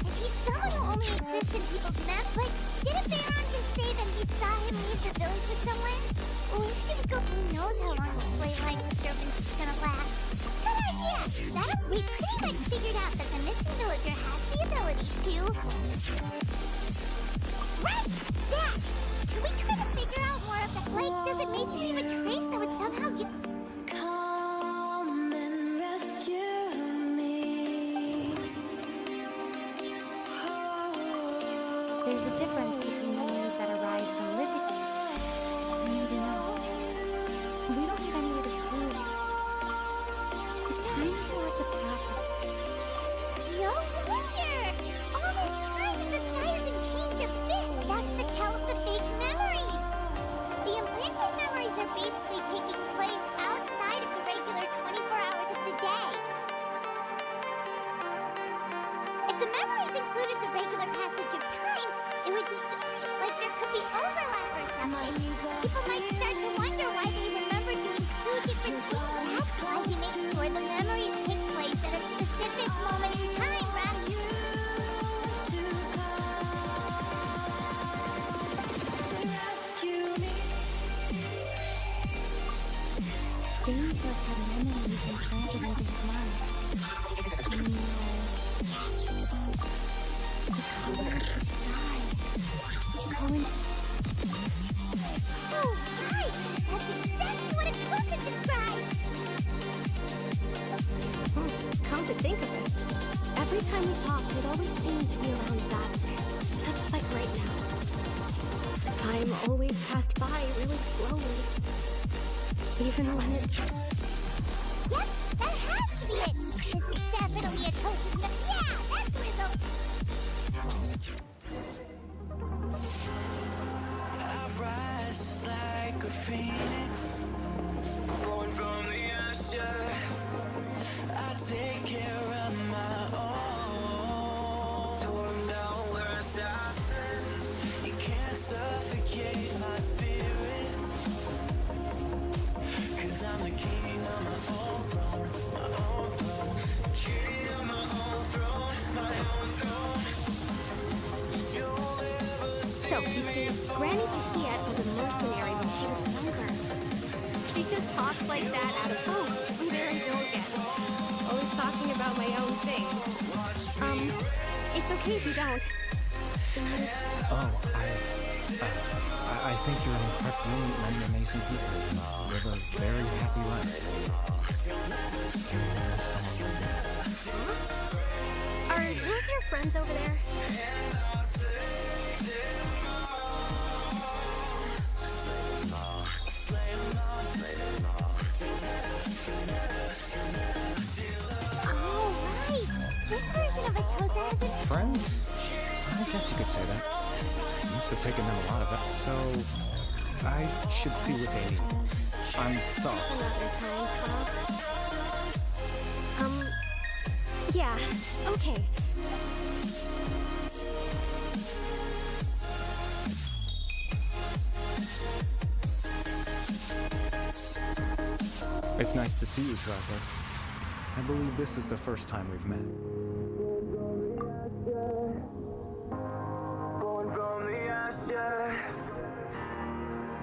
If he's someone who only exists in people's memories, but didn't Baron just say that he saw him leave the village with someone? Well, we should go. Who knows how long this ley line disturbance is gonna last? Good idea! We pretty much figured out that the missing villager has the ability to... Right! That! Can we try to figure out more of that? Like, does it maybe leave a trace that would somehow get... Come and rescue me. There's a difference between memories that arise from lived experience and maybe not. We don't have any way to prove it. If time towards a prophet. No wonder! All this time and the sky hasn't changed a bit. That's the tell of the fake memories. The implanted memories are basically People might start to wonder why they remember doing two different things. That's why you make sure the memories take place at a specific moment in time, right? Things like having memories implanted into his mind. Oh, right! That's exactly what it's supposed to describe! Come to think of it, every time we talked, it always seemed to be around dusk. Just like right now. Time always passed by really slowly. Even when it... Yep, that has to be it! This is definitely a toast. Yeah, that's what it's over. I rise just like a phoenix, born from the ashes. I take care of my own. Torn down where it's ashes. You can't suffocate my spirit, 'cause I'm the king of my own throne, my own throne. King of my own throne, my own throne. You'll never So, you see, Granny Jahiet was a mercenary when she was younger. She just talks like that out of... Oh, there I go again. Always talking about my own thing. It's okay if you don't. Oh, I think you're an incredibly amazing people. Live a very happy life. Are those your friends over there? Oh, right! This version of a toast has a... Friends? I guess you could say that. Must have taken them a lot of it, so I should see what they need. I'm sorry. Another time, Carl. Yeah, okay. It's nice to see you, Traveler. I believe this is the first time we've met. born from the ashes,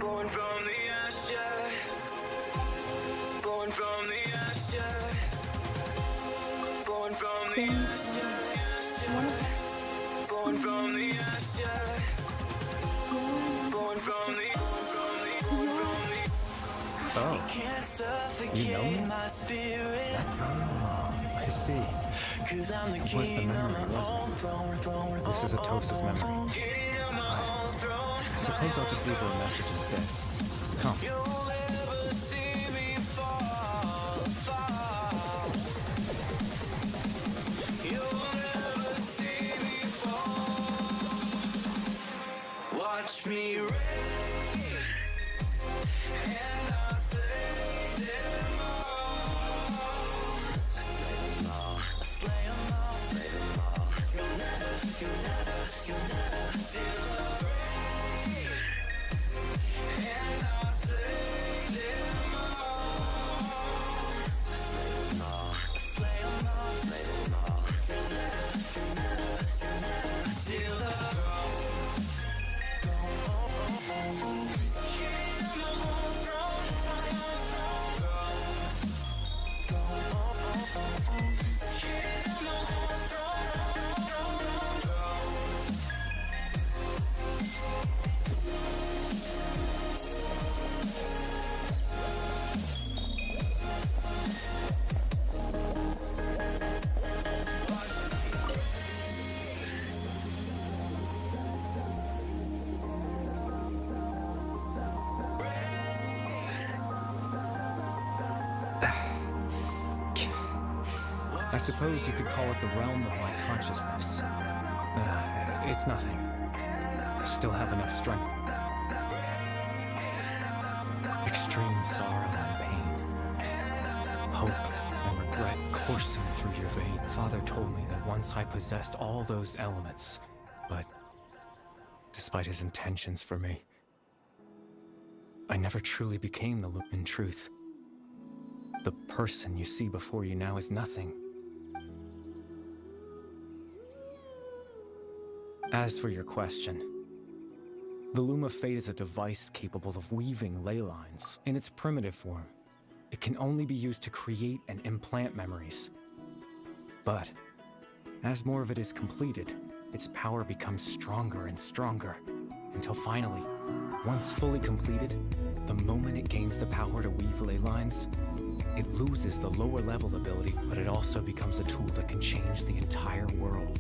born from the ashes, born from the ashes, born from the ashes, born from the ashes, born from the Oh, you know me? my spirit. I see. It was the memory, wasn't it? This is Atosa's memory. I suppose I'll just leave her a message instead. Come. Watch me rain. I suppose you could call it the realm of my consciousness. It's nothing. I still have enough strength. Extreme sorrow and pain. Hope and regret coursing through your vein. Father told me that once I possessed all those elements, but despite his intentions for me, I never truly became the loom in truth. The person you see before you now is nothing. As for your question, the Loom of Fate is a device capable of weaving ley lines. In its primitive form, it can only be used to create and implant memories. But as more of it is completed, its power becomes stronger and stronger, until finally, once fully completed, the moment it gains the power to weave ley lines, it loses the lower level ability, but it also becomes a tool that can change the entire world.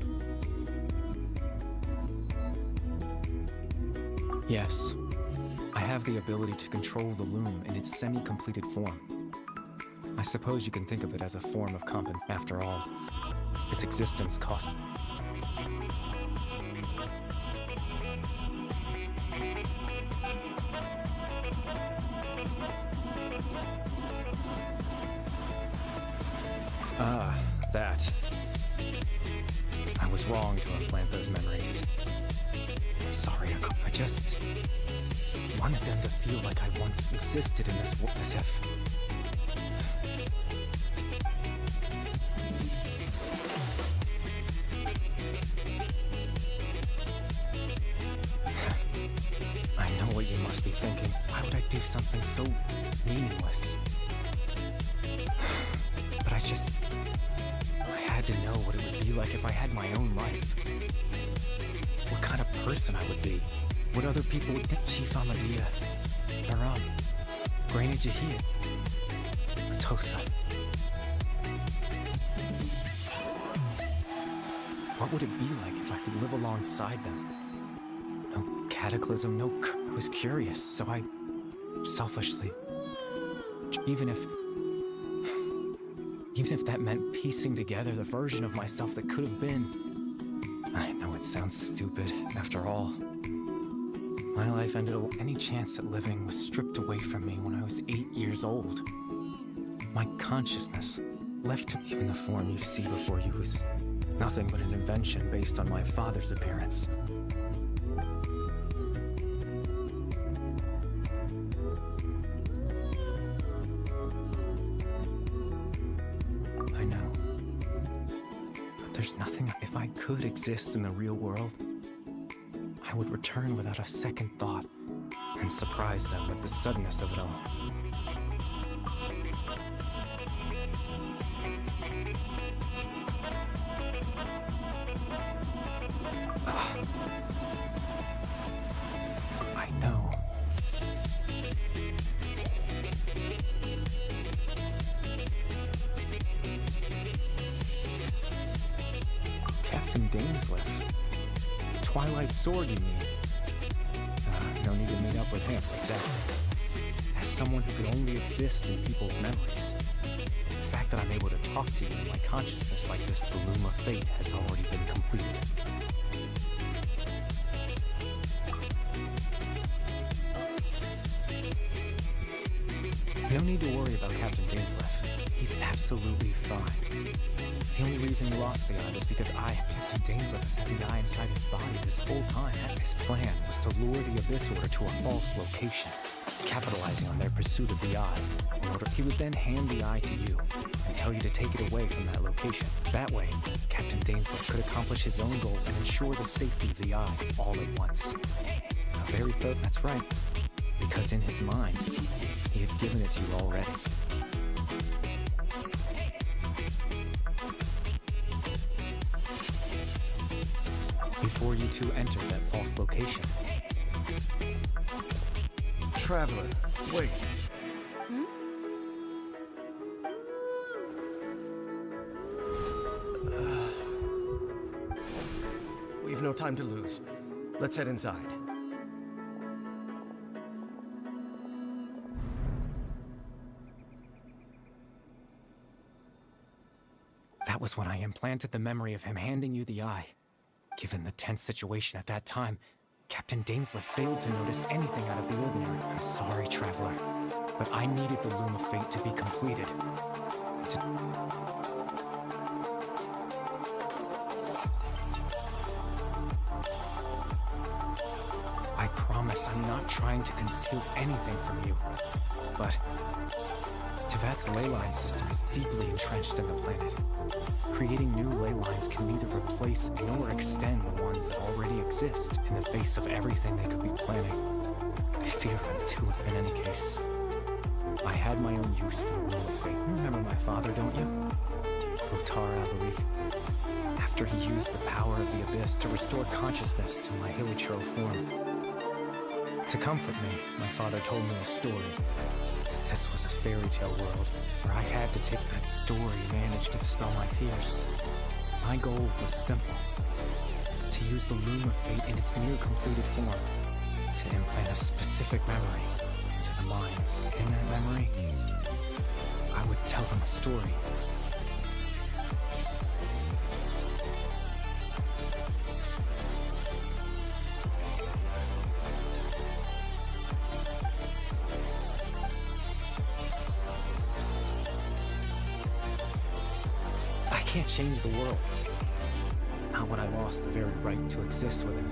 Yes, I have the ability to control the loom in its semi-completed form. I suppose you can think of it as a form of compensation. After all, its existence cost. Ah, that. I was wrong to implant those memories. I'm sorry, I just wanted them to feel like I once existed in this world, as if... I know what you must be thinking. Why would I do something so meaningless? But I had to know what it would be like if I had my own life. What kind of person I would be. What other people would think. Chief Amadea, Naram, Granny Jahia, Tosa. What would it be like if I could live alongside them? No cataclysm, no I was curious, so I selfishly, even if that meant piecing together the version of myself that could have been. I know it sounds stupid, after all. My life ended. Any chance at living was stripped away from me when I was 8 years old. My consciousness, left to even the form you see before you, was nothing but an invention based on my father's appearance. I know. But there's nothing. If I could exist in the real world, I would return without a second thought and surprise them with the suddenness of it all. I know. Captain Dainsleif. Twilight Sword, you mean? No need to meet up with him, exactly. As someone who could only exist in people's memories, the fact that I'm able to talk to you in my consciousness like this, the Loom of Fate has already been completed. No need to worry about Captain Dainsleif. He's absolutely fine. The only reason he lost the eye was because Captain Dainsleif, has had the eye inside his body this whole time. His plan was to lure the Abyss Order to a false location, capitalizing on their pursuit of the eye. In order, he would then hand the eye to you and tell you to take it away from that location. That way, Captain Dainsleif could accomplish his own goal and ensure the safety of the eye all at once. A very thorough, that's right, because in his mind, he had given it to you already. Before you two entered that false location. Traveler, wait. We've no time to lose. Let's head inside. That was when I implanted the memory of him handing you the eye. Given the tense situation at that time, Captain Dainsleif failed to notice anything out of the ordinary. I'm sorry, Traveler, but I needed the Loom of Fate to be completed. I promise promise I'm not trying to conceal anything from you. But Teyvat's ley line system is deeply entrenched in the planet. Creating new ley lines can neither replace nor extend the ones that already exist in the face of everything they could be planning. I fear I'm too late in any case. I had my own use for the Wheel of Fate. You remember my father, don't you? Otar Abarik. After he used the power of the Abyss to restore consciousness to my Hilichurl form. To comfort me, my father told me a story. This was a fairy tale world, where I had to take that story and manage to dispel my fears. My goal was simple. To use the Loom of Fate in its near-completed form. To implant a specific memory into the minds. In that memory, I would tell them a story. I can't change the world. Not when I lost the very right to exist within it.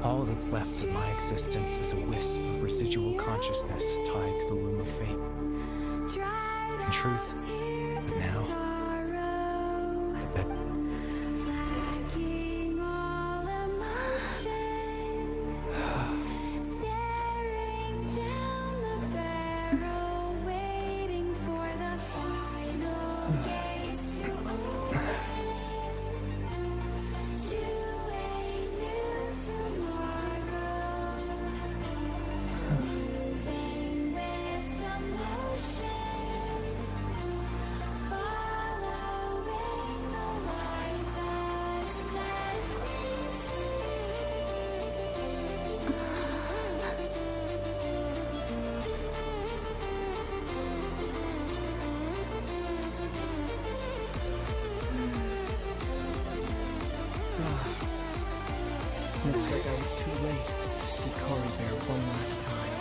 All that's left of my existence is a wisp of residual consciousness tied to the Loom of Fate. In truth, now, I bet. Looks like I was too late to see Kari Bear one last time.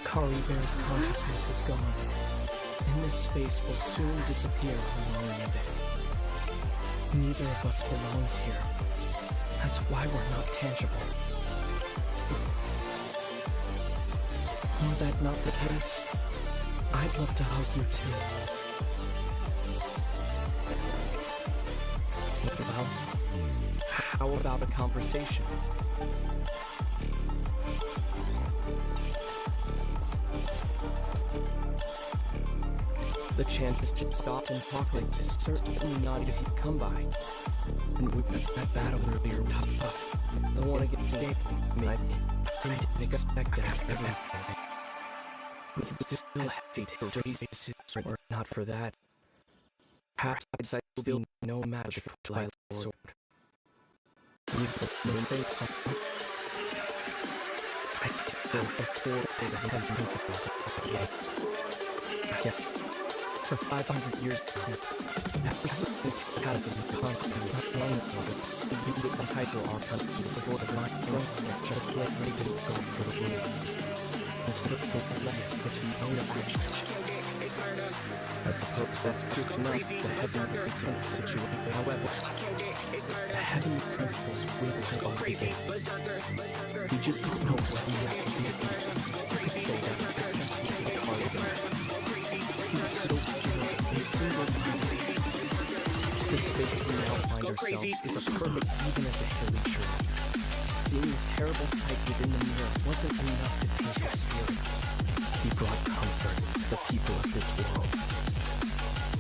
Kari Bear's consciousness is gone. And this space will soon disappear along with it. Neither of us belongs here. That's why we're not tangible. Were that not the case, I'd love to hug you too. Well, how about a conversation? The chances to stop and talk like this is certainly not easy to come by. And that battle earlier was tough. I want to get stayed. I didn't expect that everything. But still hesitate or not for that. Perhaps I still no match for Twilight Sword. I still afford the 10 principles. Yes. For 500 years now, ever since this has been conquered, the title our country to support of not such a greatly destroyed for the world. This looks as desire to own action. As the purpose that's quick enough, the heavenly principles situation. However, the heavenly principles will go away. We just don't know what we have to do. We could say that just to be part of it. So pure and single beauty. The space we now find ourselves is a perfect even as a Hilichurl. Seeing the terrible sight within the mirror wasn't enough to taint his spirit. He brought comfort to the people of this world.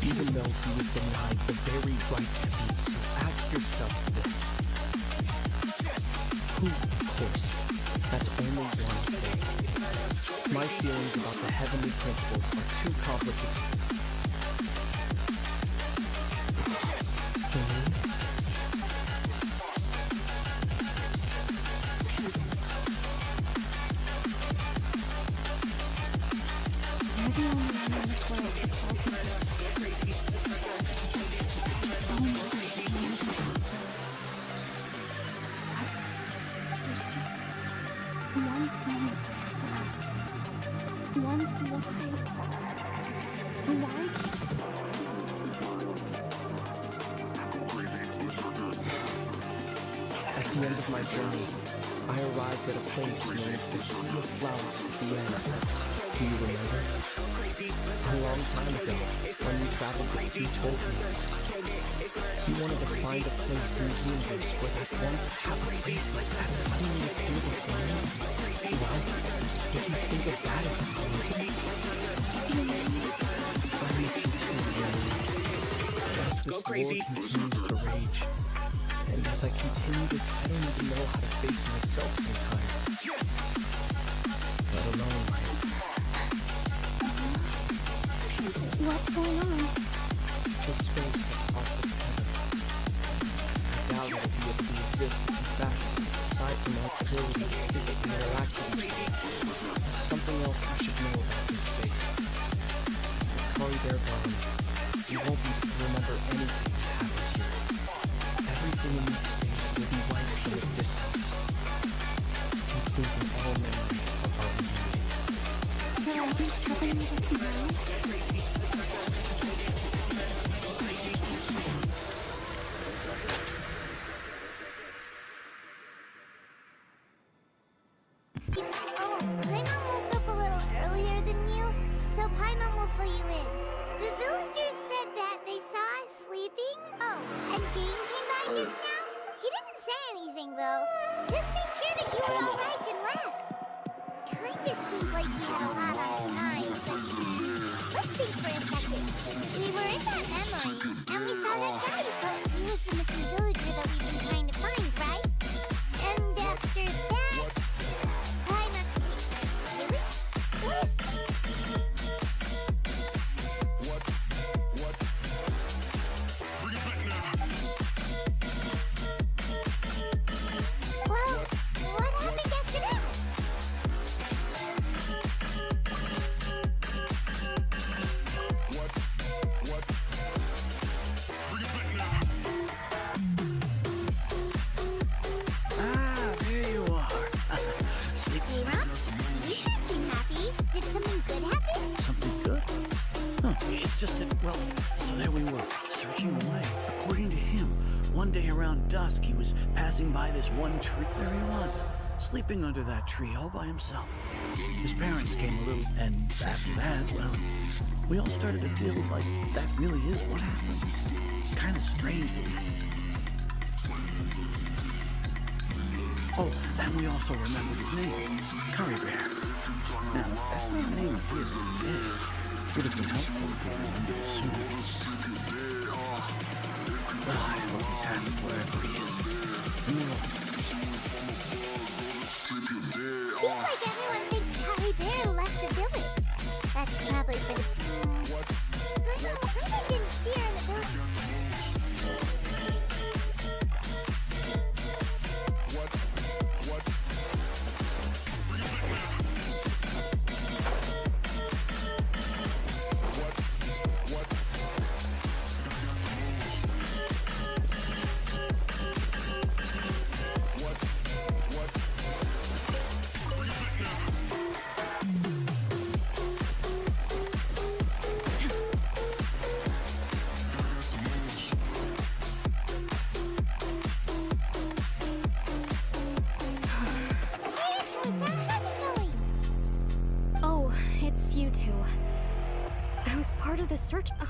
Even though he was denied the very right to be, so ask yourself this. Who, of course, that's only one example. My feelings about the heavenly principles are too complicated. the end of my journey, I arrived at a place known as the Sea of Flowers at the end. Do you remember? A long time ago, when we traveled with Q told me he wanted to find a place in the universe where that wanted to have a place like that suddenly appeared for me. Well, if you think of that as a coincidence, I miss you too, Yuri. As this war continues to rage, and as I continue to, I don't even know how to face myself sometimes. Let alone my... What's going on? This space has lost its tether. I doubt it will be able to exist. In fact, aside from my ability to physically interact with each other, there's something else you should know about this space. With Kari Bear gone, you won't be able to remember anything that happened here. Everything in that space will be wiped from a distance, including all memory of our reunion. Are you telling me this now? He was passing by this one tree. There he was, sleeping under that tree all by himself. His parents came a little, and after that, well, we all started to feel like that really is what happened. Kind of strange that we... Oh, and we also remembered his name, Curry Bear. Now, that's not a name of his. It would have been helpful if we remembered it sooner. I hope he's happy wherever he is. Seems like everyone thinks Curry Bear left the village. That's probably for the... I didn't see her in the village.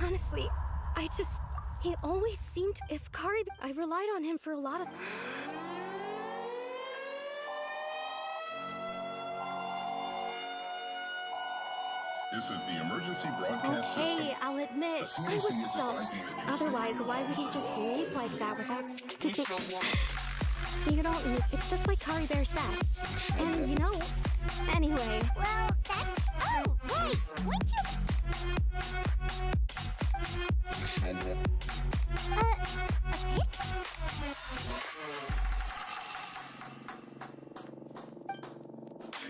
Honestly, he always seemed, if Kari, I relied on him for a lot of... This is the emergency broadcast system. Okay, I'll admit, I was stumped. Otherwise, why would he just leave like that without... You know, it's just like Kari Bear said. And, you know, anyway... Well, that's... Oh, right, weren't you...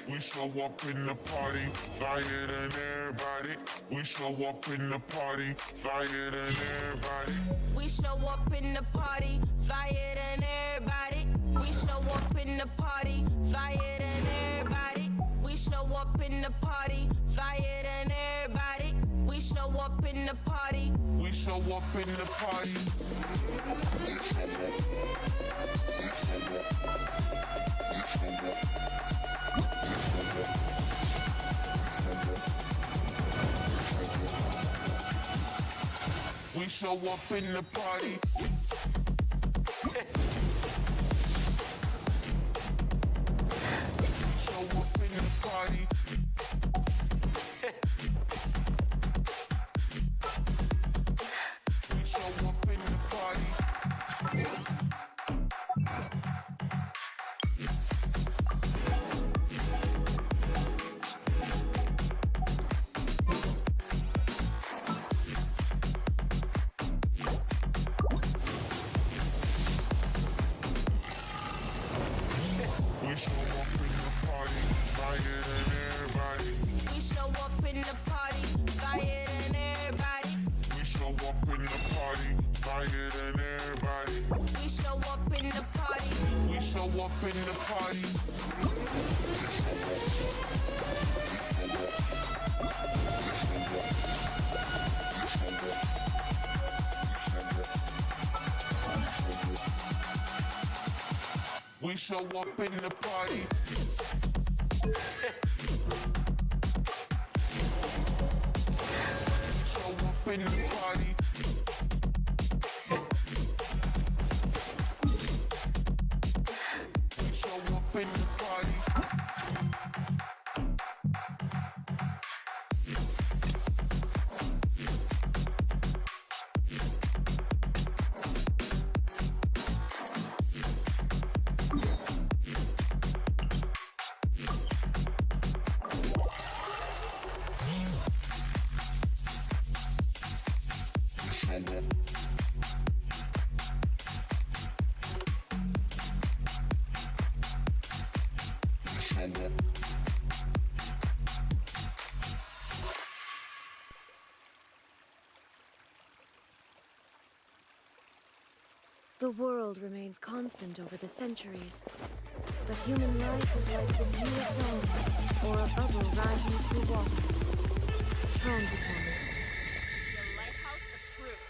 We show up in the party, flyer than everybody. We show up in the party, flyer than everybody. We show up in the party, flyer than everybody. We show up in the party, flyer than everybody. We show up in the party, flyer than everybody. We We show up in the party. We show up in the party. We show up in the party. We show up in the party. We show up in the party. We show up in the party, fire than everybody. We show up in the party, fire than everybody. We show up in the party, fire than everybody. We show up in the party. We show up in the party. We show up in the party. We show up in the party. We show up in the party. The world remains constant over the centuries, but human life is like the dew of dawn, or a bubble rising through water, transitory. The lighthouse of truth.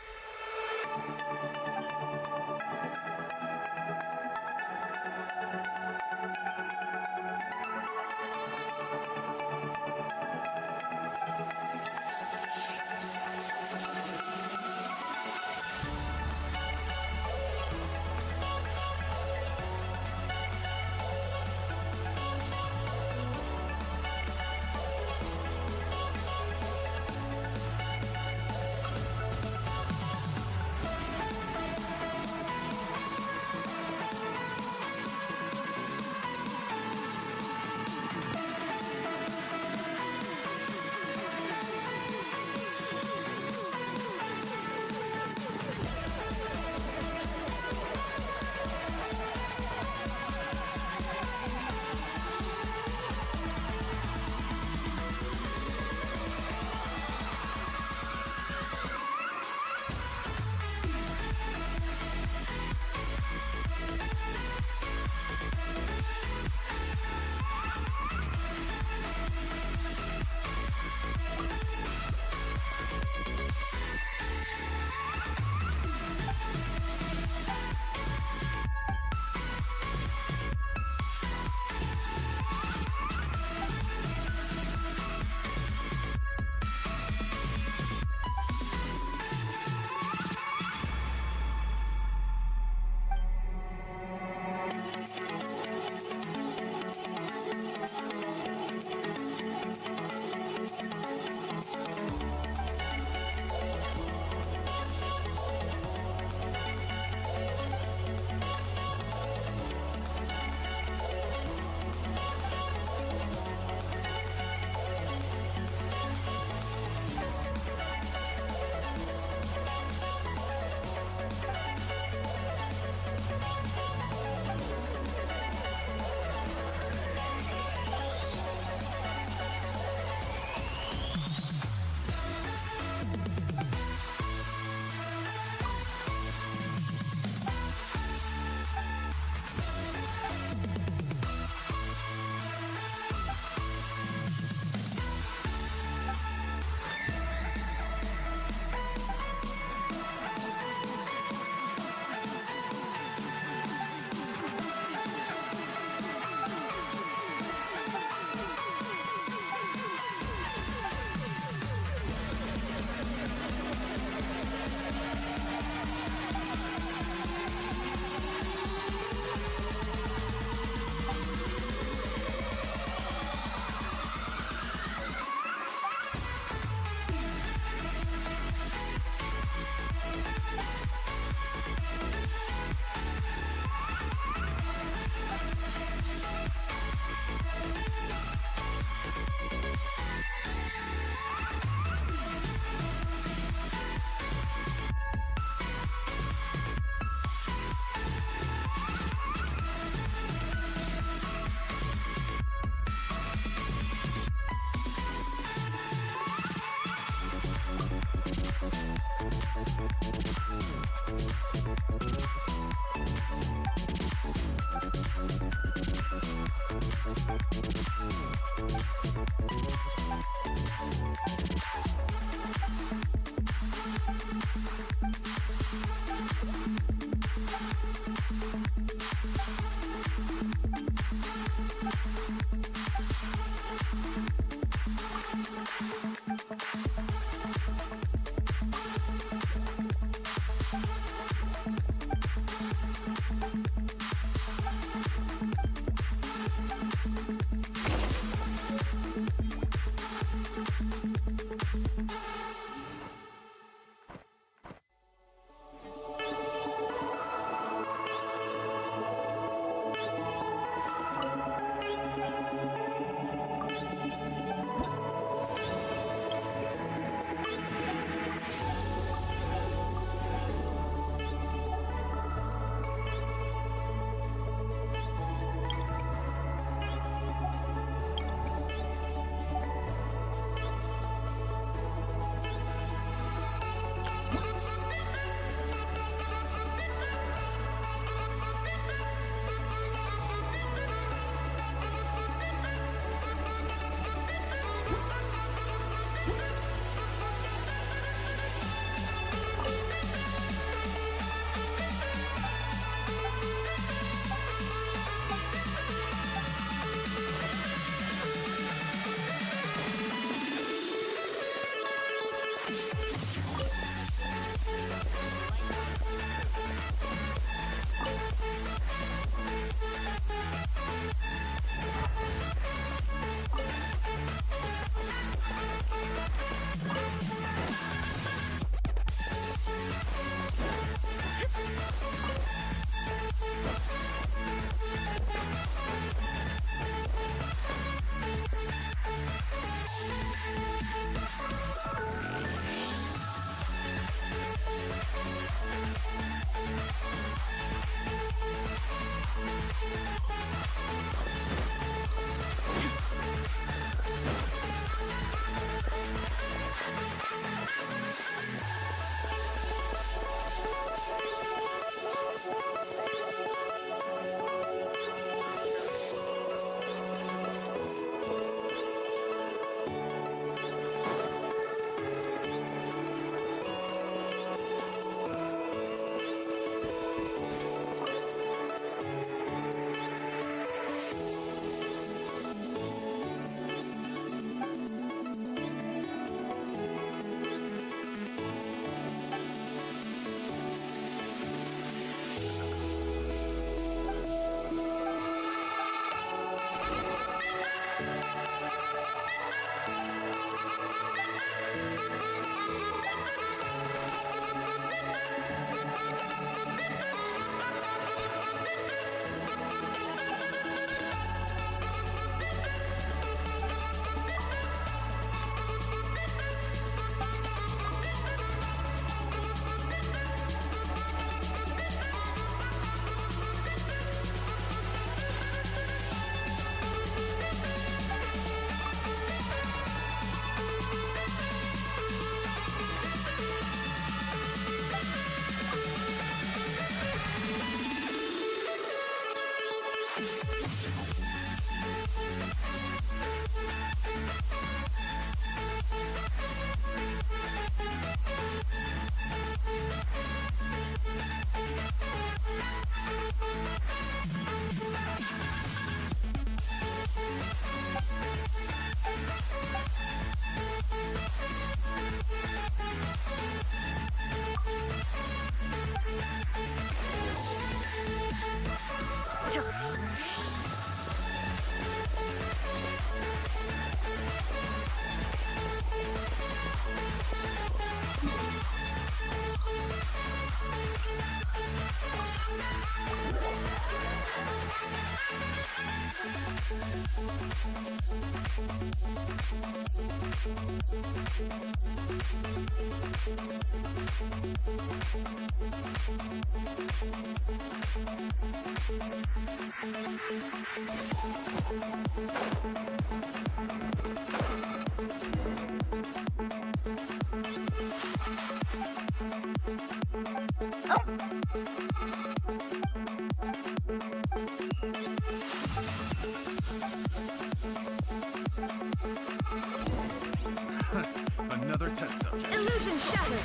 Another test subject. Illusion shattered.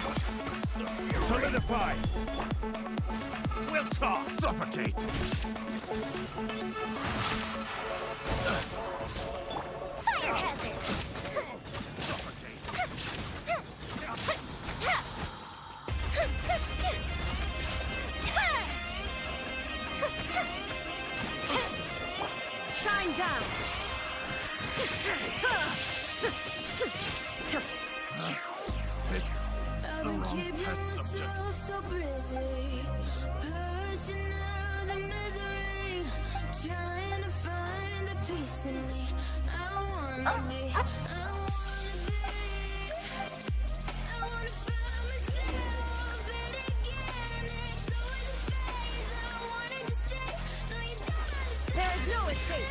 Solidify. We'll talk. Suffocate. Fire hazard. Shine down. I've been keeping myself so busy, pushing out the misery, trying to find the peace in me. I wanna be, I wanna find myself, but again, it's always a phase. I wanted to stay, no you don't understand. There is no escape.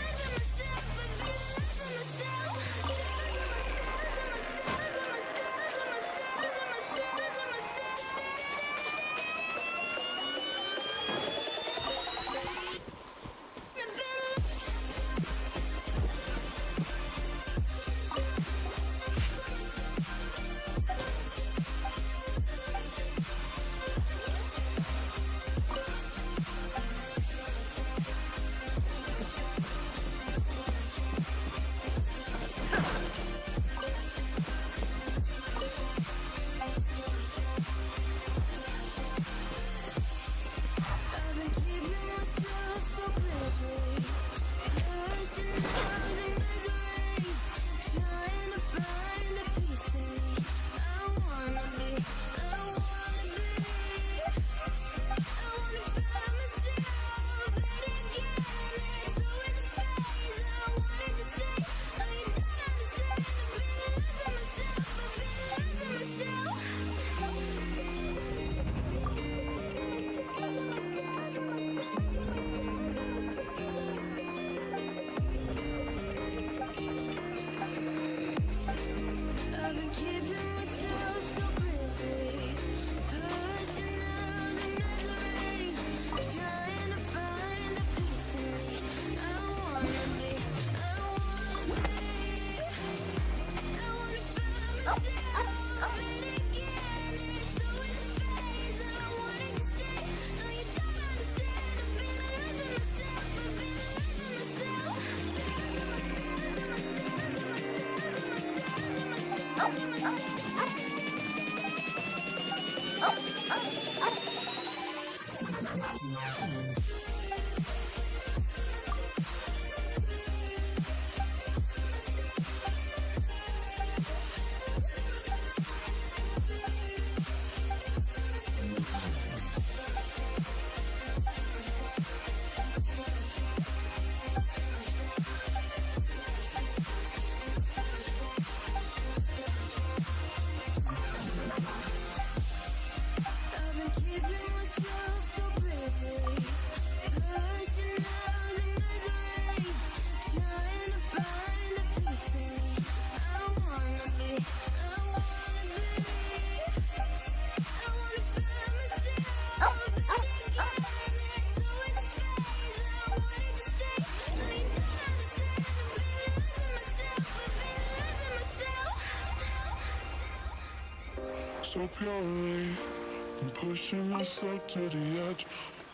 So purely, I'm pushing myself to the edge,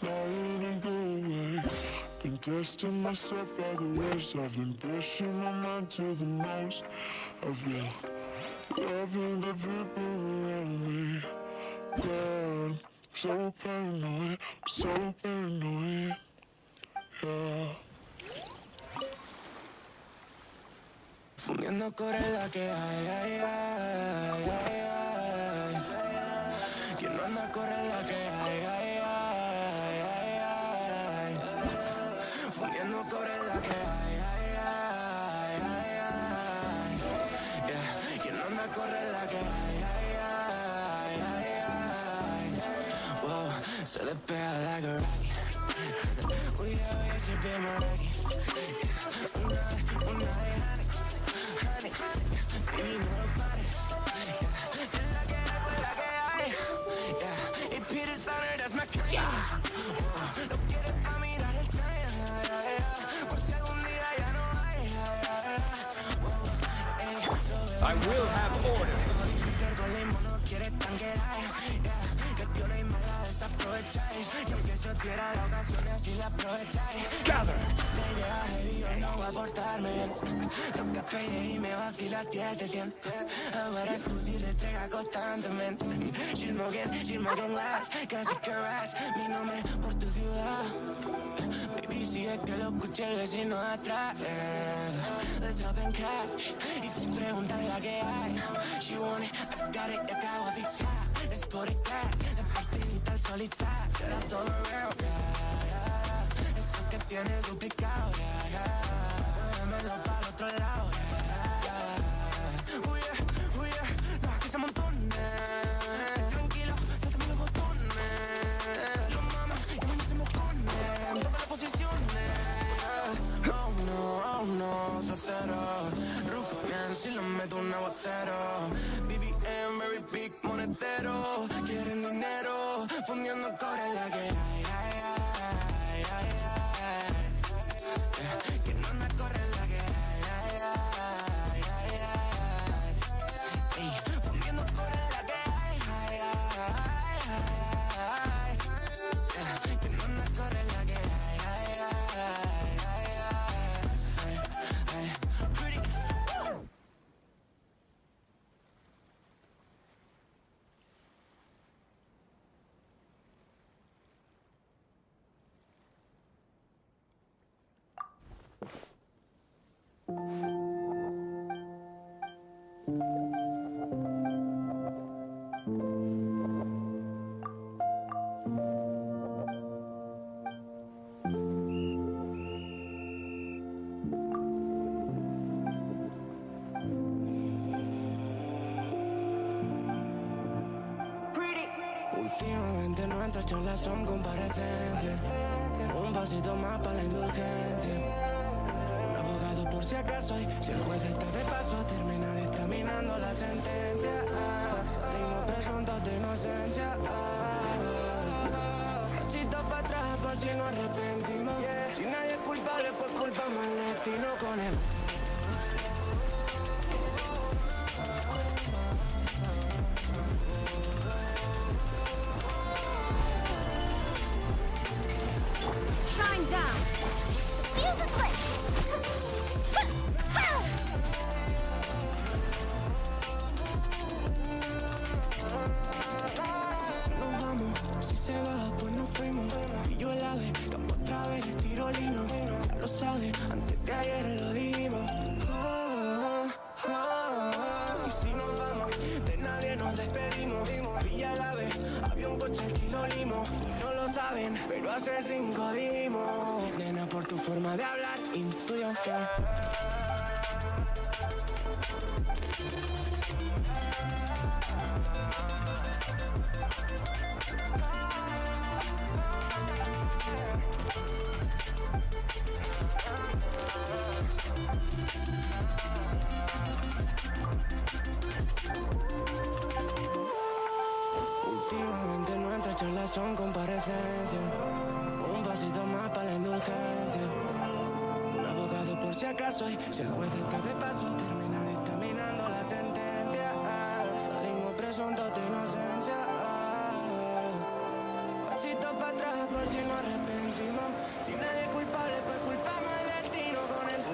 not letting go away. Been testing myself by the worst. I've been pushing my mind to the most. I've been loving the people around me. God, so paranoid, so paranoid. Yeah. Fundiendo core la que hay, ay, ay, ay, ay. Quien no anda corre la que hay, ay, ay, ay, ay. Fundiendo core la que hay, ay, ay, ay, ay. Yeah. Quien no anda corre la que hay, ay, ay, ay, ay. Whoa, se despega like a rocket. Uy, yeah, she be my rocket. Una honey. Baby, no lo pares. Si la que hay, pues la que hay. I will have order. Gather! Baby, sigue que lo escuché el vecino atrás. Let's hop and crash. Y si preguntan la que hay, she want it, I got it, te acabo de fixar. Let's put it back. La partidita al solitario. Era todo around, yeah. Eso que tiene duplicado, yeah. Démelo para otro lado, yeah. Oh yeah, no, que se amontone. Tranquilo, sáltame los botones. Lo mames, y no se me pone. Todas las posiciones. Oh no, otro cero. Rujo bien si lo meto un aguacero. BBM, very big monetero. Quieren dinero, fundiendo cobre la que hay. Que no me corre la que hay. Fundiendo cobre la que hay. Que no me corre la que Últimamente nuestras charlas son comparecencias. Un pasito más para la indulgencia. Un abogado por si acaso y si el juez está de paso termina dictaminando la sentencia. Salimos presuntos de inocencia. Pasito para atrás por si nos arrepentimos. Si nadie es culpable pues culpamos al destino con él. Shine down. Fuse the split. Si nos vamos, si se va, pues nos fuimos. Y yo el ave, campo otra vez, tiro lino. Ya lo sabes, antes de ayer lo dimos. Y si nos vamos, de nadie nos despedimos. Villa el ave, avión, coche, alquilo limo. No lo saben, pero hace 5 dimos. Nena, por tu forma de hablar, intuyo que últimamente nuestras charlas son comparecencias. Un pasito más para la indulgencia. Un abogado por si acaso y si el juez está de paso termina dictaminando la sentencia. Salimos presuntos de inocencia. Pasito para atrás por si nos arrepentimos. Si nadie es culpable pues culpamos al destino con el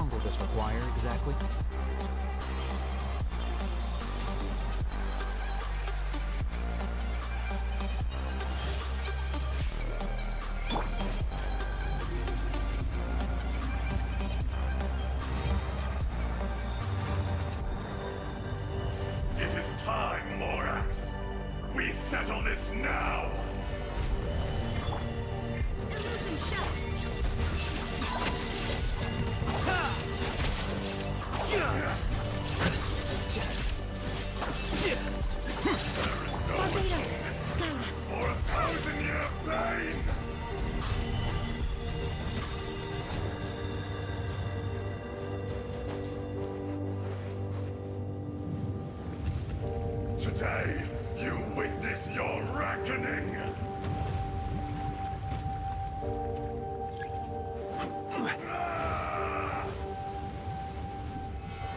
long will this require exactly? It is time, Morax. We settle this now. Illusion shot. For a 1,000-year pain! Today, you witness your reckoning!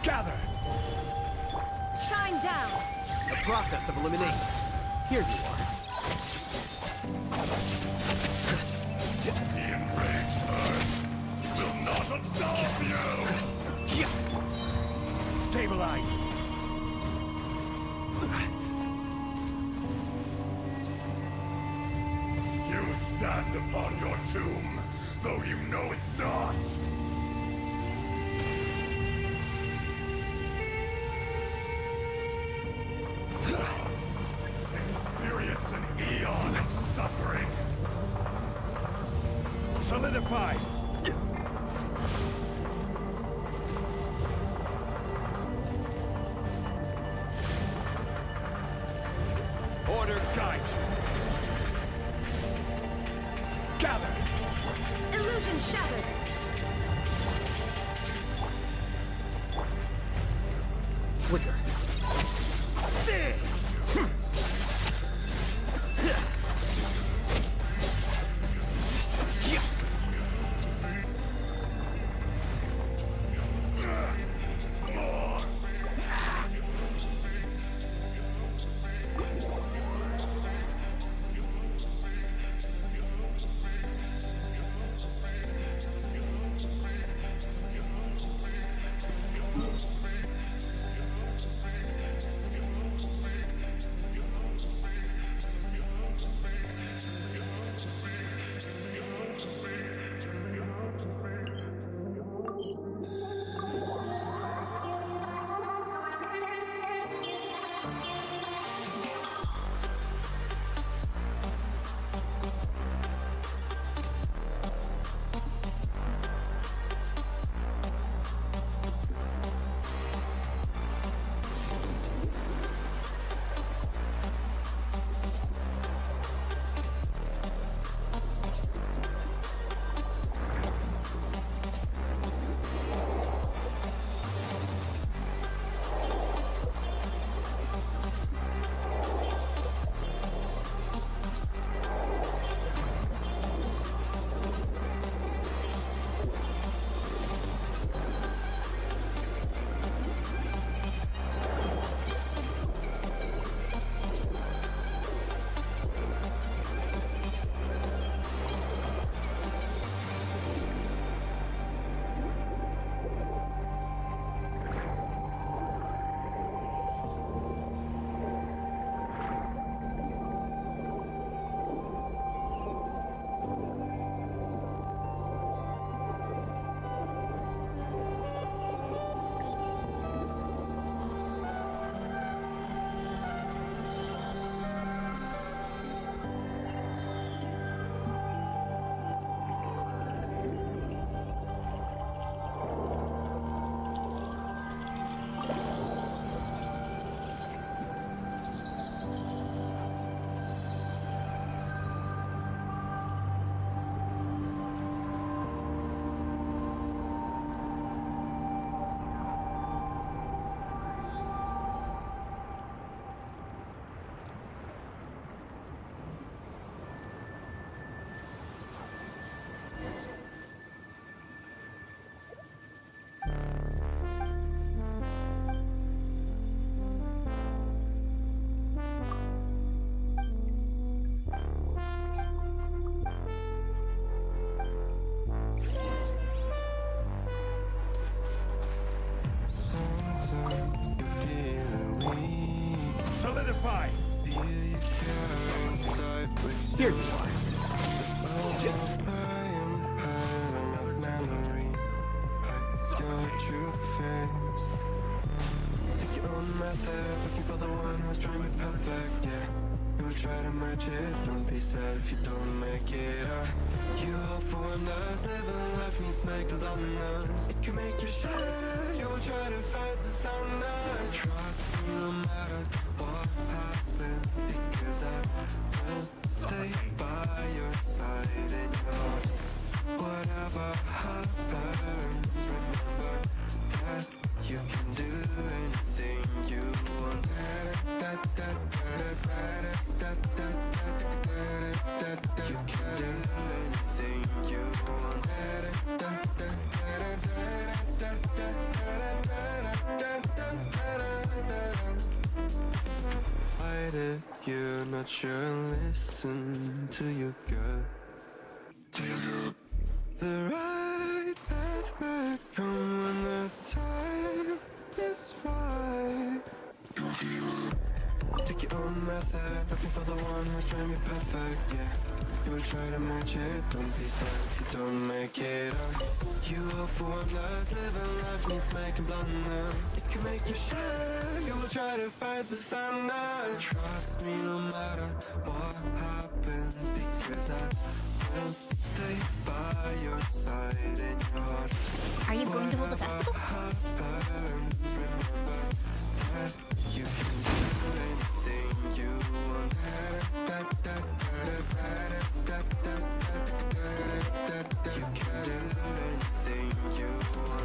Gather! Shine down. The process of elimination. Here you are. The enraged earth will not absolve you! Stabilize. You stand upon your tomb, though you know it not! Experience an eon of suffering! Solidify. Order guide you. Gather. Illusion shattered. Flicker. Here you are. Looking for the one who's trying to be perfect, yeah. You will try to match it, don't be sad if you don't make it. You hope for one that's living life needs making blunders. It can make you shine, you will try to fight the thunder. Trust me no matter what happens, because I will stay by your side and yours. Whatever happens, remember that you can do anything you want. You can do anything you want. Fight if you're not sure, listen to your gut. The right path will come when the time is right. Take your own method, looking for the one who's trying to be perfect, yeah. You will try to match it, don't be sad if you don't make it. You hope for one life, living life needs making blunders. It can make you shine, you will try to fight the thunder. Trust me no matter what happens, because I will stay by your side and your heart. Are you going to hold the festival? Remember that you can do anything you want. You can do anything you want.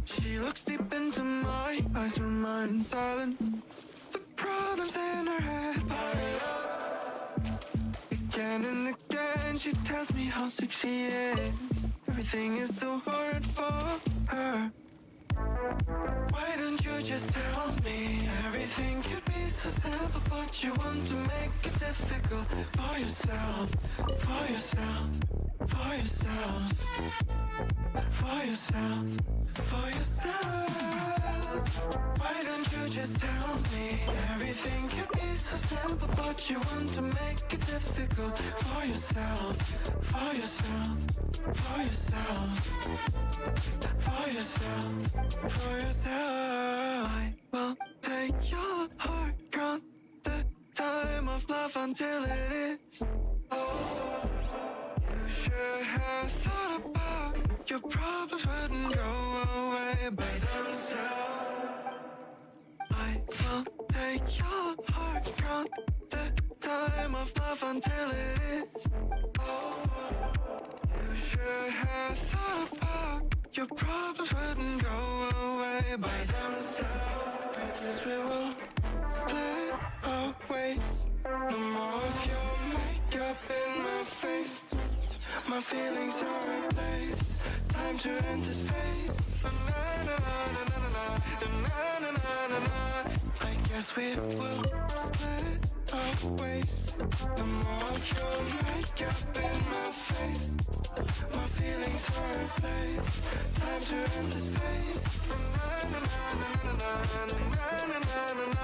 She looks deep into my eyes, her mind silent. The problems in her head pile up. Again and again she tells me how sick she is. Everything is so hard for her. Why don't you just tell me? Everything could be so simple, but you want to make it difficult for yourself, for yourself, for yourself, for yourself, for yourself. Why don't you just tell me? Everything could be so simple, but you want to make it difficult for yourself, for yourself, for yourself, for yourself, for yourself. I will take your heart, count the time of love until it is over. You should have thought about your problems wouldn't go away by themselves. I will take your heart, count the time of love until it is over. You should have thought about your problems wouldn't go away by themselves. Because we will split our ways. No more of your makeup in my face. My feelings are replaced. Time to end this phase. Na na na na na na na na na na na. I guess we will split our ways. No more of your makeup in my face. My feelings are replaced. Time to end this phase. Na na na na na na na na na na na.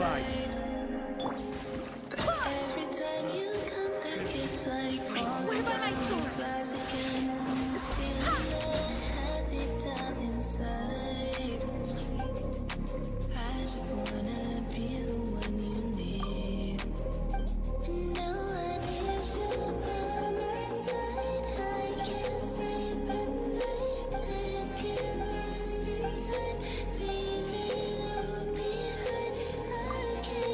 realize. Every time you come back, it's like I swear by my sword. rise again. This feeling that I have deep down inside. I just wanna be the one you need. Now I need you by my side. I can't sleep at night. Let's get lost in time. Leave it all behind. I can't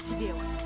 to do.